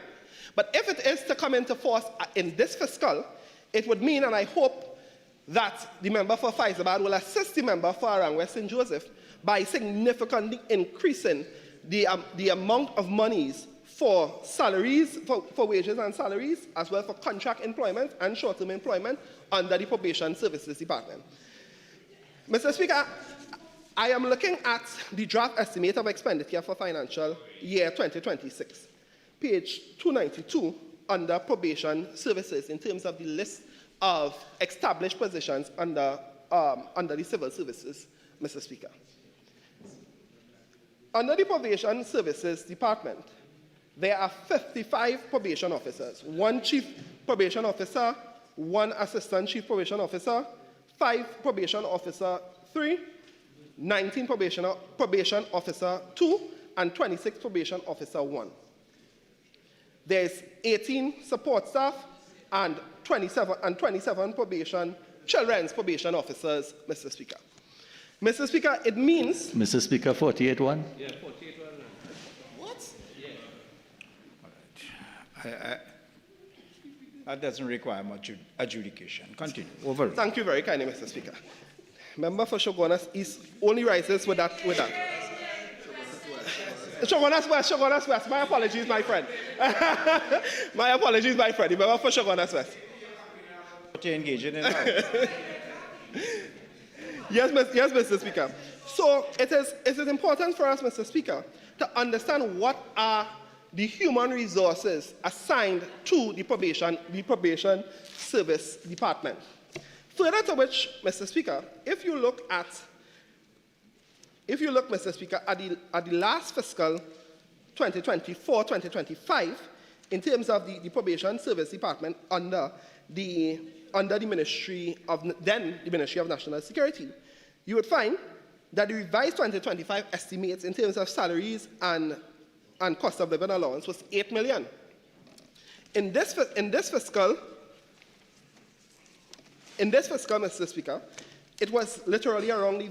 But if it is to come into force in this fiscal, it would mean, and I hope that the member for Faizabad will assist the member for Arang West St. Joseph by significantly increasing the amount of monies for salaries, for wages and salaries, as well for contract employment and short-term employment under the Probation Services Department. Mr. Speaker, I am looking at the draft estimate of expenditure for financial year 2026, page 292, under Probation Services, in terms of the list of established positions under the civil services, Mr. Speaker. Under the Probation Services Department, there are 55 probation officers, 1 chief probation officer, 1 assistant chief probation officer, 5 probation officer 3, 19 probation officer 2, and 26 probation officer 1. There's 18 support staff and 27 children's probation officers, Mr. Speaker. Mr. Speaker, it means... Mr. Speaker, 48-1. Yeah, 48-1. What? That doesn't require much adjudication. Continue. Over. Thank you very kindly, Mr. Speaker. Member for Shogunas East only rises with that. Shogunas West. My apologies, my friend. My apologies, my friend. The member for Shogunas West. You're engaging in that. Yes, Mr. Speaker. So it is important for us, Mr. Speaker, to understand what are the human resources assigned to the probation service department. Further to which, Mr. Speaker, if you look, Mr. Speaker, at the last fiscal 2024-2025, in terms of the probation service department under the Ministry of National Security, you would find that the revised 2025 estimates in terms of salaries and cost of living allowance was 8 million. In this fiscal, Mr. Speaker, it was literally around the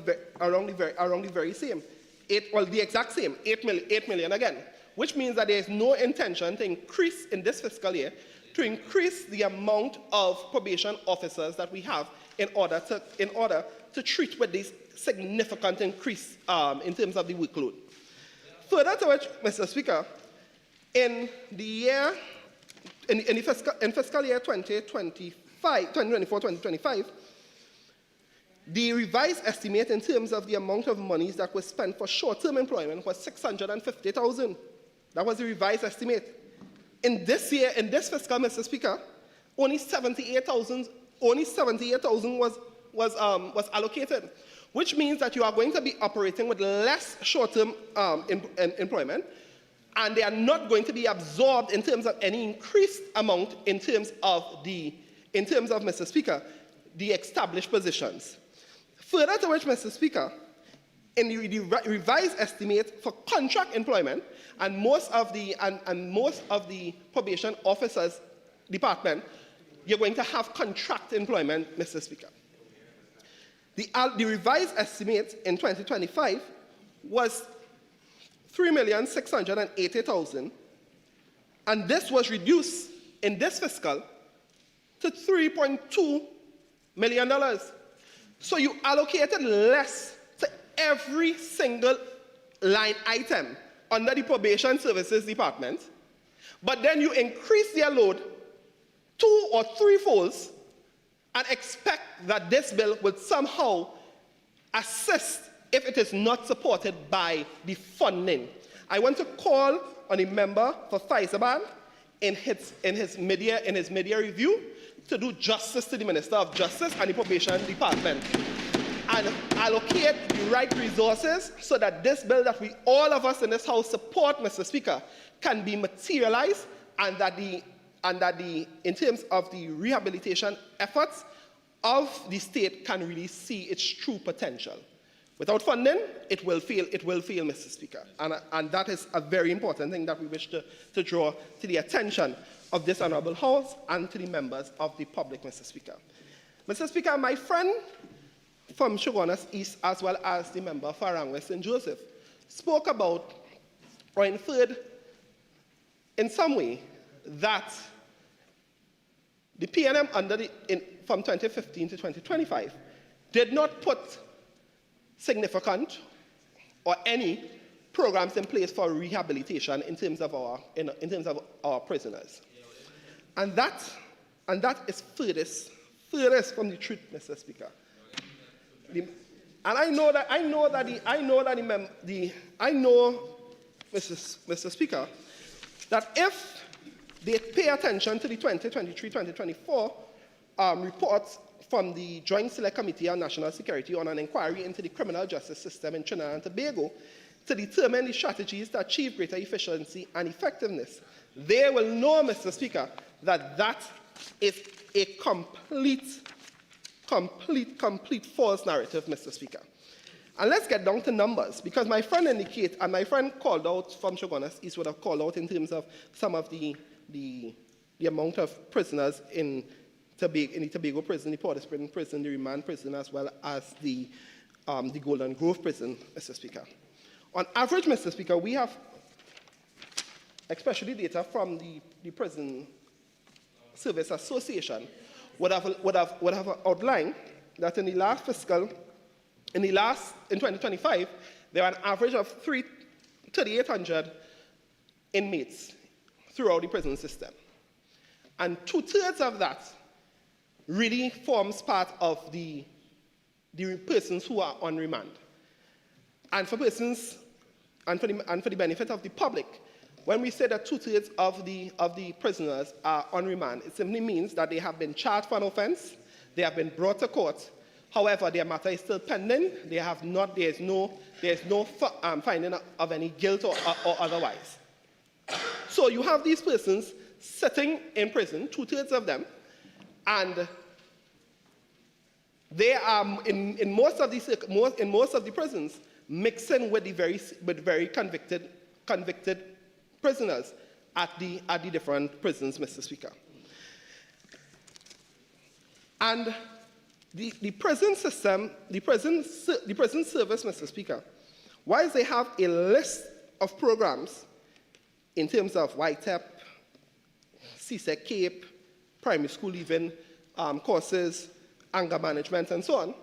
very same. The exact same, 8 million again, which means that there is no intention to increase in this fiscal year to increase the amount of probation officers that we have in order to treat with this significant increase in terms of the workload. Further to which, Mr. Speaker, in fiscal year 2024-2025, the revised estimate in terms of the amount of monies that was spent for short-term employment was 650,000. That was the revised estimate. In this year, in this fiscal, Mr. Speaker, only 78,000 was allocated, which means that you are going to be operating with less short-term employment, and they are not going to be absorbed in terms of any increased amount in terms of Mr. Speaker, the established positions. Further to which, Mr. Speaker, in the revised estimate for contract employment, and most of the probation officers department you're going to have contract employment, Mr. Speaker. The revised estimate in 2025 was 3,680,000, and this was reduced in this fiscal to $3.2 million. So you allocated less to every single line item under the Probation Services Department, but then you increase their load 2 or 3 folds and expect that this bill will somehow assist if it is not supported by the funding. I want to call on the member for Faisaban in his media review to do justice to the Minister of Justice and the Probation Department and allocate the right resources so that this bill that all of us in this House support, Mr. Speaker, can be materialized, and that in terms of the rehabilitation efforts of the state can really see its true potential. Without funding, it will fail, Mr. Speaker. And that is a very important thing that we wish to draw to the attention of this Honourable House and to the members of the public, Mr. Speaker. Mr. Speaker, my friend from Shogunas East, as well as the member for Arangwe St. Joseph, spoke about or inferred in some way that the PNM from 2015 to 2025 did not put significant or any programs in place for rehabilitation in terms of our prisoners, and that is furthest from the truth, Mr. Speaker. And I know, Mr. Speaker, that if they pay attention to the 2023-2024 reports from the Joint Select Committee on National Security on an inquiry into the criminal justice system in Trinidad and Tobago to determine the strategies to achieve greater efficiency and effectiveness, they will know, Mr. Speaker, that that is a complete false narrative, Mr. Speaker. And let's get down to numbers, because my friend indicated, and my friend called out from Shogunas East would have called out in terms of some of the amount of prisoners in the Tobago prison, the Port of Spring prison, the remand prison, as well as the Golden Grove prison, Mr. Speaker. On average, Mr. Speaker, we have, especially data from the Prison Service Association, would have outlined that in the last fiscal, in 2025, there are an average of 3,800 inmates throughout the prison system. And 2/3 of that really forms part of the persons who are on remand. And for persons, and for the benefit of the public, when we say that 2/3 of the prisoners are on remand, it simply means that they have been charged for an offense, they have been brought to court. However, their matter is still pending. There is no finding of any guilt or otherwise. So you have these persons sitting in prison, 2/3 of them, and they are in most of the prisons mixing with very convicted prisoners at the different prisons, Mr. Speaker. And the prison system, the prison service, Mr. Speaker, whilst they have a list of programs in terms of YTEP, CSEC CAPE, primary school leaving courses, anger management, and so on,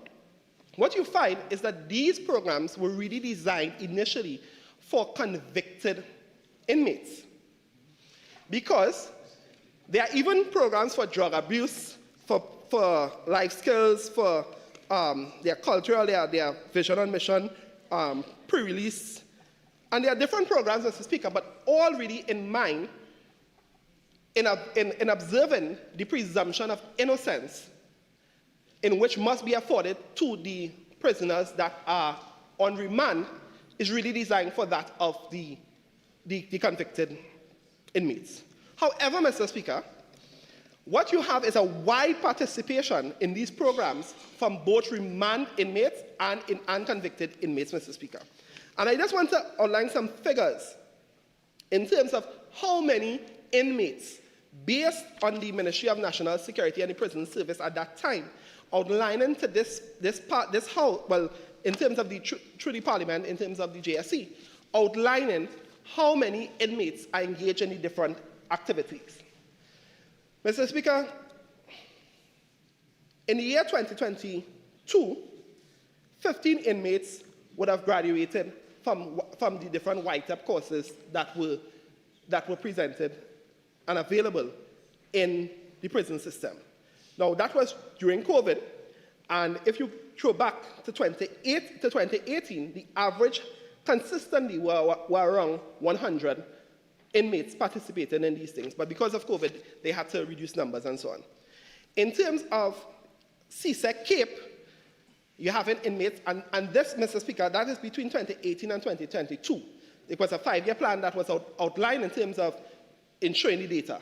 what you find is that these programs were really designed initially for convicted inmates. Because there are even programs for drug abuse, for life skills, for their cultural, their vision and mission, pre-release. And there are different programs, Mr. Speaker, but all really in mind in observing the presumption of innocence in which must be afforded to the prisoners that are on remand is really designed for that of the convicted inmates. However, Mr. Speaker, what you have is a wide participation in these programs from both remand inmates and unconvicted inmates, Mr. Speaker. And I just want to outline some figures in terms of how many inmates based on the Ministry of National Security and the Prison Service at that time, outlining to this house, well, in terms of through the Parliament, in terms of the JSC, outlining how many inmates are engaged in the different activities. Mr. Speaker, in the year 2022, 15 inmates would have graduated from the different white-up courses that were presented and available in the prison system. Now, that was during COVID, and if you throw back to 2018, the average consistently were around 100 inmates participating in these things, but because of COVID, they had to reduce numbers and so on. In terms of CSEC Cape, you have an inmates, and this, Mr. Speaker, that is between 2018 and 2022. It was a 5-year plan that was outlined in terms of ensuring the data.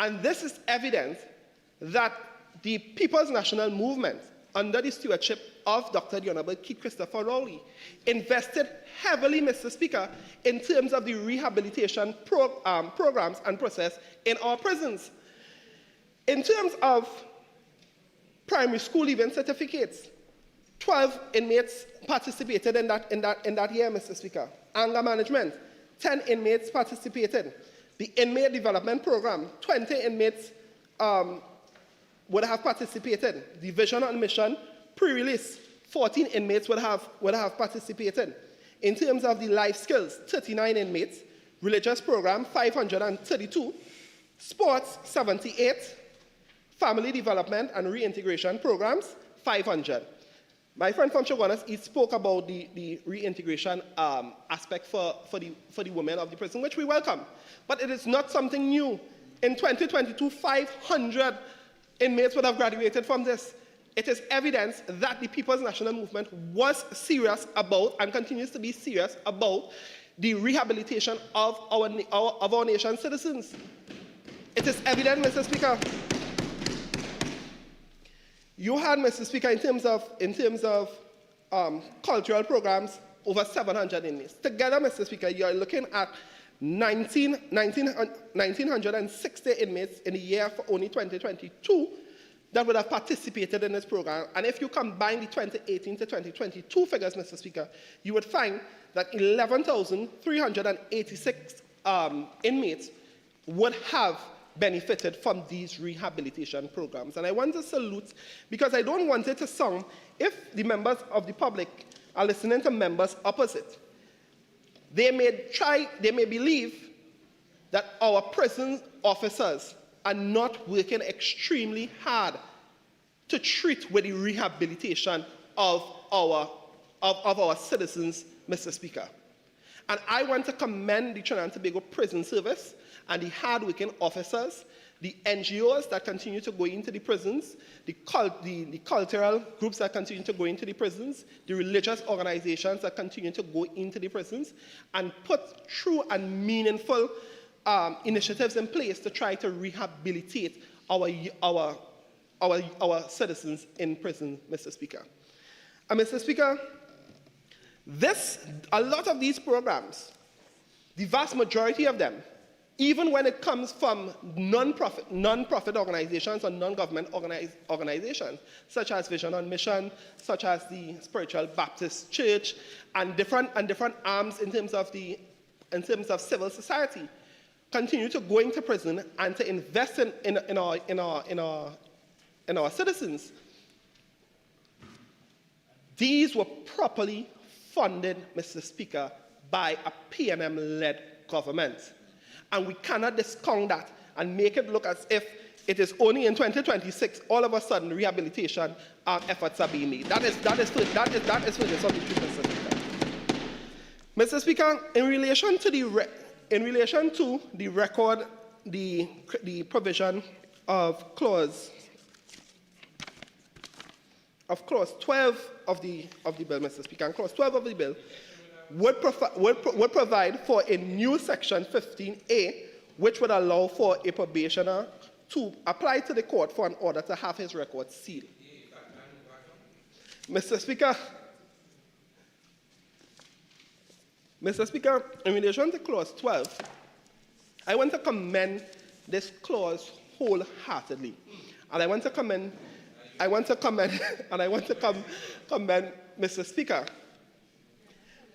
And this is evidence that the People's National Movement, under the stewardship of Dr. the Honorable Keith Christopher Rowley, invested heavily, Mr. Speaker, in terms of the rehabilitation programs and process in our prisons. In terms of primary school leaving certificates, 12 inmates participated in that year, Mr. Speaker. Anger management, 10 inmates participated. The inmate development program, 20 inmates would have participated. The vision and mission, pre-release, 14 inmates would have participated. In terms of the life skills, 39 inmates. Religious program, 532. Sports, 78. Family development and reintegration programs, 500. My friend from Shogunas, he spoke about the reintegration aspect for the women of the prison, which we welcome. But it is not something new. In 2022, 500 inmates would have graduated from this. It is evidence that the People's National Movement was serious about and continues to be serious about the rehabilitation of our nation's citizens. It is evident, Mr. Speaker. You had, Mr. Speaker, in terms of cultural programs, over 700 inmates. Together, Mr. Speaker, you are looking at 1,960 inmates in the year for only 2022 that would have participated in this program. And if you combine the 2018 to 2022 figures, Mr. Speaker, you would find that 11,386 inmates would have benefited from these rehabilitation programs. And I want to salute, because I don't want it to sound, if the members of the public are listening to members opposite, they may believe that our prison officers are not working extremely hard to treat with the rehabilitation of our citizens, Mr. Speaker. And I want to commend the Trinidad and Tobago Prison Service and the hard-working officers, the NGOs that continue to go into the prisons, the cultural groups that continue to go into the prisons, the religious organizations that continue to go into the prisons, and put true and meaningful initiatives in place to try to rehabilitate our citizens in prison, Mr. Speaker. And Mr. Speaker, a lot of these programs, the vast majority of them, even when it comes from non-profit organizations or non-government organizations, such as Vision on Mission, such as the Spiritual Baptist Church, and different arms in terms of civil society, continue to go into prison and to invest in our citizens. These were properly funded, Mr. Speaker, by a PNM-led government. And we cannot discount that and make it look as if it is only in 2026, all of a sudden, rehabilitation efforts are being made. That is for the truth, Mr. Speaker. Mr. Speaker, in relation to the record, the provision of clause 12 of the bill, Mr. Speaker, and clause 12 of the bill would provide for a new section 15A, which would allow for a probationer to apply to the court for an order to have his record sealed. Mr. Speaker, in relation to clause 12, I want to commend this clause wholeheartedly. And I want to commend, and I want to commend Mr. Speaker,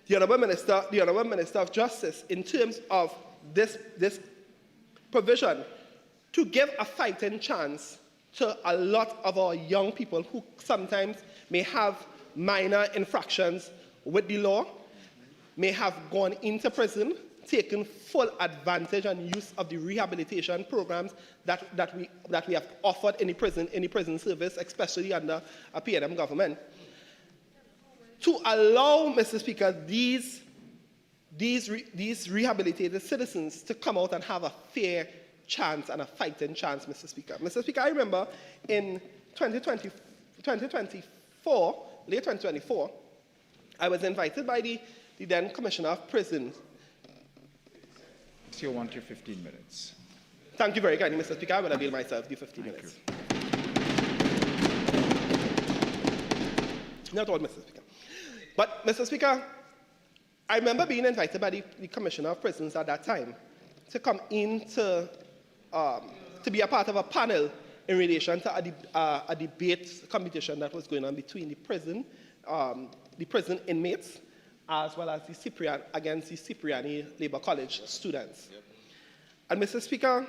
the Honourable Minister of Justice, in terms of this provision to give a fighting chance to a lot of our young people who sometimes may have minor infractions with the law, may have gone into prison, taken full advantage and use of the rehabilitation programs that we have offered in the prison service, especially under a PNM government. To allow, Mr. Speaker, these rehabilitated citizens to come out and have a fair chance and a fighting chance, Mr. Speaker. Mr. Speaker, I remember in 2024, late 2024, I was invited by the then Commissioner of Prisons. So you want your 15 minutes. Thank you very kindly, Mr. Speaker. I will avail myself the 15 minutes. Not all, Mr. Speaker. But, Mr. Speaker, I remember being invited by the Commissioner of Prisons at that time to come in to be a part of a panel in relation to a debate competition that was going on between the prison inmates as well as against the Cipriani Labour College students. Yep. And Mr. Speaker,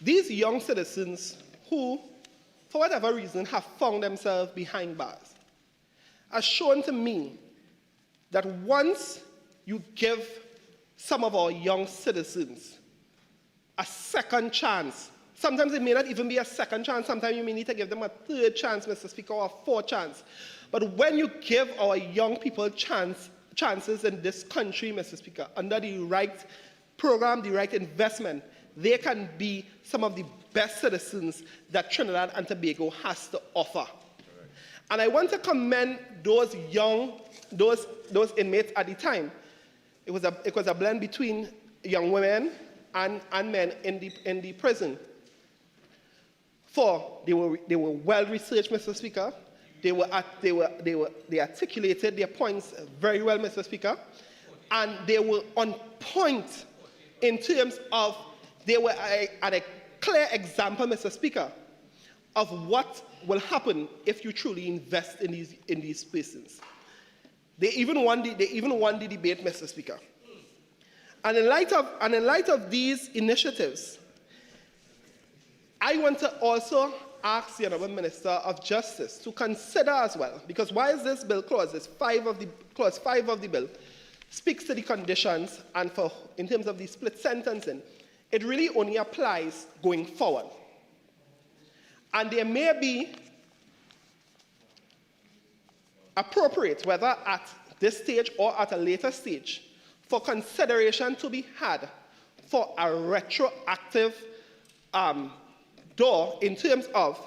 these young citizens who, for whatever reason, have found themselves behind bars, has shown to me that once you give some of our young citizens a second chance, sometimes it may not even be a second chance, sometimes you may need to give them a third chance, Mr. Speaker, or a fourth chance. But when you give our young people chances in this country, Mr. Speaker, under the right program, the right investment, they can be some of the best citizens that Trinidad and Tobago has to offer. And I want to commend those inmates at the time. It was a blend between young women and men in the prison. For they were well researched, Mr. Speaker. They articulated their points very well, Mr. Speaker, and they were on point in terms of they were at a clear example, Mr. Speaker, of what will happen if you truly invest in these spaces. They even won the debate, Mr. Speaker. And in light of these initiatives, I want to also ask the Honourable Minister of Justice to consider as well, because while this bill clause 5 of the bill speaks to the conditions and in terms of the split sentencing, it really only applies going forward. And there may be appropriate, whether at this stage or at a later stage, for consideration to be had for a retroactive door in terms of,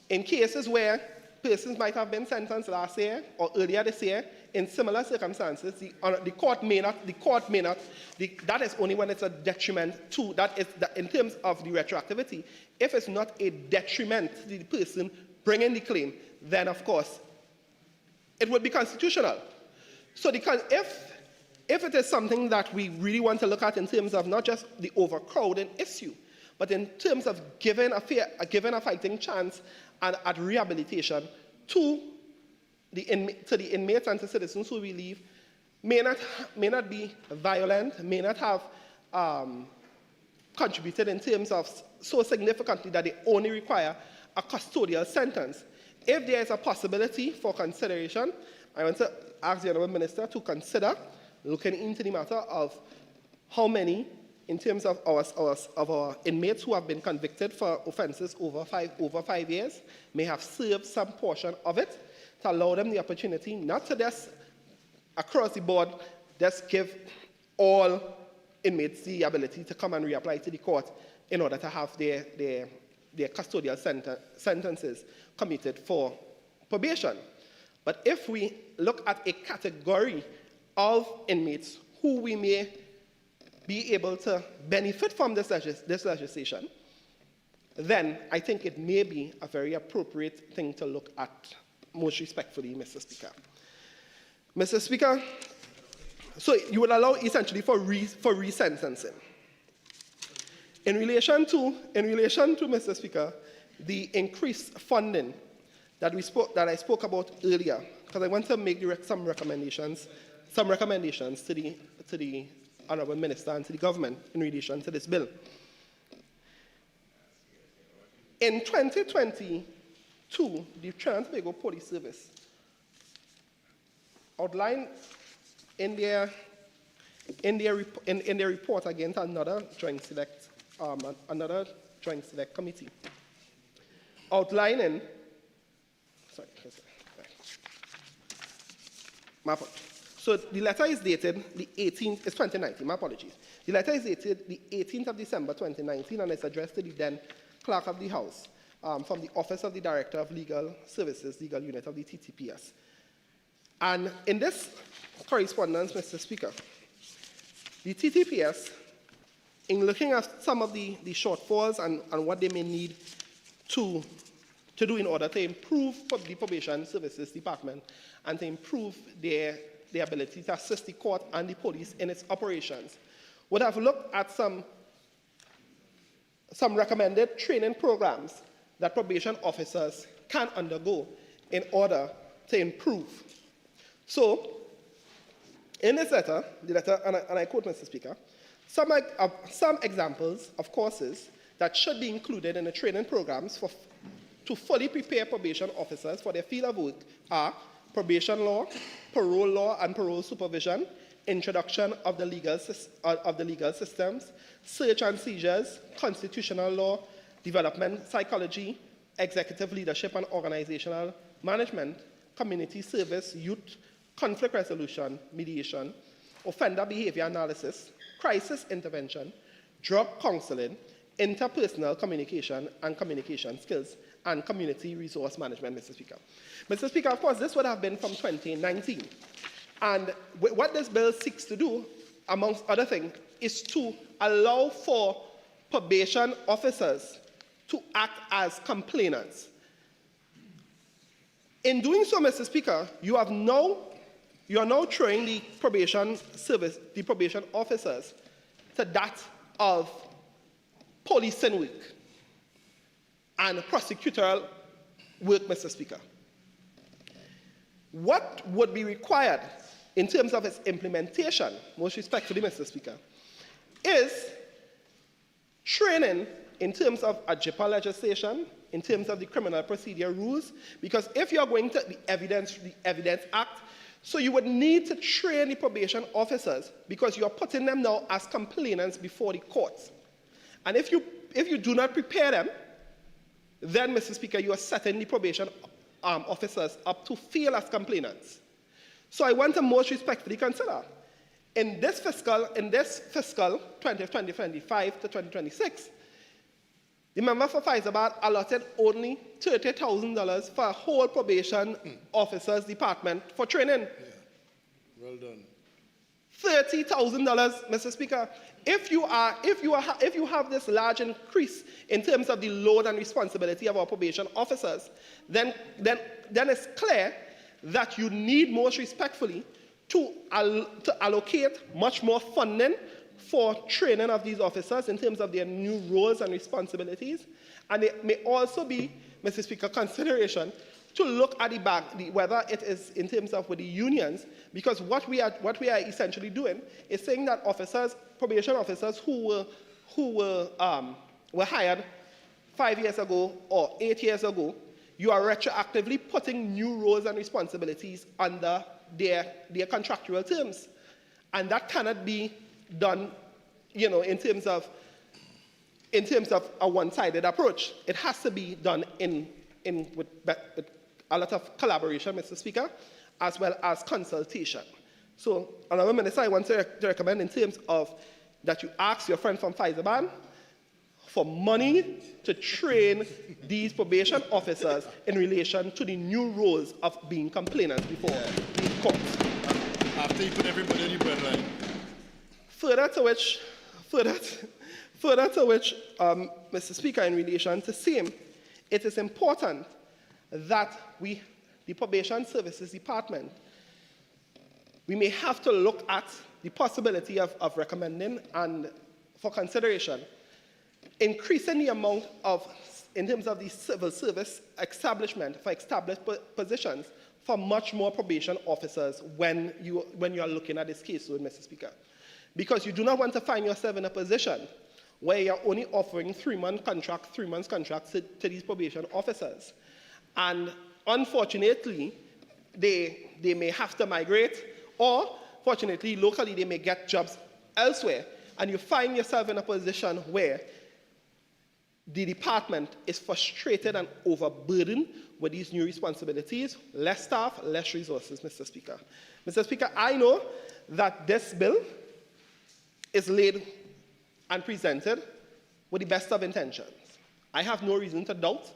in cases where persons might have been sentenced last year or earlier this year in similar circumstances, the court may not, that is only when it's a detriment to, that is, in terms of the retroactivity, if it's not a detriment to the person bringing the claim, then of course, it would be constitutional. So if it is something that we really want to look at in terms of not just the overcrowding issue, but in terms of giving a fighting chance and at rehabilitation to the inmates and to citizens who we leave, may not be violent, may not have contributed in terms of so significantly that they only require a custodial sentence. If there is a possibility for consideration, I want to ask the Honourable Minister to consider looking into the matter of how many, in terms of our inmates who have been convicted for offences over 5 years, may have served some portion of it, to allow them the opportunity not to just, across the board, just give all inmates the ability to come and reapply to the court in order to have their custodial sentences commuted for probation. But if we look at a category of inmates who we may be able to benefit from this legislation, then I think it may be a very appropriate thing to look at, most respectfully, Mr. Speaker. Mr. Speaker, so you would allow essentially for resentencing. In relation to, Mr. Speaker, the increased funding that I spoke about earlier, because I want to make some recommendations to the Honourable Minister and to the government in relation to this bill. In 2022, the Trinidad and Tobago Police Service outlined in their report against another joint select committee, outlining. So the letter is dated the 18th, it's 2019, my apologies. The letter is dated the 18th of December 2019 and it's addressed to the then Clerk of the House from the Office of the Director of Legal Services, Legal Unit of the TTPS. And in this correspondence, Mr. Speaker, the TTPS, in looking at some of the shortfalls and what they may need to do in order to improve the Probation Services Department and to improve their ability to assist the court and the police in its operations, would have looked at some recommended training programs that probation officers can undergo in order to improve. So, in this letter, and I quote, Mr. Speaker, some examples of courses that should be included in the training programs to fully prepare probation officers for their field of work are probation law, parole law and parole supervision, introduction of the legal systems, search and seizures, constitutional law, development psychology, executive leadership and organizational management, community service, youth, conflict resolution, mediation, offender behavior analysis, crisis intervention, drug counseling, interpersonal communication and communication skills, and community resource management, Mr. Speaker. Mr. Speaker, of course, this would have been from 2019. And what this bill seeks to do, amongst other things, is to allow for probation officers to act as complainants. In doing so, Mr. Speaker, you are now throwing the probation service, the probation officers, to that of policing work and prosecutorial work, Mr. Speaker. What would be required in terms of its implementation, most respectfully, Mr. Speaker, is training in terms of AJIPA legislation, in terms of the criminal procedure rules, because if you're going to the Evidence Act, so you would need to train the probation officers because you're putting them now as complainants before the courts. And if you do not prepare them, then, Mr. Speaker, you are setting the probation officers up to fail as complainants. So I want to most respectfully consider, in this fiscal 2025 to 2026, the member for Faizabad allotted only $30,000 for a whole probation officers department for training. Yeah. Well done. $30,000, Mr. Speaker. If you have this large increase in terms of the load and responsibility of our probation officers, then it's clear that you need, most respectfully, to allocate much more funding for training of these officers in terms of their new roles and responsibilities. And it may also be, Mr. Speaker, consideration to look at whether it is in terms of with the unions, because what we are essentially doing is saying that probation officers who were hired 5 years ago or 8 years ago, you are retroactively putting new roles and responsibilities under their contractual terms. And that cannot be done, in terms of a one-sided approach. It has to be done with a lot of collaboration, Mr. Speaker, as well as consultation. So, Honourable Minister, I want to recommend in terms of that you ask your friend from Faizabad for money to train these probation officers in relation to the new roles of being complainants before the court. After you put everybody on the breadline. Further to which, Mr. Speaker, in relation to same, it is important that the Probation Services Department, we may have to look at the possibility of recommending and for consideration increasing the amount of, in terms of the civil service establishment for established positions for much more probation officers when you are looking at this case, Mr. Speaker. Because you do not want to find yourself in a position where you're only offering 3-month contracts to these probation officers. And unfortunately, they may have to migrate, or fortunately, locally, they may get jobs elsewhere. And you find yourself in a position where the department is frustrated and overburdened with these new responsibilities, less staff, less resources, Mr. Speaker. Mr. Speaker, I know that this bill is laid and presented with the best of intentions. I have no reason to doubt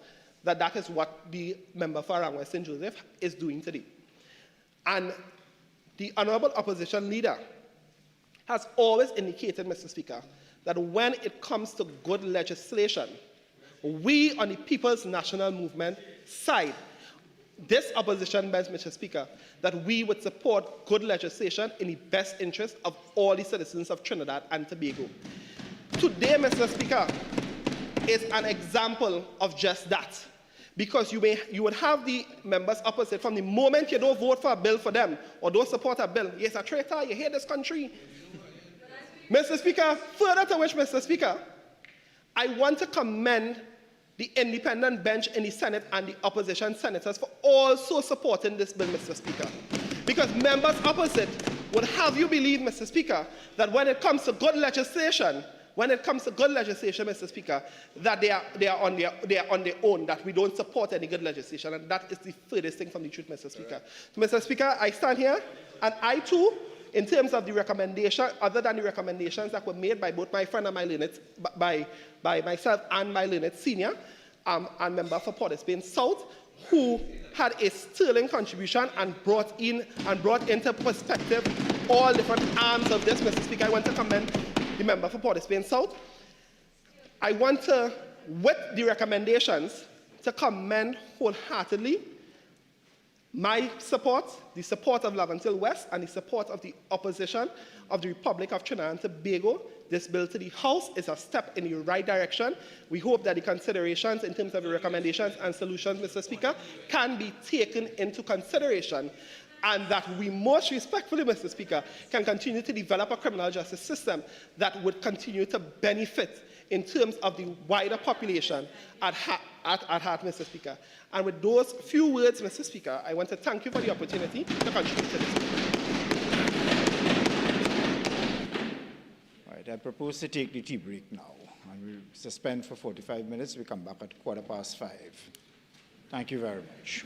that that is what the member for Arangwa St. Joseph is doing today. And the Honourable Opposition Leader has always indicated, Mr. Speaker, that when it comes to good legislation, we on the People's National Movement side, this opposition bench, Mr. Speaker, that we would support good legislation in the best interest of all the citizens of Trinidad and Tobago. Today, Mr. Speaker, is an example of just that. Because you would have the members opposite from the moment you don't vote for a bill for them or don't support a bill. Yes, a traitor, you hate this country. Mr. Speaker, further to which, Mr. Speaker, I want to commend the independent bench in the Senate and the opposition senators for also supporting this bill, Mr. Speaker. Because members opposite would have you believe, Mr. Speaker, that when it comes to good legislation, Mr. Speaker, that they are on their own, that we don't support any good legislation, and that is the furthest thing from the truth, Mr. Speaker. So, Mr. Speaker, I stand here, and I too, in terms of the recommendation, other than the recommendations that were made by both my friend and my learned, by myself and my learned senior, and member for Port of Spain South, who had a sterling contribution and brought into perspective all different arms of this, Mr. Speaker. I want to commend the member for Port of Spain South. I want to, with the recommendations, to commend wholeheartedly my support, the support of Lavantil West, and the support of the opposition of the Republic of Trinidad and Tobago. This bill to the House is a step in the right direction. We hope that the considerations in terms of the recommendations and solutions, Mr. Speaker, can be taken into consideration, and that we most respectfully, Mr. Speaker, can continue to develop a criminal justice system that would continue to benefit in terms of the wider population at heart, Mr. Speaker. And with those few words, Mr. Speaker, I want to thank you for the opportunity to contribute to this. All right, I propose to take the tea break now, and we'll suspend for 45 minutes. We come back at 5:15. Thank you very much.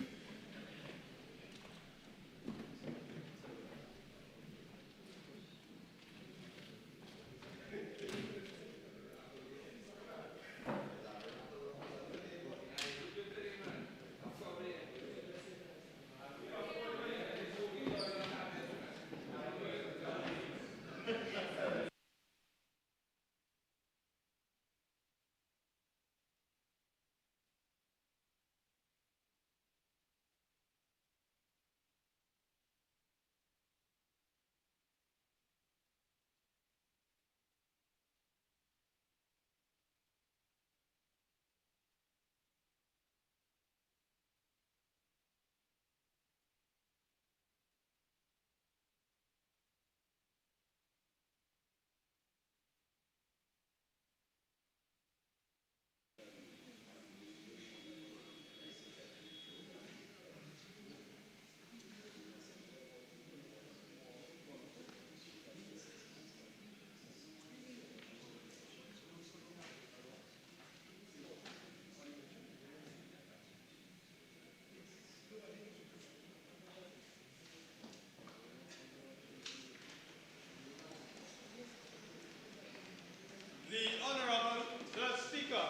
The Honourable the Speaker.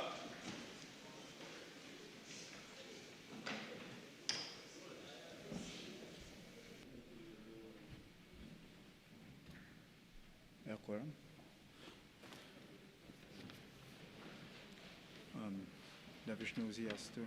Quorum. Devish knows he has to.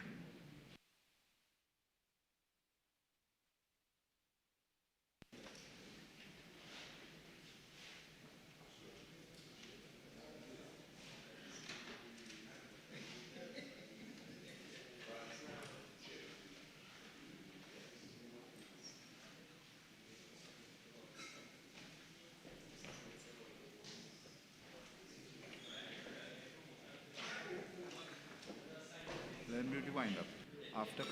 wind up. After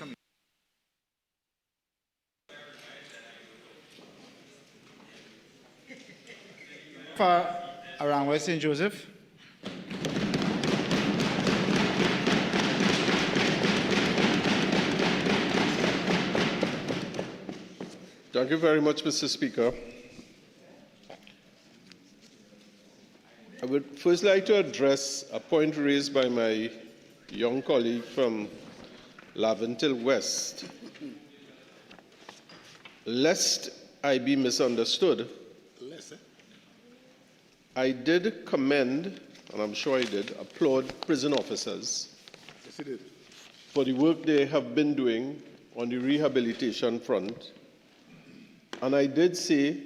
for around West St. Joseph. Thank you very much, Mr. Speaker. I would first like to address a point raised by my young colleague from Laventille West. Lest I be misunderstood, I did commend, and I'm sure I did, applaud prison officers for the work they have been doing on the rehabilitation front. And I did say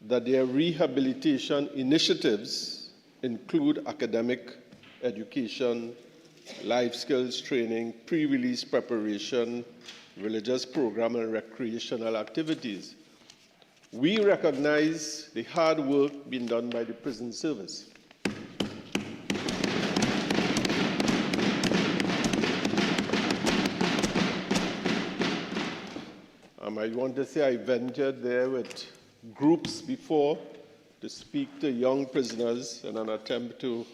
that their rehabilitation initiatives include academic education, life skills training, pre-release preparation, religious program, and recreational activities. We recognize the hard work being done by the prison service. I want to say I ventured there with groups before to speak to young prisoners in an attempt to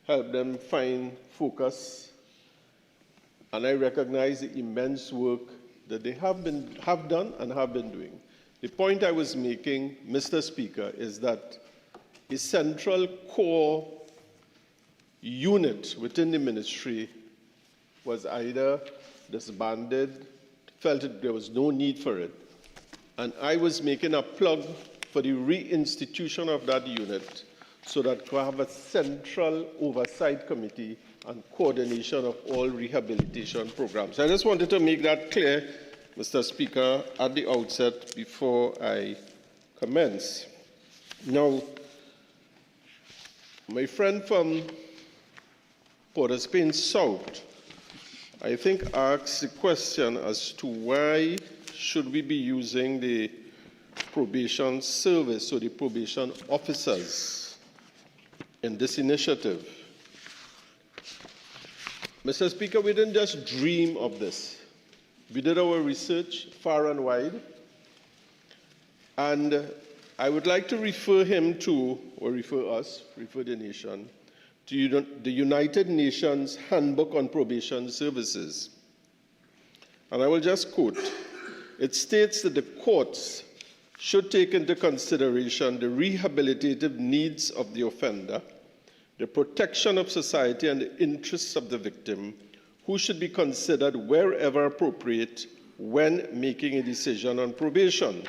help them find focus. And I recognize the immense work that they have done and have been doing. The point I was making, Mr. Speaker, is that a central core unit within the ministry was either disbanded, felt that there was no need for it, and I was making a plug for the reinstitution of that unit so that we have a central oversight committee and coordination of all rehabilitation programs. I just wanted to make that clear, Mr. Speaker, at the outset before I commence. Now, my friend from Port au Prince South, I think, asks the question as to why should we be using the probation service or the probation officers in this initiative. Mr. Speaker, we didn't just dream of this. We did our research far and wide, and I would like to refer him to, or refer the nation, to the United Nations Handbook on Probation Services. And I will just quote. It states that the courts should take into consideration the rehabilitative needs of the offender, the protection of society and the interests of the victim, who should be considered wherever appropriate when making a decision on probation.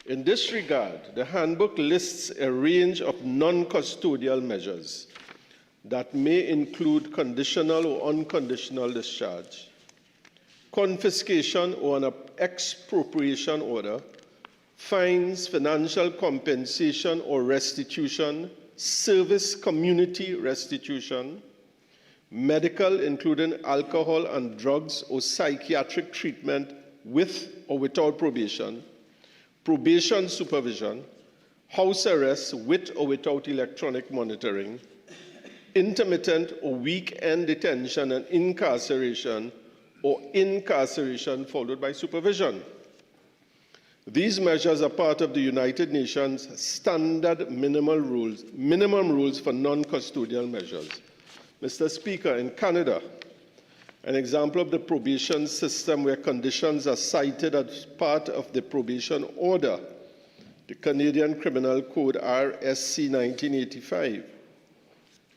In this regard, the handbook lists a range of non-custodial measures that may include conditional or unconditional discharge, confiscation or an expropriation order, fines, financial compensation or restitution, service community restitution, medical, including alcohol and drugs or psychiatric treatment with or without probation, probation supervision, house arrest with or without electronic monitoring, intermittent or weekend detention and incarceration, or incarceration followed by supervision. These measures are part of the United Nations standard minimum rules for non-custodial measures. Mr. Speaker, in Canada, an example of the probation system where conditions are cited as part of the probation order, the Canadian Criminal Code RSC 1985.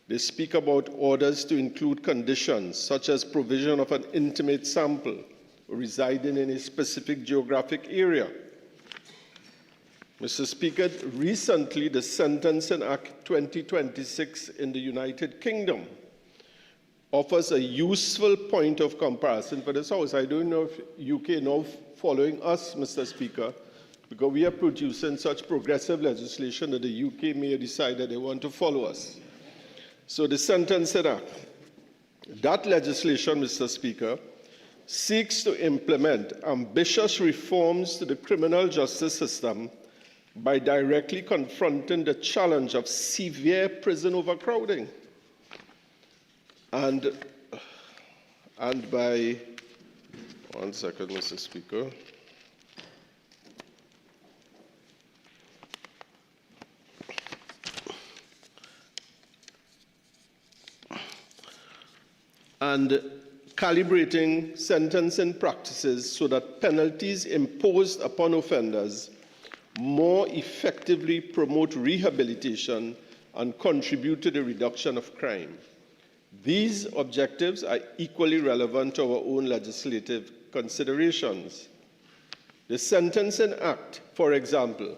They speak about orders to include conditions such as provision of an intimate sample residing in a specific geographic area. Mr. Speaker, recently the Sentencing Act 2026 in the United Kingdom offers a useful point of comparison for this House. I don't know if UK now following us, Mr. Speaker, because we are producing such progressive legislation that the UK may decide that they want to follow us. So the Sentencing Act, that legislation, Mr. Speaker, seeks to implement ambitious reforms to the criminal justice system by directly confronting the challenge of severe prison overcrowding. And and by, one second, Mr. Speaker. And calibrating sentencing practices so that penalties imposed upon offenders more effectively promote rehabilitation and contribute to the reduction of crime. These objectives are equally relevant to our own legislative considerations. The Sentencing Act, for example,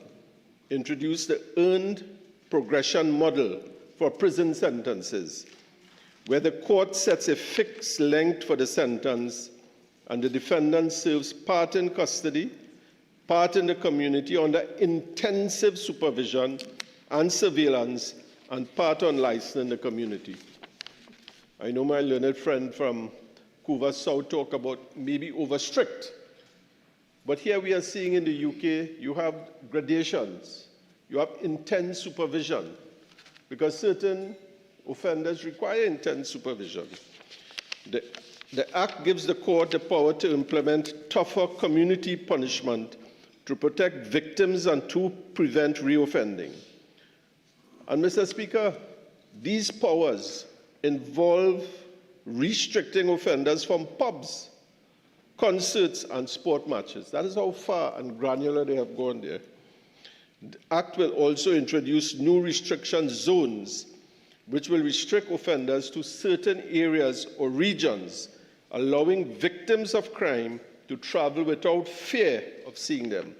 introduced the earned progression model for prison sentences, where the court sets a fixed length for the sentence and the defendant serves part in custody, part in the community under intensive supervision and surveillance, and part on license in the community. I know my learned friend from Couva South talk about maybe over strict, but here we are seeing in the UK, you have gradations, you have intense supervision, because certain offenders require intense supervision. The Act gives the court the power to implement tougher community punishment to protect victims and to prevent reoffending. And Mr. Speaker, these powers involve restricting offenders from pubs, concerts, and sport matches. That is how far and granular they have gone there. The Act will also introduce new restriction zones, which will restrict offenders to certain areas or regions, allowing victims of crime to travel without fear of seeing them.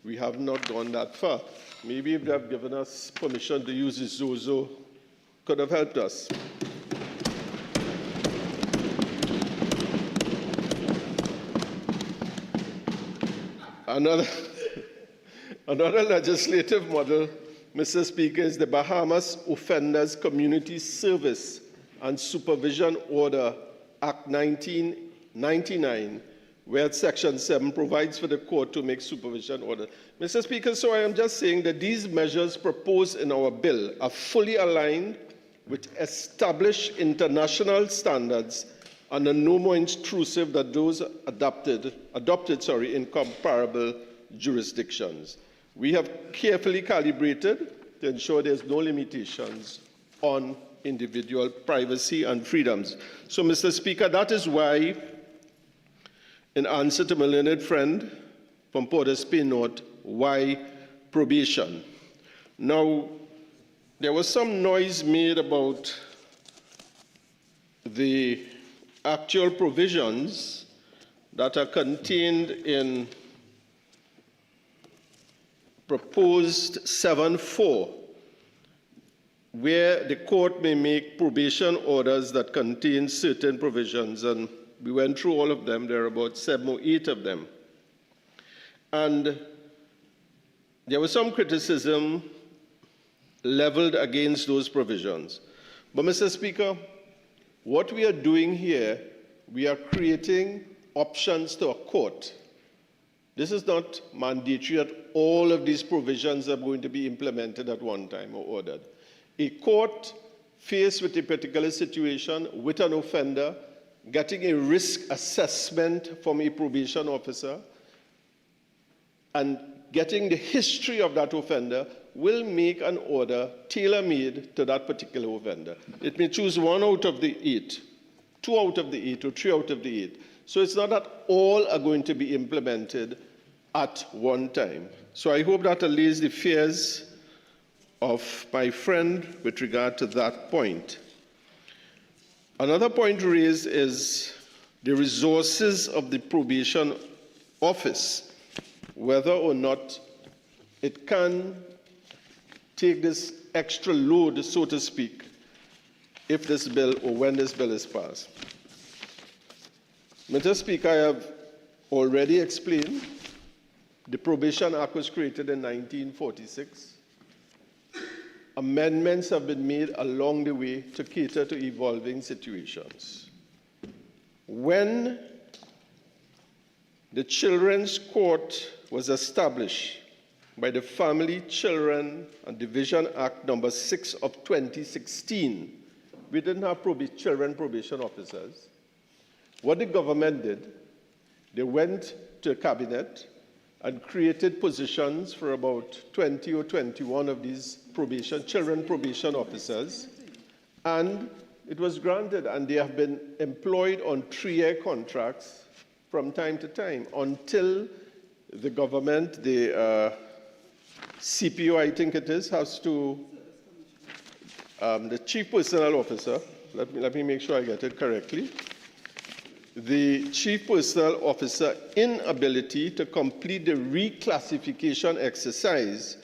We have not gone that far. Maybe if they have given us permission to use the Zozo, could have helped us. Another legislative model, Mr. Speaker, is the Bahamas Offenders Community Service and Supervision Order, Act 1999, where Section 7 provides for the court to make supervision order. Mr. Speaker, so I am just saying that these measures proposed in our bill are fully aligned with established international standards and are no more intrusive than those adopted in comparable jurisdictions. We have carefully calibrated to ensure there's no limitations on individual privacy and freedoms. So, Mr. Speaker, that is why, in answer to my learned friend from Port of Spain North, why probation? Now, there was some noise made about the actual provisions that are contained in proposed 7.4, where the court may make probation orders that contain certain provisions, and we went through all of them. There are about 7 or 8 of them. And there was some criticism leveled against those provisions. But, Mr. Speaker, what we are doing here, we are creating options to a court. This is not mandatory that all of these provisions are going to be implemented at one time or ordered. A court faced with a particular situation with an offender, getting a risk assessment from a probation officer, and getting the history of that offender, will make an order tailor-made to that particular offender. It may choose 1 out of the 8, 2 out of the 8, or 3 out of the 8. So it's not that all are going to be implemented at one time. So I hope that allays the fears of my friend with regard to that point. Another point raised is the resources of the probation office, whether or not it can take this extra load, so to speak, if this bill or when this bill is passed. Mr. Speaker, I have already explained the Probation Act was created in 1946. Amendments have been made along the way to cater to evolving situations. When the Children's Court was established by the Family, Children and Division Act No. 6 of 2016, we didn't have children probation officers. What the government did, they went to cabinet and created positions for about 20 or 21 of these children probation officers, and it was granted, and they have been employed on 3-year contracts from time to time until the government, the CPO, I think it is, has to, the chief personnel officer, let me make sure I get it correctly, the chief personnel officer inability to complete the reclassification exercise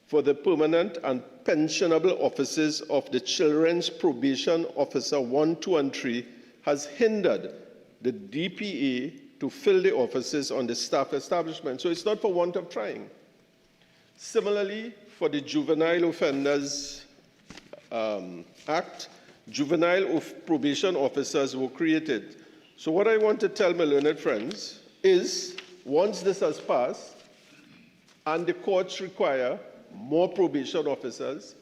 for the permanent and pensionable offices of the Children's Probation Officer 1, 2, and 3 has hindered the DPA to fill the offices on the staff establishment. So it's not for want of trying. Similarly, for the Juvenile Offenders Act, juvenile probation officers were created. So what I want to tell my learned friends is, once this has passed and the courts require more probation officers,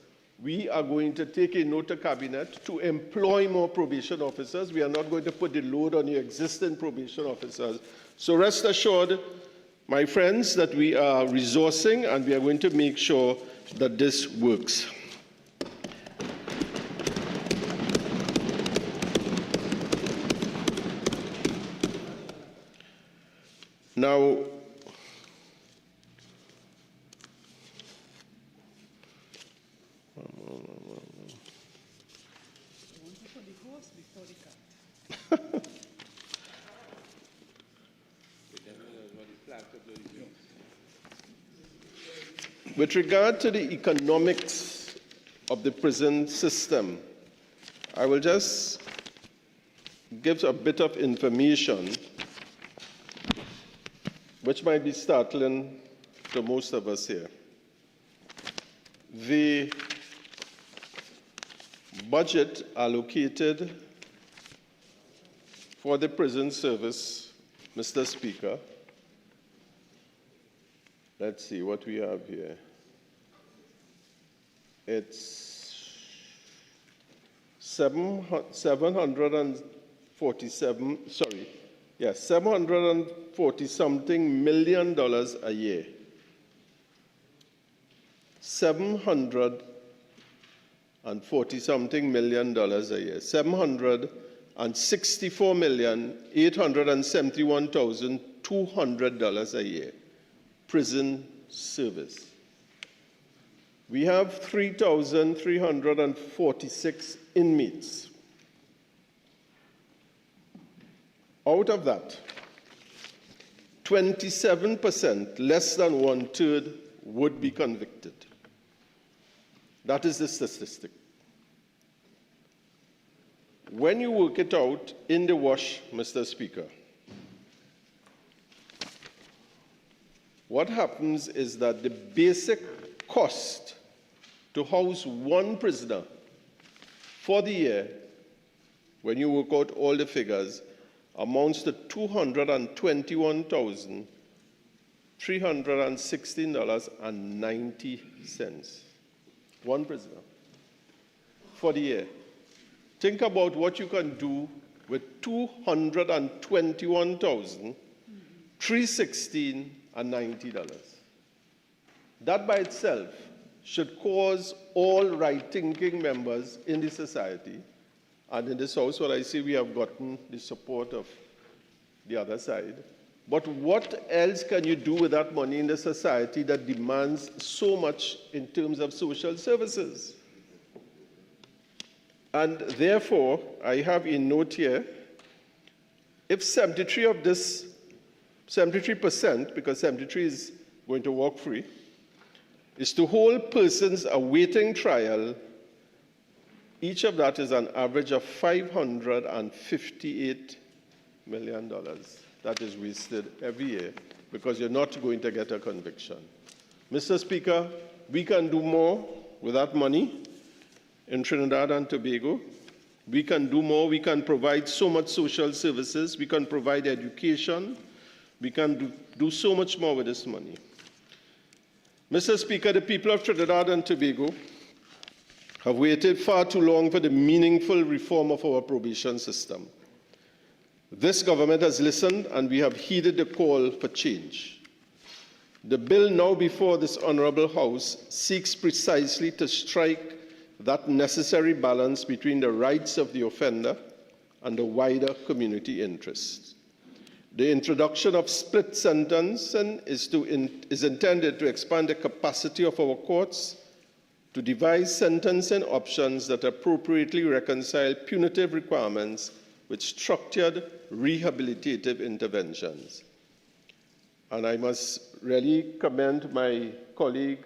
we are going to take a note to cabinet to employ more probation officers. We are not going to put the load on the existing probation officers. So rest assured, my friends, that we are resourcing and we are going to make sure that this works. Now, with regard to the economics of the prison system, I will just give a bit of information which might be startling to most of us here. The budget allocated for the prison service, Mr. Speaker, let's see what we have here. It's 740 something million dollars a year. 740 something million dollars a year. $764,871,200 a year. Prison service. We have 3,346 inmates. Out of that, 27%, less than 1/3, would be convicted. That is the statistic. When you work it out in the wash, Mr. Speaker, what happens is that the basic cost to house one prisoner for the year, when you work out all the figures, amounts to $221,316.90. One prisoner for the year. Think about what you can do with $221,316.90. That by itself should cause all right-thinking members in the society, and in this House, what I see, we have gotten the support of the other side. But what else can you do with that money in the society that demands so much in terms of social services? And therefore, I have a note here. If 73 of this, 73%, because 73 is going to walk free, is to hold persons awaiting trial, each of that is an average of $558 million. That is wasted every year because you're not going to get a conviction. Mr. Speaker, we can do more with that money in Trinidad and Tobago. We can do more. We can provide so much social services. We can provide education. We can do so much more with this money. Mr. Speaker, the people of Trinidad and Tobago have waited far too long for the meaningful reform of our probation system. This government has listened and we have heeded the call for change. The bill now before this Honourable House seeks precisely to strike that necessary balance between the rights of the offender and the wider community interests. The introduction of split sentencing is intended to expand the capacity of our courts to devise sentencing options that appropriately reconcile punitive requirements with structured rehabilitative interventions. And I must really commend my colleague,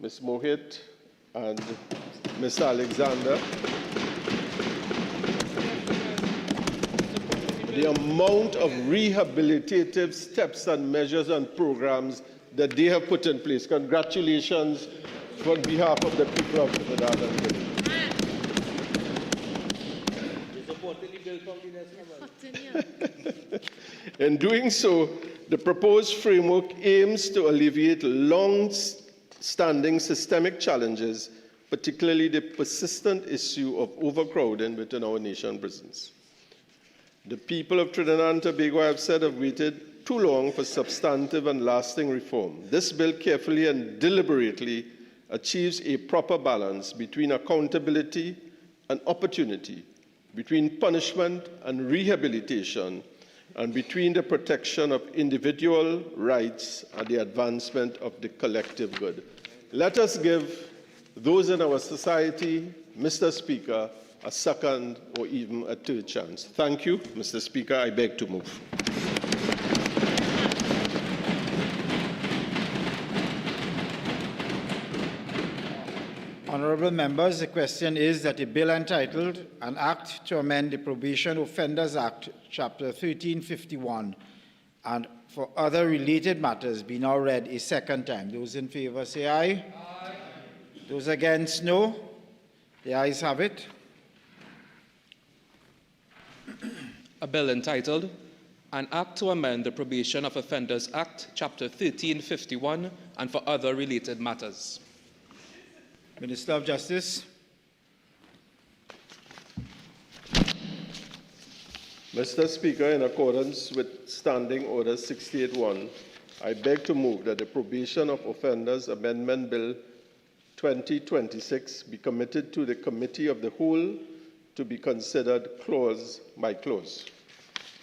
Ms. Mohit, and Mr. Alexander. The amount of rehabilitative steps and measures and programs that they have put in place. Congratulations on behalf of the people of Trinidad and Tobago. In doing so, the proposed framework aims to alleviate long-standing systemic challenges, particularly the persistent issue of overcrowding within our nation's prisons. The people of Trinidad and Tobago, I have said, have waited too long for substantive and lasting reform. This bill carefully and deliberately achieves a proper balance between accountability and opportunity, between punishment and rehabilitation, and between the protection of individual rights and the advancement of the collective good. Let us give those in our society, Mr. Speaker, a second or even a third chance. Thank you, Mr. Speaker. I beg to move. Honourable members, the question is that a bill entitled An Act to Amend the Probation Offenders Act, Chapter 1351, and for other related matters be now read a second time. Those in favour say aye. Aye. Those against, no. The ayes have it. A bill entitled An Act to Amend the Probation of Offenders Act, Chapter 1351, and for other related matters. Minister of Justice. Mr. Speaker, in accordance with Standing Order 681, I beg to move that the Probation of Offenders Amendment Bill 2026 be committed to the Committee of the Whole to be considered clause by clause.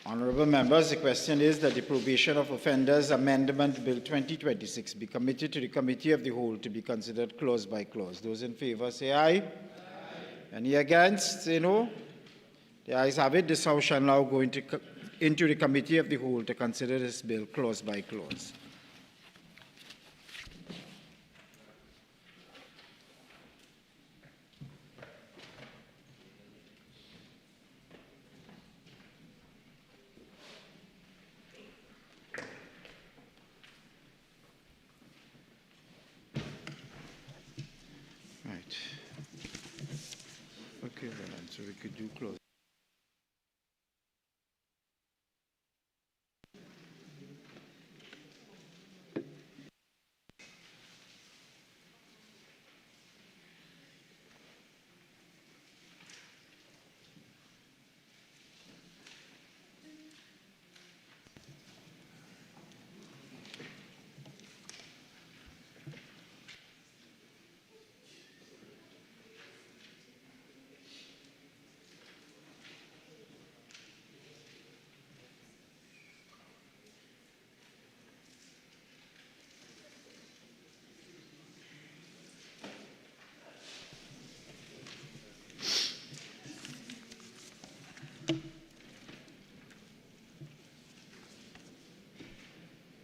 Honourable members, the question is that the Probation of Offenders Amendment Bill 2026 be committed to the Committee of the Whole to be considered clause by clause. Those in favour say aye. Aye. Any against say no. The ayes have it. This House shall now go into the Committee of the Whole to consider this bill clause by clause. Okay, well, so we could do close.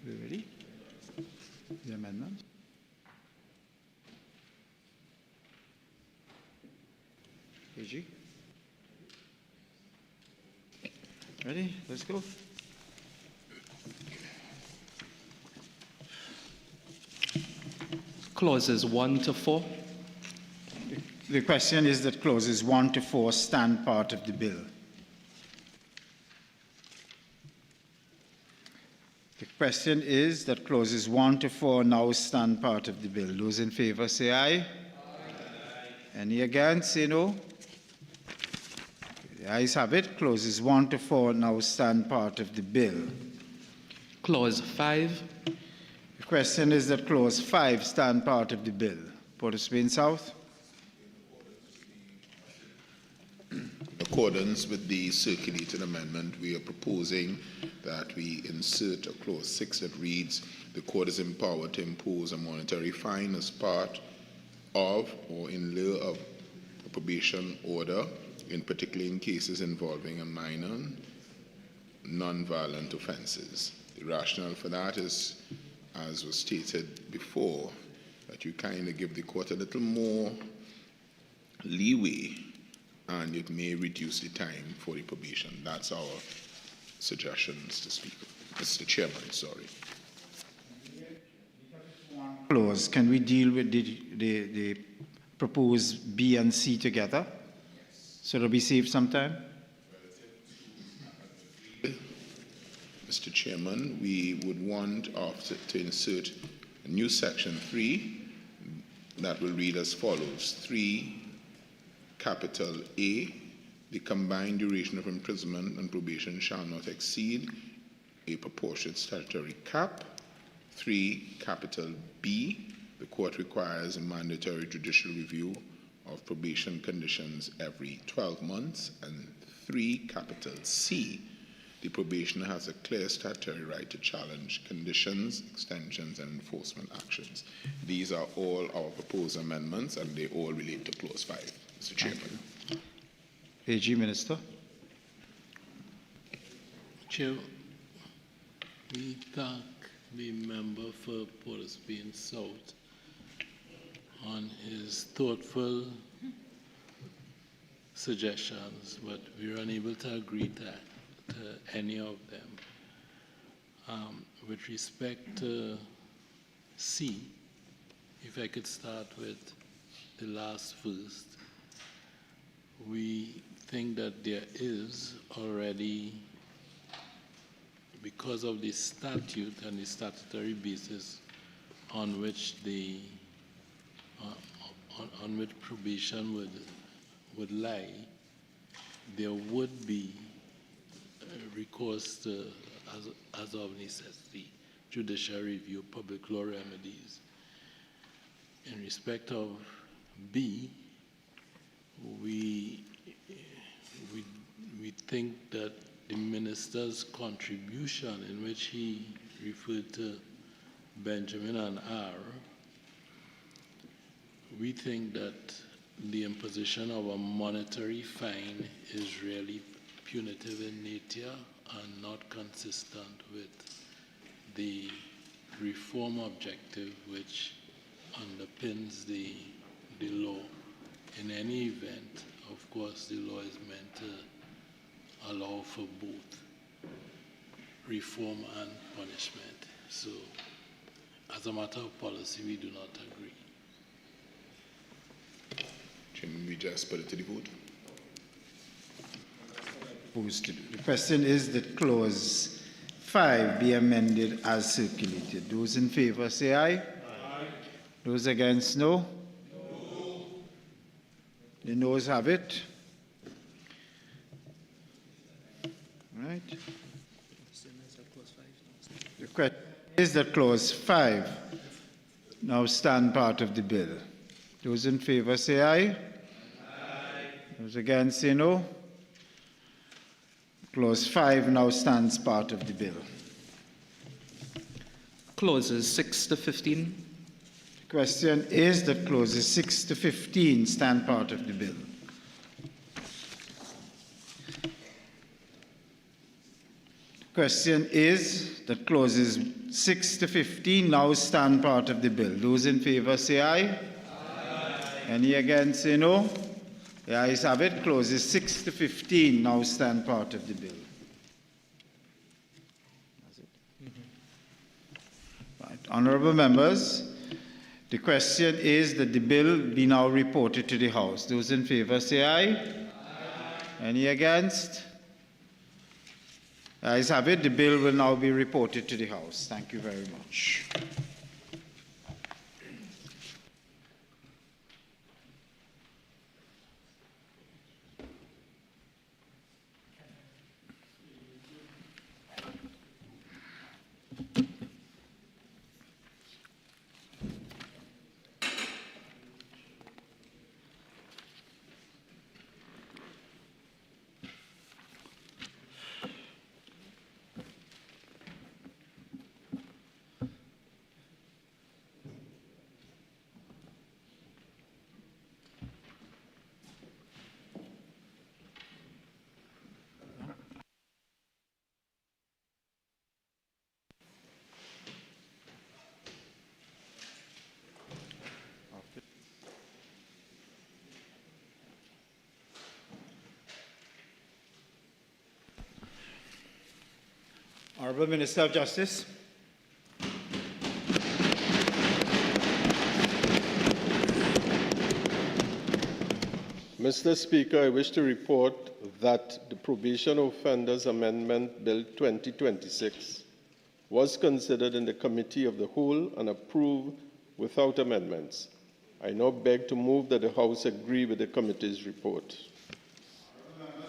We ready? The amendment. AG. Ready? Let's go. Clauses 1 to 4. The question is that clauses 1 to 4 stand part of the bill. The question is that clauses 1 to 4 now stand part of the bill. Those in favour say aye. Aye. Any against say no. The The ayes have it. Clauses 1 to 4 now stand part of the bill. Clause 5. The question is that Clause 5 stand part of the bill. Port of Spain South. In accordance with the circulated amendment, we are proposing that we insert a clause 6 that reads, the court is empowered to impose a monetary fine as part of or in lieu of a probation order, in particular in cases involving a minor, non-violent offences. The rationale for that is, as was stated before, that you kind of give the court a little more leeway and it may reduce the time for the probation. That's our suggestion, Mr. Speaker. Mr. Chairman, sorry. Clause, can we deal with the proposed B and C together? So it'll be saved some time? Mr. Chairman, we would want to insert a new section 3 that will read as follows. 3, capital A, the combined duration of imprisonment and probation shall not exceed a proportionate statutory cap. 3, capital B, the court requires a mandatory judicial review of probation conditions every 12 months. And 3, capital C, the probationer has a clear statutory right to challenge conditions, extensions, and enforcement actions. These are all our proposed amendments, and they all relate to Clause 5, Mr. Chairman. AG Minister. Chair, we thank the member for Port of Spain South on his thoughtful suggestions, but we're unable to agree to any of them. With respect to C, if I could start with the last first, we think that there is already, because of the statute and the statutory basis on which the on which probation would lie, there would be recourse to, as of necessity, judicial review, public law remedies. In respect of B, we think that the minister's contribution, in which he referred to Benjamin and R, we think that the imposition of a monetary fine is really punitive in nature and not consistent with the reform objective which underpins the law. In any event, of course, the law is meant to allow for both reform and punishment. So, as a matter of policy, we do not agree. Chairman, we just put it to the vote. The question is that Clause 5 be amended as circulated. Those in favor say aye. Aye. Those against, no. No. The noes have it. All right. The question is that Clause 5 now stand part of the bill. Those in favor say aye. Aye. Those against say no. Clause 5 now stands part of the bill. Clauses 6 to 15. The question is that clauses 6 to 15 stand part of the bill. The question is that clauses 6 to 15 now stand part of the bill. Those in favor say aye. Aye. Any against say no. The ayes have it. Clauses 6 to 15 now stand part of the bill. Right. Honourable members, the question is that the bill be now reported to the House. Those in favour say aye. Aye. Any against? The ayes have it. The bill will now be reported to the House. Thank you very much. Honourable Minister of Justice. Mr. Speaker, I wish to report that the Probation Offenders Amendment Bill 2026 was considered in the Committee of the Whole and approved without amendments. I now beg to move that the House agree with the committee's report.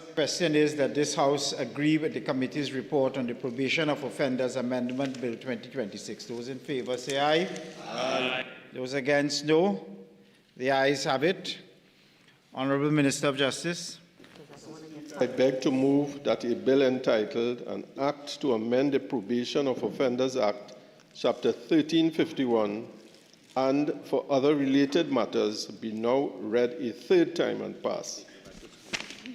The question is that this House agree with the committee's report on the Probation of Offenders Amendment Bill 2026. Those in favour say aye. Aye. Those against, no. The ayes have it. Honourable Minister of Justice. I beg to move that a bill entitled An Act to Amend the Probation of Offenders Act, Chapter 1351, and for other related matters be now read a third time and pass.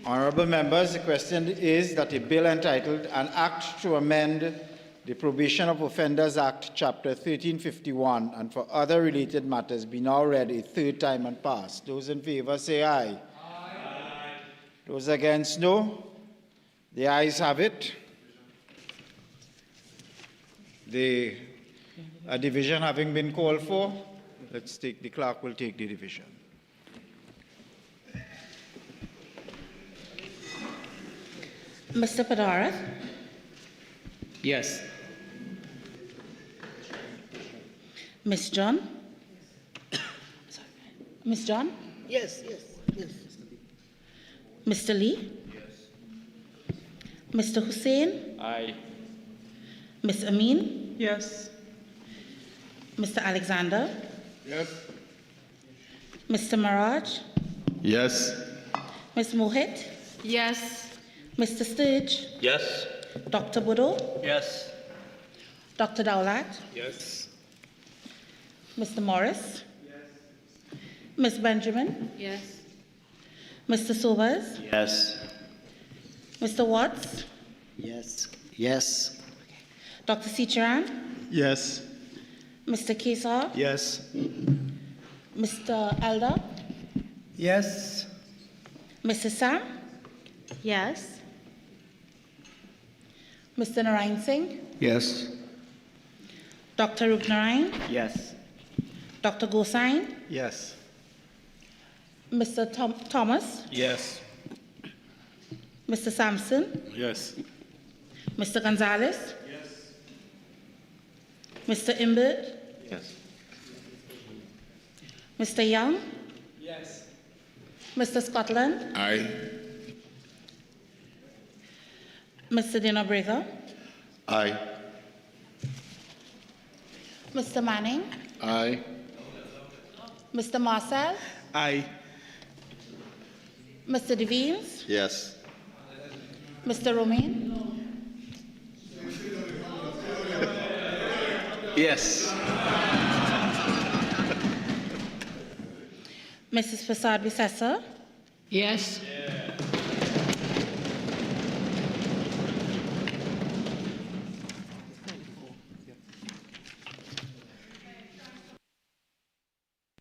Honourable members, the question is that a bill entitled An Act to Amend the Probation of Offenders Act, Chapter 1351, and for other related matters be now read a third time and passed. Those in favour say aye. Aye. Those against, no. The ayes have it. A division having been called for, the clerk will take the division. Mr. Padarath? Yes. Ms. John? Sorry. Ms. John? Yes. Mr. Lee? Mr. Hussain? Aye. Ms. Amin? Yes. Mr. Alexander? Yes. Mr. Maraj? Yes. Ms. Mohit? Yes. Mr. Sturge? Yes. Dr. Budo? Yes. Dr. Dowlat? Yes. Mr. Morris? Yes. Ms. Benjamin? Yes. Mr. Sobers? Yes. Mr. Watts? Yes. Yes. Dr. Sicharan? Yes. Mr. Kesar? Yes. Mr. Elder? Yes. Mrs. Sam? Yes. Mr. Narayan Singh? Yes. Dr. Rupnarayan? Yes. Dr. Gosain? Yes. Mr. Thomas? Yes. Mr. Sampson? Yes. Mr. Gonzalez? Yes. Mr. Imbert? Yes. Mr. Young? Yes. Mr. Scotland? Aye. Mr. Dinabrega? Aye. Mr. Manning? Aye. Mr. Marcel? Aye. Mr. Devines? Yes. Mr. Romain? Yes. Mrs. Prasad Visesa? Yes.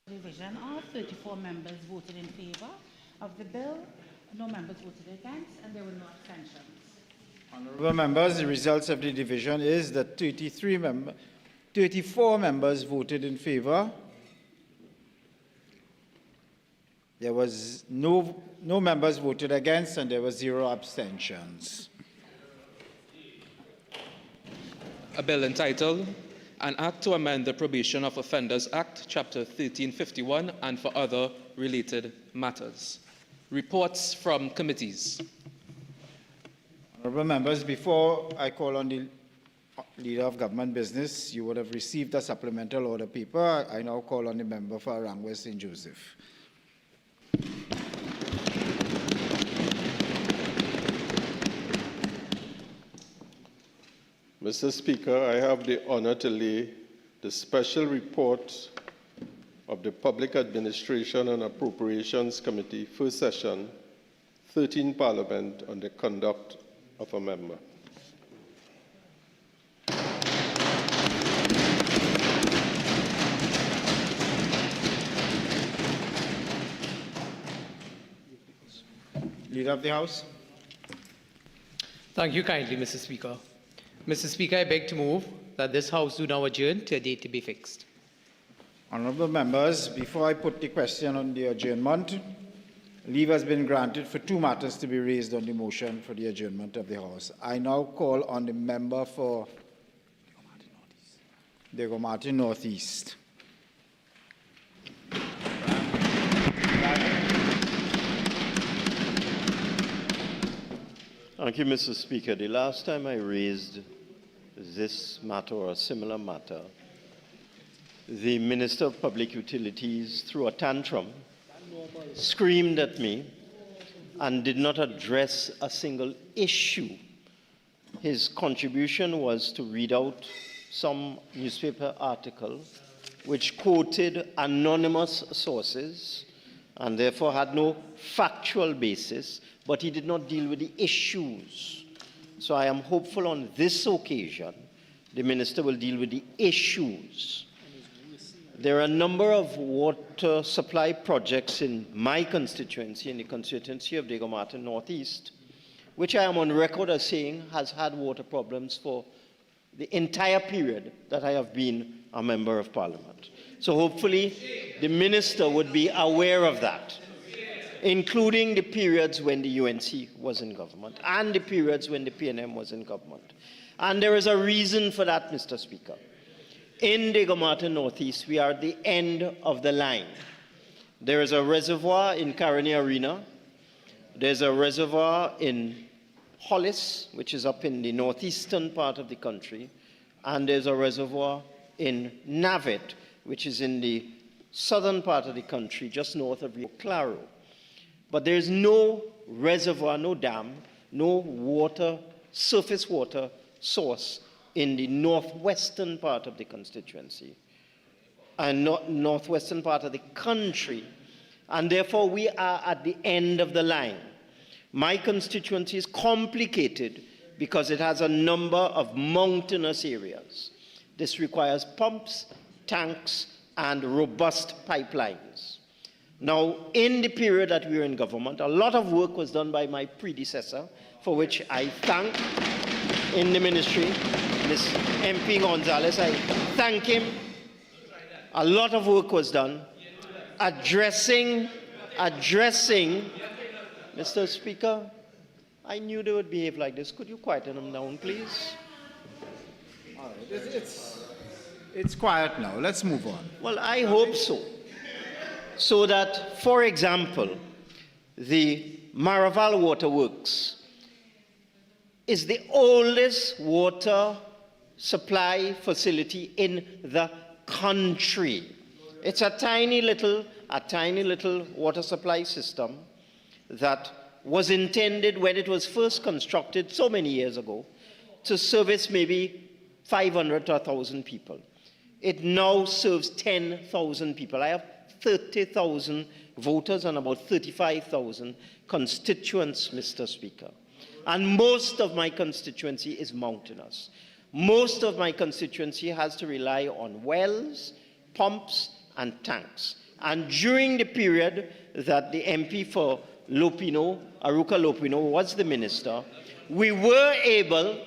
Division of 34 members voted in favour of the bill, no members voted against, and there were no abstentions. Honourable members, the results of the division is that 34 members voted in favour. There was no members voted against, and there were 0 abstentions. A bill entitled An Act to Amend the Probation of Offenders Act, Chapter 1351, and for other related matters. Reports from committees. Honourable members, before I call on the Leader of Government Business, you would have received a supplemental order paper. I now call on the member for Arangwa St. Joseph. Mr. Speaker, I have the honor to lay the special report of the Public Administration and Appropriations Committee, first session, 13 Parliament, on the conduct of a member. Leader of the House. Thank you kindly, Mr. Speaker. Mr. Speaker, I beg to move that this House do now adjourn to a date to be fixed. Honourable members, before I put the question on the adjournment, leave has been granted for 2 matters to be raised on the motion for the adjournment of the House. I now call on the member for Diego Martin Northeast. Thank you, Mr. Speaker. The last time I raised this matter or a similar matter, the Minister of Public Utilities threw a tantrum, screamed at me, and did not address a single issue. His contribution was to read out some newspaper article which quoted anonymous sources and therefore had no factual basis, but he did not deal with the issues. So I am hopeful on this occasion the Minister will deal with the issues. There are a number of water supply projects in my constituency, in the constituency of Diego Martin Northeast, which I am on record as saying has had water problems for the entire period that I have been a member of Parliament. So hopefully the Minister would be aware of that, including the periods when the UNC was in government and the periods when the PNM was in government. And there is a reason for that, Mr. Speaker. In Diego Martin Northeast, we are at the end of the line. There is a reservoir in Caroni Arena. There's a reservoir in Hollis, which is up in the northeastern part of the country. And there's a reservoir in Navet, which is in the southern part of the country, just north of Rio Claro. But there's no reservoir, no dam, no water, surface water source in the northwestern part of the constituency and northwestern part of the country. And therefore, we are at the end of the line. My constituency is complicated because it has a number of mountainous areas. This requires pumps, tanks, and robust pipelines. Now, in the period that we were in government, a lot of work was done by my predecessor, for which I thank in the ministry, Ms. MP Gonzalez. I thank him. A lot of work was done addressing, Mr. Speaker, I knew they would behave like this. Could you quieten them down, please? All right. It's quiet now. Let's move on. Well, I hope so. So that, for example, the Maraval Waterworks is the oldest water supply facility in the country. It's a tiny little water supply system that was intended when it was first constructed so many years ago to service maybe 500 to 1,000 people. It now serves 10,000 people. I have 30,000 voters and about 35,000 constituents, Mr. Speaker. And most of my constituency is mountainous. Most of my constituency has to rely on wells, pumps, and tanks. And during the period that the MP for Lopino, Aruka Lopino, was the minister, we were able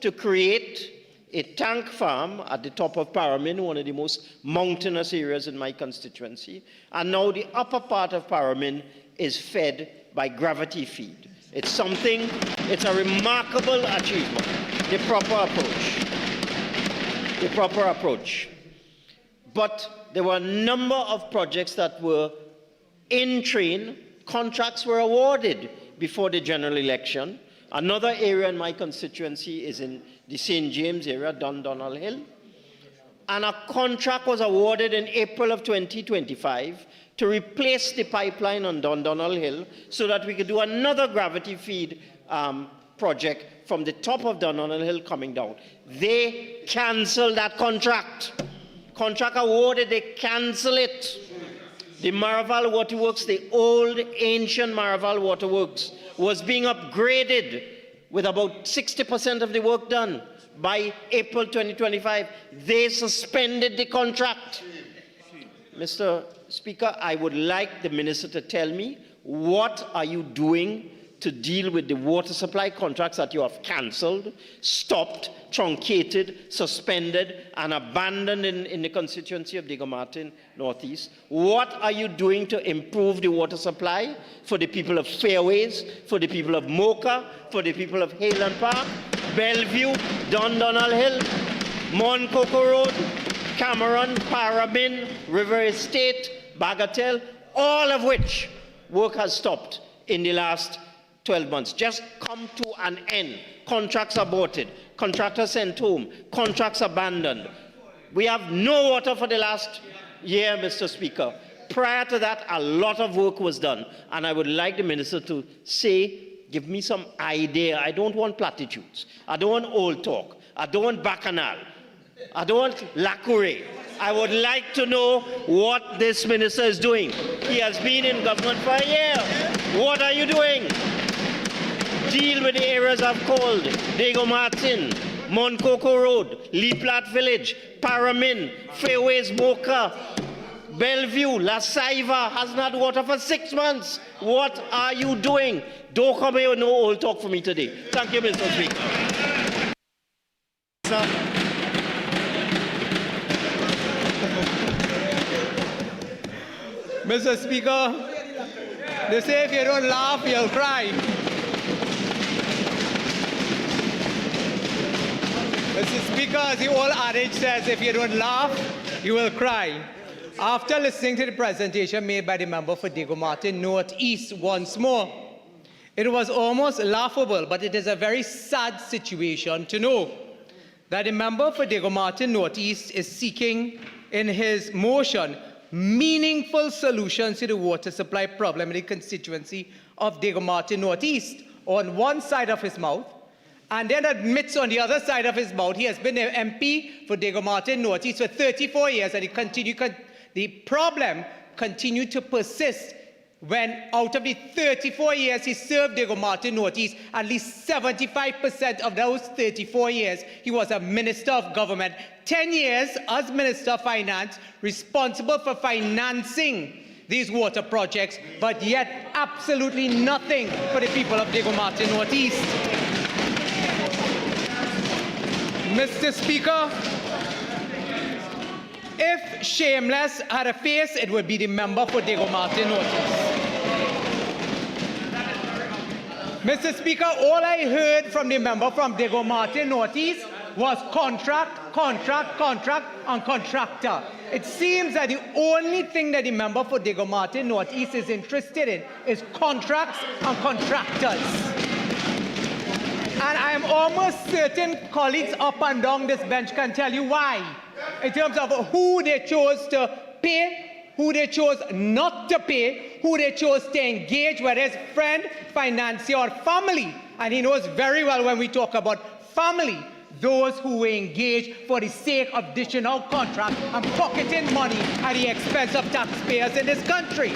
to create a tank farm at the top of Paramin, one of the most mountainous areas in my constituency. And now the upper part of Paramin is fed by gravity feed. It's a remarkable achievement, the proper approach. But there were a number of projects that were in train. Contracts were awarded before the general election. Another area in my constituency is in the St. James area, Dundonald Hill. And a contract was awarded in April of 2025 to replace the pipeline on Dundonald Hill so that we could do another gravity feed project from the top of Dundonald Hill coming down. They canceled that contract. Contract awarded, they cancel it. The Maraval Waterworks, the old ancient Maraval Waterworks, was being upgraded with about 60% of the work done. By April 2025, they suspended the contract. Mr. Speaker, I would like the minister to tell me, what are you doing to deal with the water supply contracts that you have cancelled, stopped, truncated, suspended, and abandoned in the constituency of Diego Martin Northeast? What are you doing to improve the water supply for the people of Fairways, for the people of Mocha, for the people of Hayland Park, Bellevue, Donald Hill, Moncoco Road, Cameron, Parabin, River Estate, Bagatelle, all of which work has stopped in the last 12 months. Just come to an end. Contracts aborted, contractors sent home, contracts abandoned. We have no water for the last year, Mr. Speaker. Prior to that, a lot of work was done. And I would like the minister to say, give me some idea. I don't want platitudes. I don't want old talk. I don't want bacchanal. I don't want lacquer. I would like to know what this minister is doing. He has been in government for a year. What are you doing? Deal with the areas I've called: Diego Martin, Moncoco Road, Lee Platte Village, Paramin, Fairways, Mocha, Bellevue, La Saiva hasn't had water for 6 months. What are you doing? Don't come here with no old talk for me today. Thank you, Mr. Speaker. Mr. Speaker, they say if you don't laugh, you'll cry. Mr. Speaker, as the old adage says, if you don't laugh, you will cry. After listening to the presentation made by the member for Diego Martin Northeast once more, it was almost laughable, but it is a very sad situation to know that the member for Diego Martin Northeast is seeking in his motion meaningful solutions to the water supply problem in the constituency of Diego Martin Northeast on one side of his mouth, and then admits on the other side of his mouth he has been an MP for Diego Martin Northeast for 34 years, and the problem continued to persist when out of the 34 years he served Diego Martin Northeast, at least 75% of those 34 years he was a minister of government. 10 years as Minister of Finance, responsible for financing these water projects, but yet absolutely nothing for the people of Diego Martin Northeast. Mr. Speaker, if Shameless had a face, it would be the member for Diego Martin Northeast. Mr. Speaker, all I heard from the member from Diego Martin Northeast was contract, contract, contract, and contractor. It seems that the only thing that the member for Diego Martin Northeast is interested in is contracts and contractors. And I am almost certain colleagues up and down this bench can tell you why, in terms of who they chose to pay, who they chose not to pay, who they chose to engage, whether it's friend, financier, or family. And he knows very well when we talk about family, those who were engaged for the sake of dishing out contracts and pocketing money at the expense of taxpayers in this country.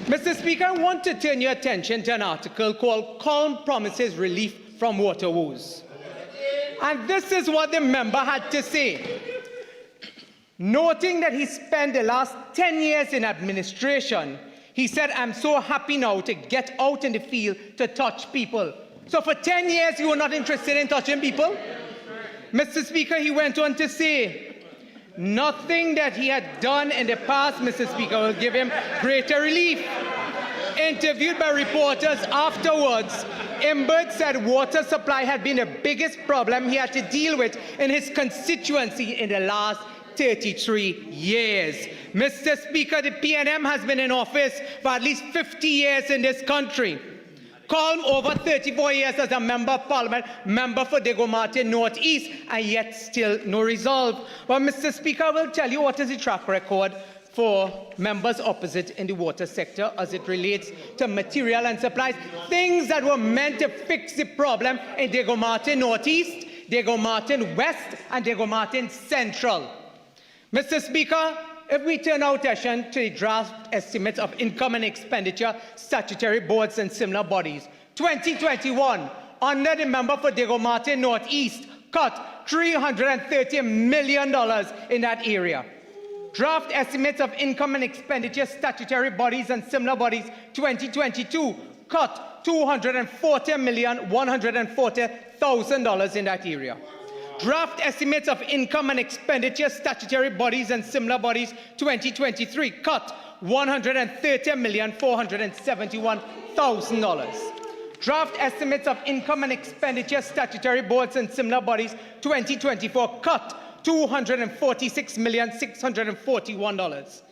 Mr. Speaker, I want to turn your attention to an article called "Calm Promises Relief from Water Woes." And this is what the member had to say. Noting that he spent the last 10 years in administration, he said, "I'm so happy now to get out in the field to touch people." So for 10 years, you were not interested in touching people? Mr. Speaker, he went on to say, nothing that he had done in the past, Mr. Speaker, will give him greater relief. Interviewed by reporters afterwards, Imbert said water supply had been the biggest problem he had to deal with in his constituency in the last 33 years. Mr. Speaker, the PNM has been in office for at least 50 years in this country. Calm over 34 years as a member of parliament, member for Diego Martin Northeast, and yet still no resolve. Well, Mr. Speaker, I will tell you what is the track record for members opposite in the water sector as it relates to material and supplies, things that were meant to fix the problem in Diego Martin Northeast, Diego Martin West, and Diego Martin Central. Mr. Speaker, if we turn our attention to the draft estimates of income and expenditure, statutory boards and similar bodies, 2021, under the member for Diego Martin Northeast, cut $330 million in that area. Draft estimates of income and expenditure, statutory bodies and similar bodies, 2022, cut $240,140,000 in that area. Draft estimates of income and expenditure, statutory bodies and similar bodies 2023 cut $130,471,000. Draft estimates of income and expenditure, statutory boards and similar bodies 2024 cut $246,641.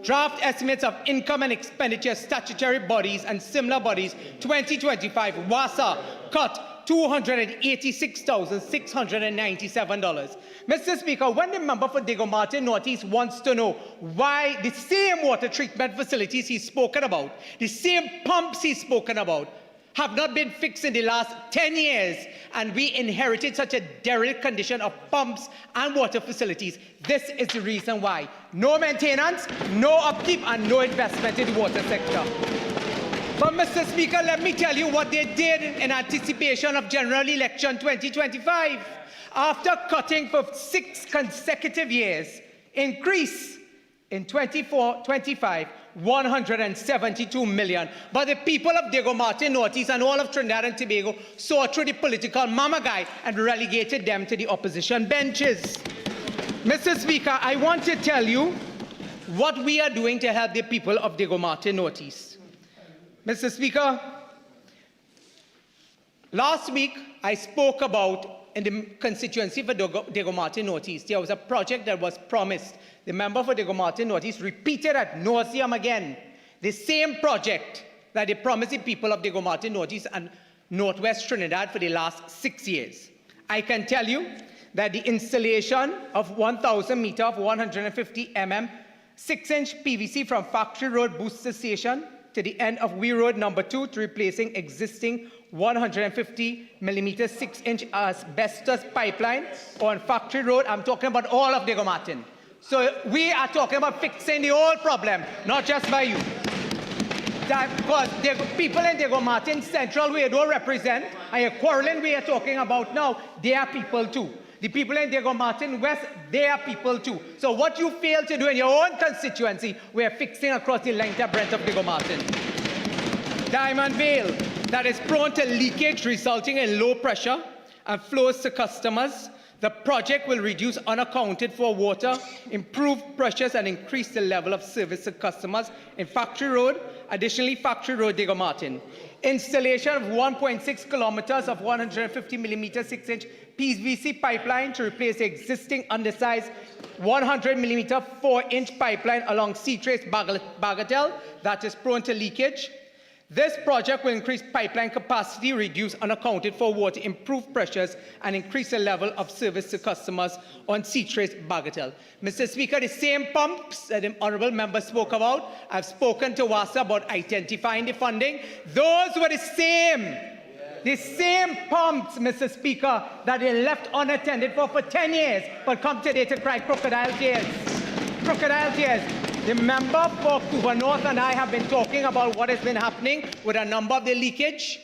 Draft estimates of income and expenditure, statutory bodies and similar bodies 2025 WASA cut $286,697. Mr. Speaker, when the member for Diego Martin Northeast wants to know why the same water treatment facilities he's spoken about, the same pumps he's spoken about, have not been fixed in the last 10 years, and we inherited such a derelict condition of pumps and water facilities, this is the reason why. No maintenance, no upkeep, and no investment in the water sector. But, Mr. Speaker, let me tell you what they did in anticipation of general election 2025. After cutting for 6 consecutive years, increase in 24-25, $172 million. But the people of Diego Martin Northeast and all of Trinidad and Tobago saw through the political mama guy and relegated them to the opposition benches. Mr. Speaker, I want to tell you what we are doing to help the people of Diego Martin Northeast. Mr. Speaker, last week I spoke about in the constituency for Diego Martin Northeast, there was a project that was promised. The member for Diego Martin Northeast repeated ad nauseam again the same project that they promised the people of Diego Martin Northeast and Northwest Trinidad for the last 6 years. I can tell you that the installation of 1,000 meter of 150 mm 6-inch PVC from Factory Road Booster Station to the end of Wee Road number 2 to replacing existing 150 millimeter 6-inch asbestos pipeline on Factory Road. I'm talking about all of Diego Martin. So we are talking about fixing the whole problem, not just by you. Because the people in Diego Martin Central we don't represent, and you're quarreling we are talking about now, they are people too. The people in Diego Martin West, they are people too. So what you fail to do in your own constituency, we are fixing across the length and breadth of Diego Martin. Diamond Vale, that is prone to leakage resulting in low pressure and flows to customers. The project will reduce unaccounted for water, improve pressures, and increase the level of service to customers in Factory Road. Additionally, Factory Road, Diego Martin. Installation of 1.6 kilometers of 150 millimeter 6-inch PVC pipeline to replace the existing undersized 100 millimeter 4-inch pipeline along Sea-Trace Bagatelle that is prone to leakage. This project will increase pipeline capacity, reduce unaccounted for water, improve pressures, and increase the level of service to customers on Sea-Trace Bagatelle. Mr. Speaker, the same pumps that the honourable member spoke about, I've spoken to WASA about identifying the funding. Those were the same pumps, Mr. Speaker, that they left unattended for 10 years, but come today to cry crocodile tears. Crocodile tears. The member for Cuba North and I have been talking about what has been happening with a number of the leakage,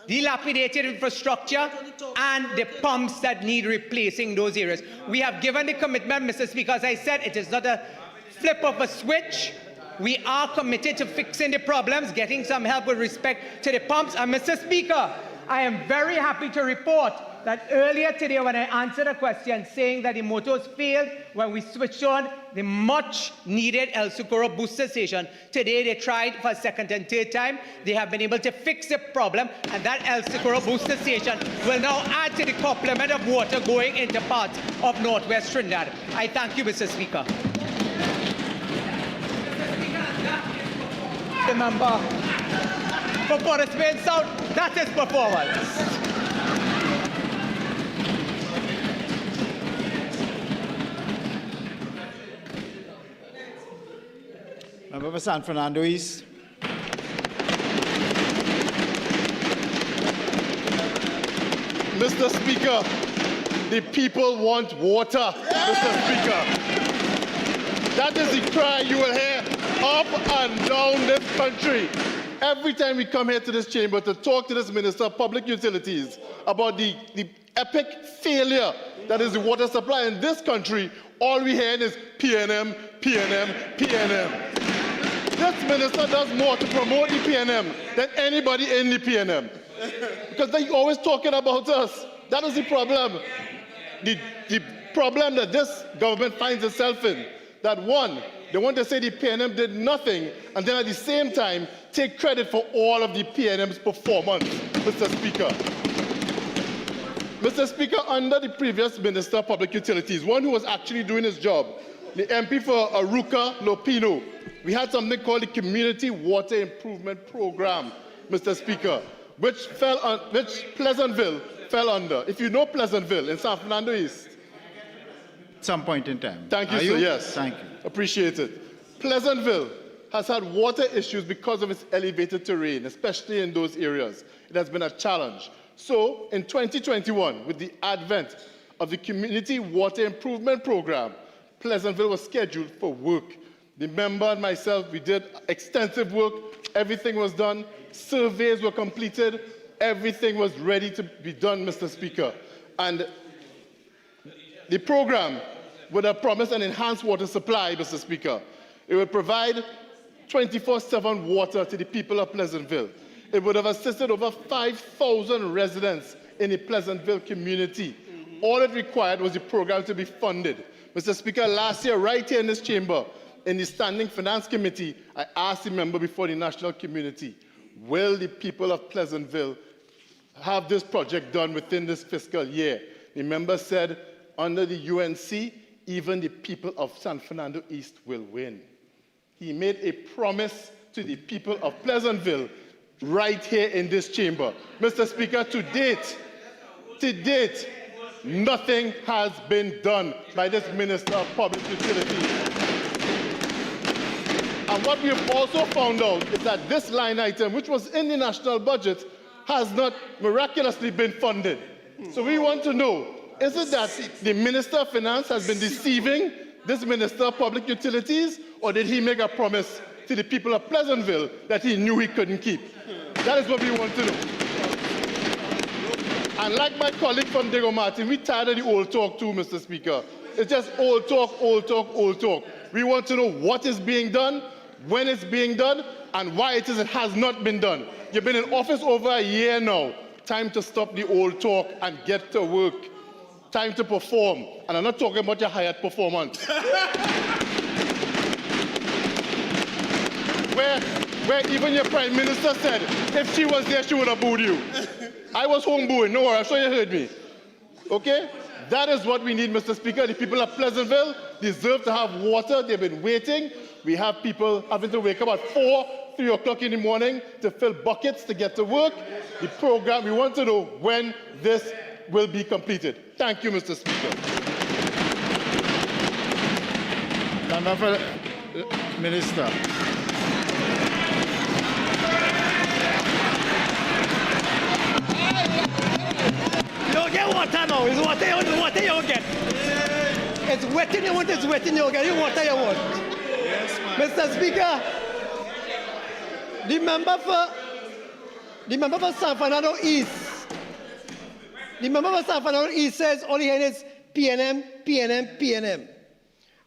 dilapidated infrastructure, and the pumps that need replacing those areas. We have given the commitment, Mr. Speaker, as I said, it is not a flip of a switch. We are committed to fixing the problems, getting some help with respect to the pumps. And Mr. Speaker, I am very happy to report that earlier today when I answered a question saying that the motors failed when we switched on the much needed El Socorro booster station, today they tried for a second and third time. They have been able to fix the problem, and that El Socorro booster station will now add to the complement of water going into parts of Northwest Trinidad. I thank you, Mr. Speaker. Remember, for Port Spain South, that is performance. Member for San Fernando East. Mr. Speaker, the people want water, Mr. Speaker. That is the cry you will hear up and down this country. Every time we come here to this chamber to talk to this Minister of Public Utilities about the epic failure that is the water supply in this country, all we hear is PNM, PNM, PNM. This minister does more to promote the PNM than anybody in the PNM. Because they're always talking about us. That is the problem. The problem that this government finds itself in. That one, they want to say the PNM did nothing, and then at the same time, take credit for all of the PNM's performance, Mr. Speaker. Mr. Speaker, under the previous Minister of Public Utilities, one who was actually doing his job, the MP for Aruka Lopino, we had something called the Community Water Improvement Program, Mr. Speaker, which Pleasantville fell under. If you know Pleasantville in San Fernando East. Some point in time. Thank you, sir. Yes. Thank you. Appreciate it. Pleasantville has had water issues because of its elevated terrain, especially in those areas. It has been a challenge. So, in 2021, with the advent of the Community Water Improvement Program, Pleasantville was scheduled for work. The member and myself, we did extensive work. Everything was done. Surveys were completed. Everything was ready to be done, Mr. Speaker. And the program would have promised an enhanced water supply, Mr. Speaker. It would provide 24/7 water to the people of Pleasantville. It would have assisted over 5,000 residents in the Pleasantville community. All it required was the program to be funded. Mr. Speaker, last year, right here in this chamber, in the Standing Finance Committee, I asked the member before the national community, will the people of Pleasantville have this project done within this fiscal year? The member said, under the UNC, even the people of San Fernando East will win. He made a promise to the people of Pleasantville right here in this chamber. Mr. Speaker, to date, nothing has been done by this Minister of Public Utilities. And what we have also found out is that this line item, which was in the national budget, has not miraculously been funded. So we want to know, is it that the Minister of Finance has been deceiving this Minister of Public Utilities, or did he make a promise to the people of Pleasantville that he knew he couldn't keep? That is what we want to know. And like my colleague from Diego Martin, we tired of the old talk too, Mr. Speaker. It's just old talk, old talk, old talk. We want to know what is being done, when it's being done, and why it has not been done. You've been in office over a year now. Time to stop the old talk and get to work. Time to perform. And I'm not talking about your hired performance. where even your Prime Minister said, if she was there, she would have booed you. I was home booing. No worry, I'm sure you heard me. Okay? That is what we need, Mr. Speaker. The people of Pleasantville deserve to have water. They've been waiting. We have people having to wake up at 3 o'clock in the morning to fill buckets to get to work. The program, we want to know when this will be completed. Thank you, Mr. Speaker. Minister. You don't get water now. It's water you don't get. It's wetting you want, it's wetting you don't get. You water you want. Yes, Mr. Speaker, the member for San Fernando East, says all he hears is PNM, PNM, PNM.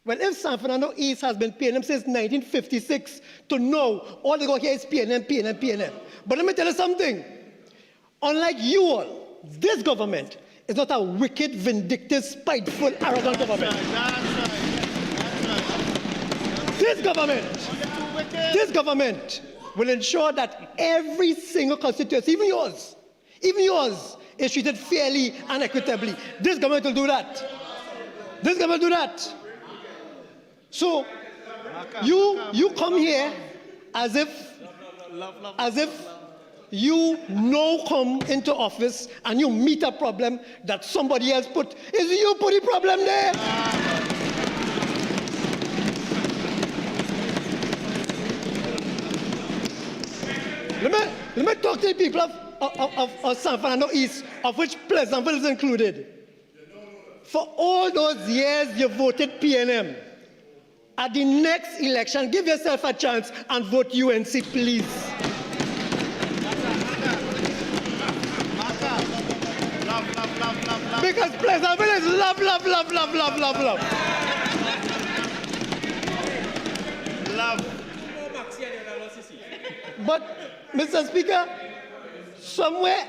Well, if San Fernando East has been PNM since 1956 to now, all they go here is PNM, PNM, PNM. But let me tell you something. Unlike you all, this government is not a wicked, vindictive, spiteful, arrogant government. This government will ensure that every single constituency, even yours, is treated fairly and equitably. This government will do that. This government will do that. So, you come here as if you now come into office and you meet a problem that somebody else put. Is you put the problem there? Let me talk to the people of San Fernando East, of which Pleasantville is included. For all those years you voted PNM. At the next election, give yourself a chance and vote UNC, please. Because Pleasantville is love. Love. But, Mr. Speaker, somewhere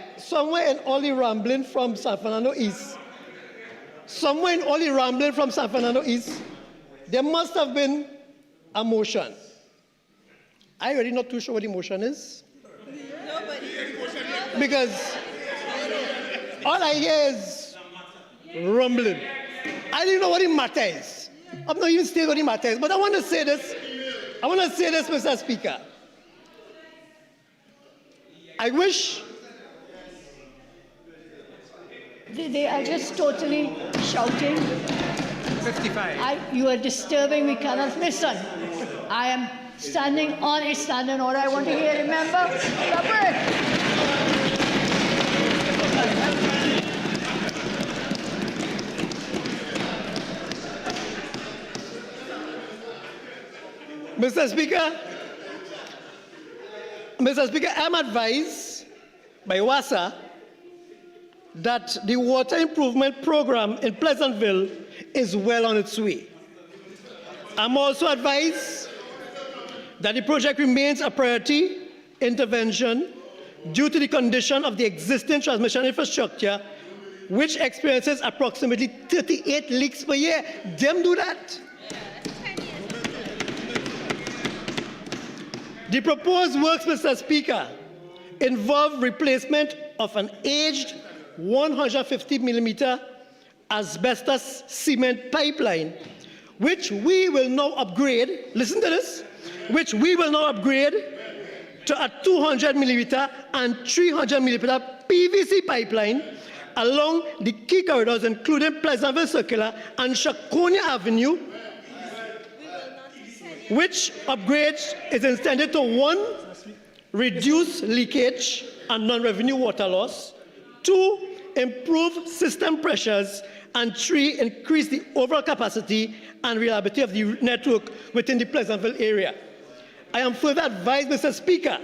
in all the rambling from San Fernando East, there must have been a motion. I'm really not too sure what the motion is. Because all I hear is rumbling. I don't know what the matter is. I'm not even saying what the matter is, but I want to say this, Mr. Speaker. I wish They are just totally shouting. 55. You are disturbing me, cannot listen. I am standing on a standing order. I want to hear, remember? Mr. Speaker, I'm advised by WASA that the water improvement program in Pleasantville is well on its way. I'm also advised that the project remains a priority intervention due to the condition of the existing transmission infrastructure, which experiences approximately 38 leaks per year. Them do that. The proposed works, Mr. Speaker, involve replacement of an aged 150 millimeter asbestos cement pipeline, which we will now upgrade, listen to this, which we will now upgrade to a 200 millimeter and 300 millimeter PVC pipeline along the key corridors, including Pleasantville Circular and Shakonia Avenue, which upgrades is intended to 1, reduce leakage and non-revenue water loss, 2, improve system pressures, and 3, increase the overall capacity and reliability of the network within the Pleasantville area. I am further advised, Mr. Speaker,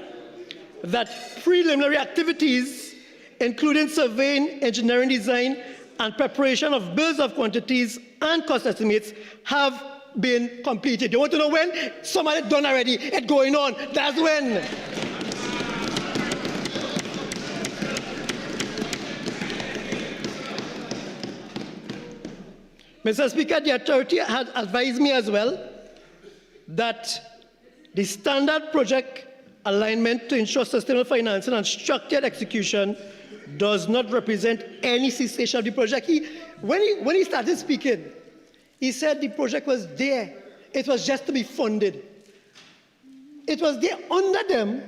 that preliminary activities, including surveying, engineering design, and preparation of bills of quantities and cost estimates, have been completed. You want to know when? Some of it done already. It's going on. That's when. Mr. Speaker, the authority has advised me as well that the standard project alignment to ensure sustainable financing and structured execution does not represent any cessation of the project. When he started speaking, he said the project was there. It was just to be funded. It was there under them,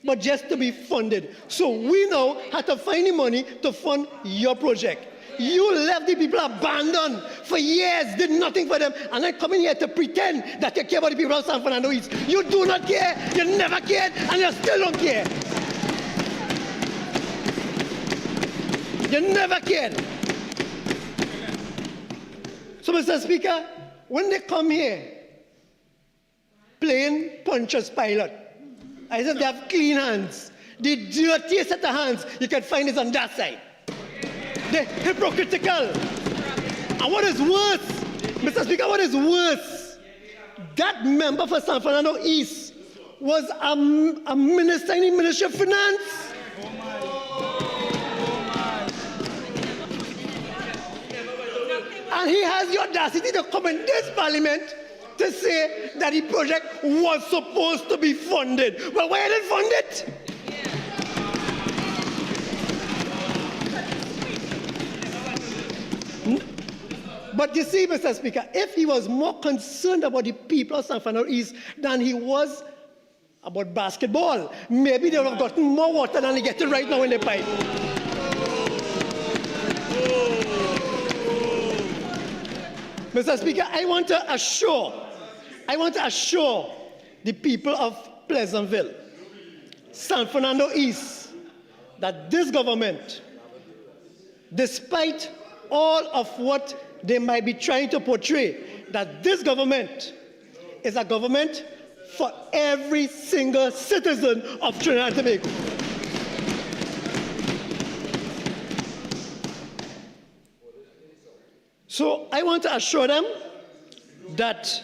but just to be funded. So we now have to find the money to fund your project. You left the people abandoned for years, did nothing for them, and then coming here to pretend that you care about the people of San Fernando East. You do not care, you never cared, and you still don't care. You never cared. So, Mr. Speaker, when they come here, playing Pontius Pilate, I said they have clean hands. The dirtiest set of hands you can find is on that side. They're hypocritical. And what is worse, Mr. Speaker, what is worse, that member for San Fernando East was a minister in the Ministry of Finance. And he has the audacity to come in this parliament to say that the project was supposed to be funded. Well, why didn't fund it? But you see, Mr. Speaker, if he was more concerned about the people of San Fernando East than he was about basketball, maybe they would have gotten more water than they get right now in the pipe. Mr. Speaker, I want to assure the people of Pleasantville, San Fernando East, that this government, despite all of what they might be trying to portray, that this government is a government for every single citizen of Trinidad and Tobago. So I want to assure them that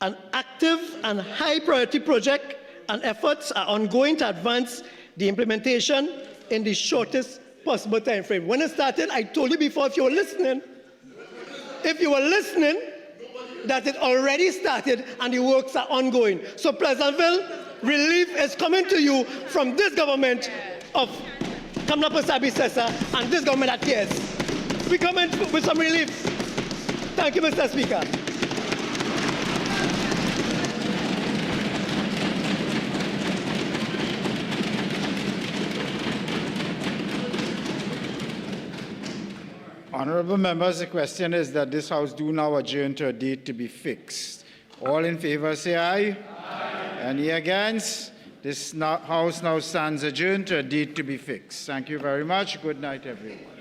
an active and high priority project and efforts are ongoing to advance the implementation in the shortest possible time frame. When it started, I told you before, if you were listening, that it already started and the works are ongoing. So Pleasantville, relief is coming to you from this government of Kamla Persaud Sessa and this government at yes. We come in with some relief. Thank you, Mr. Speaker. Honourable members, the question is that this House do now adjourn to a date to be fixed. All in favour say aye. Aye. Any against? This House now stands adjourned to a date to be fixed. Thank you very much. Good night, everyone.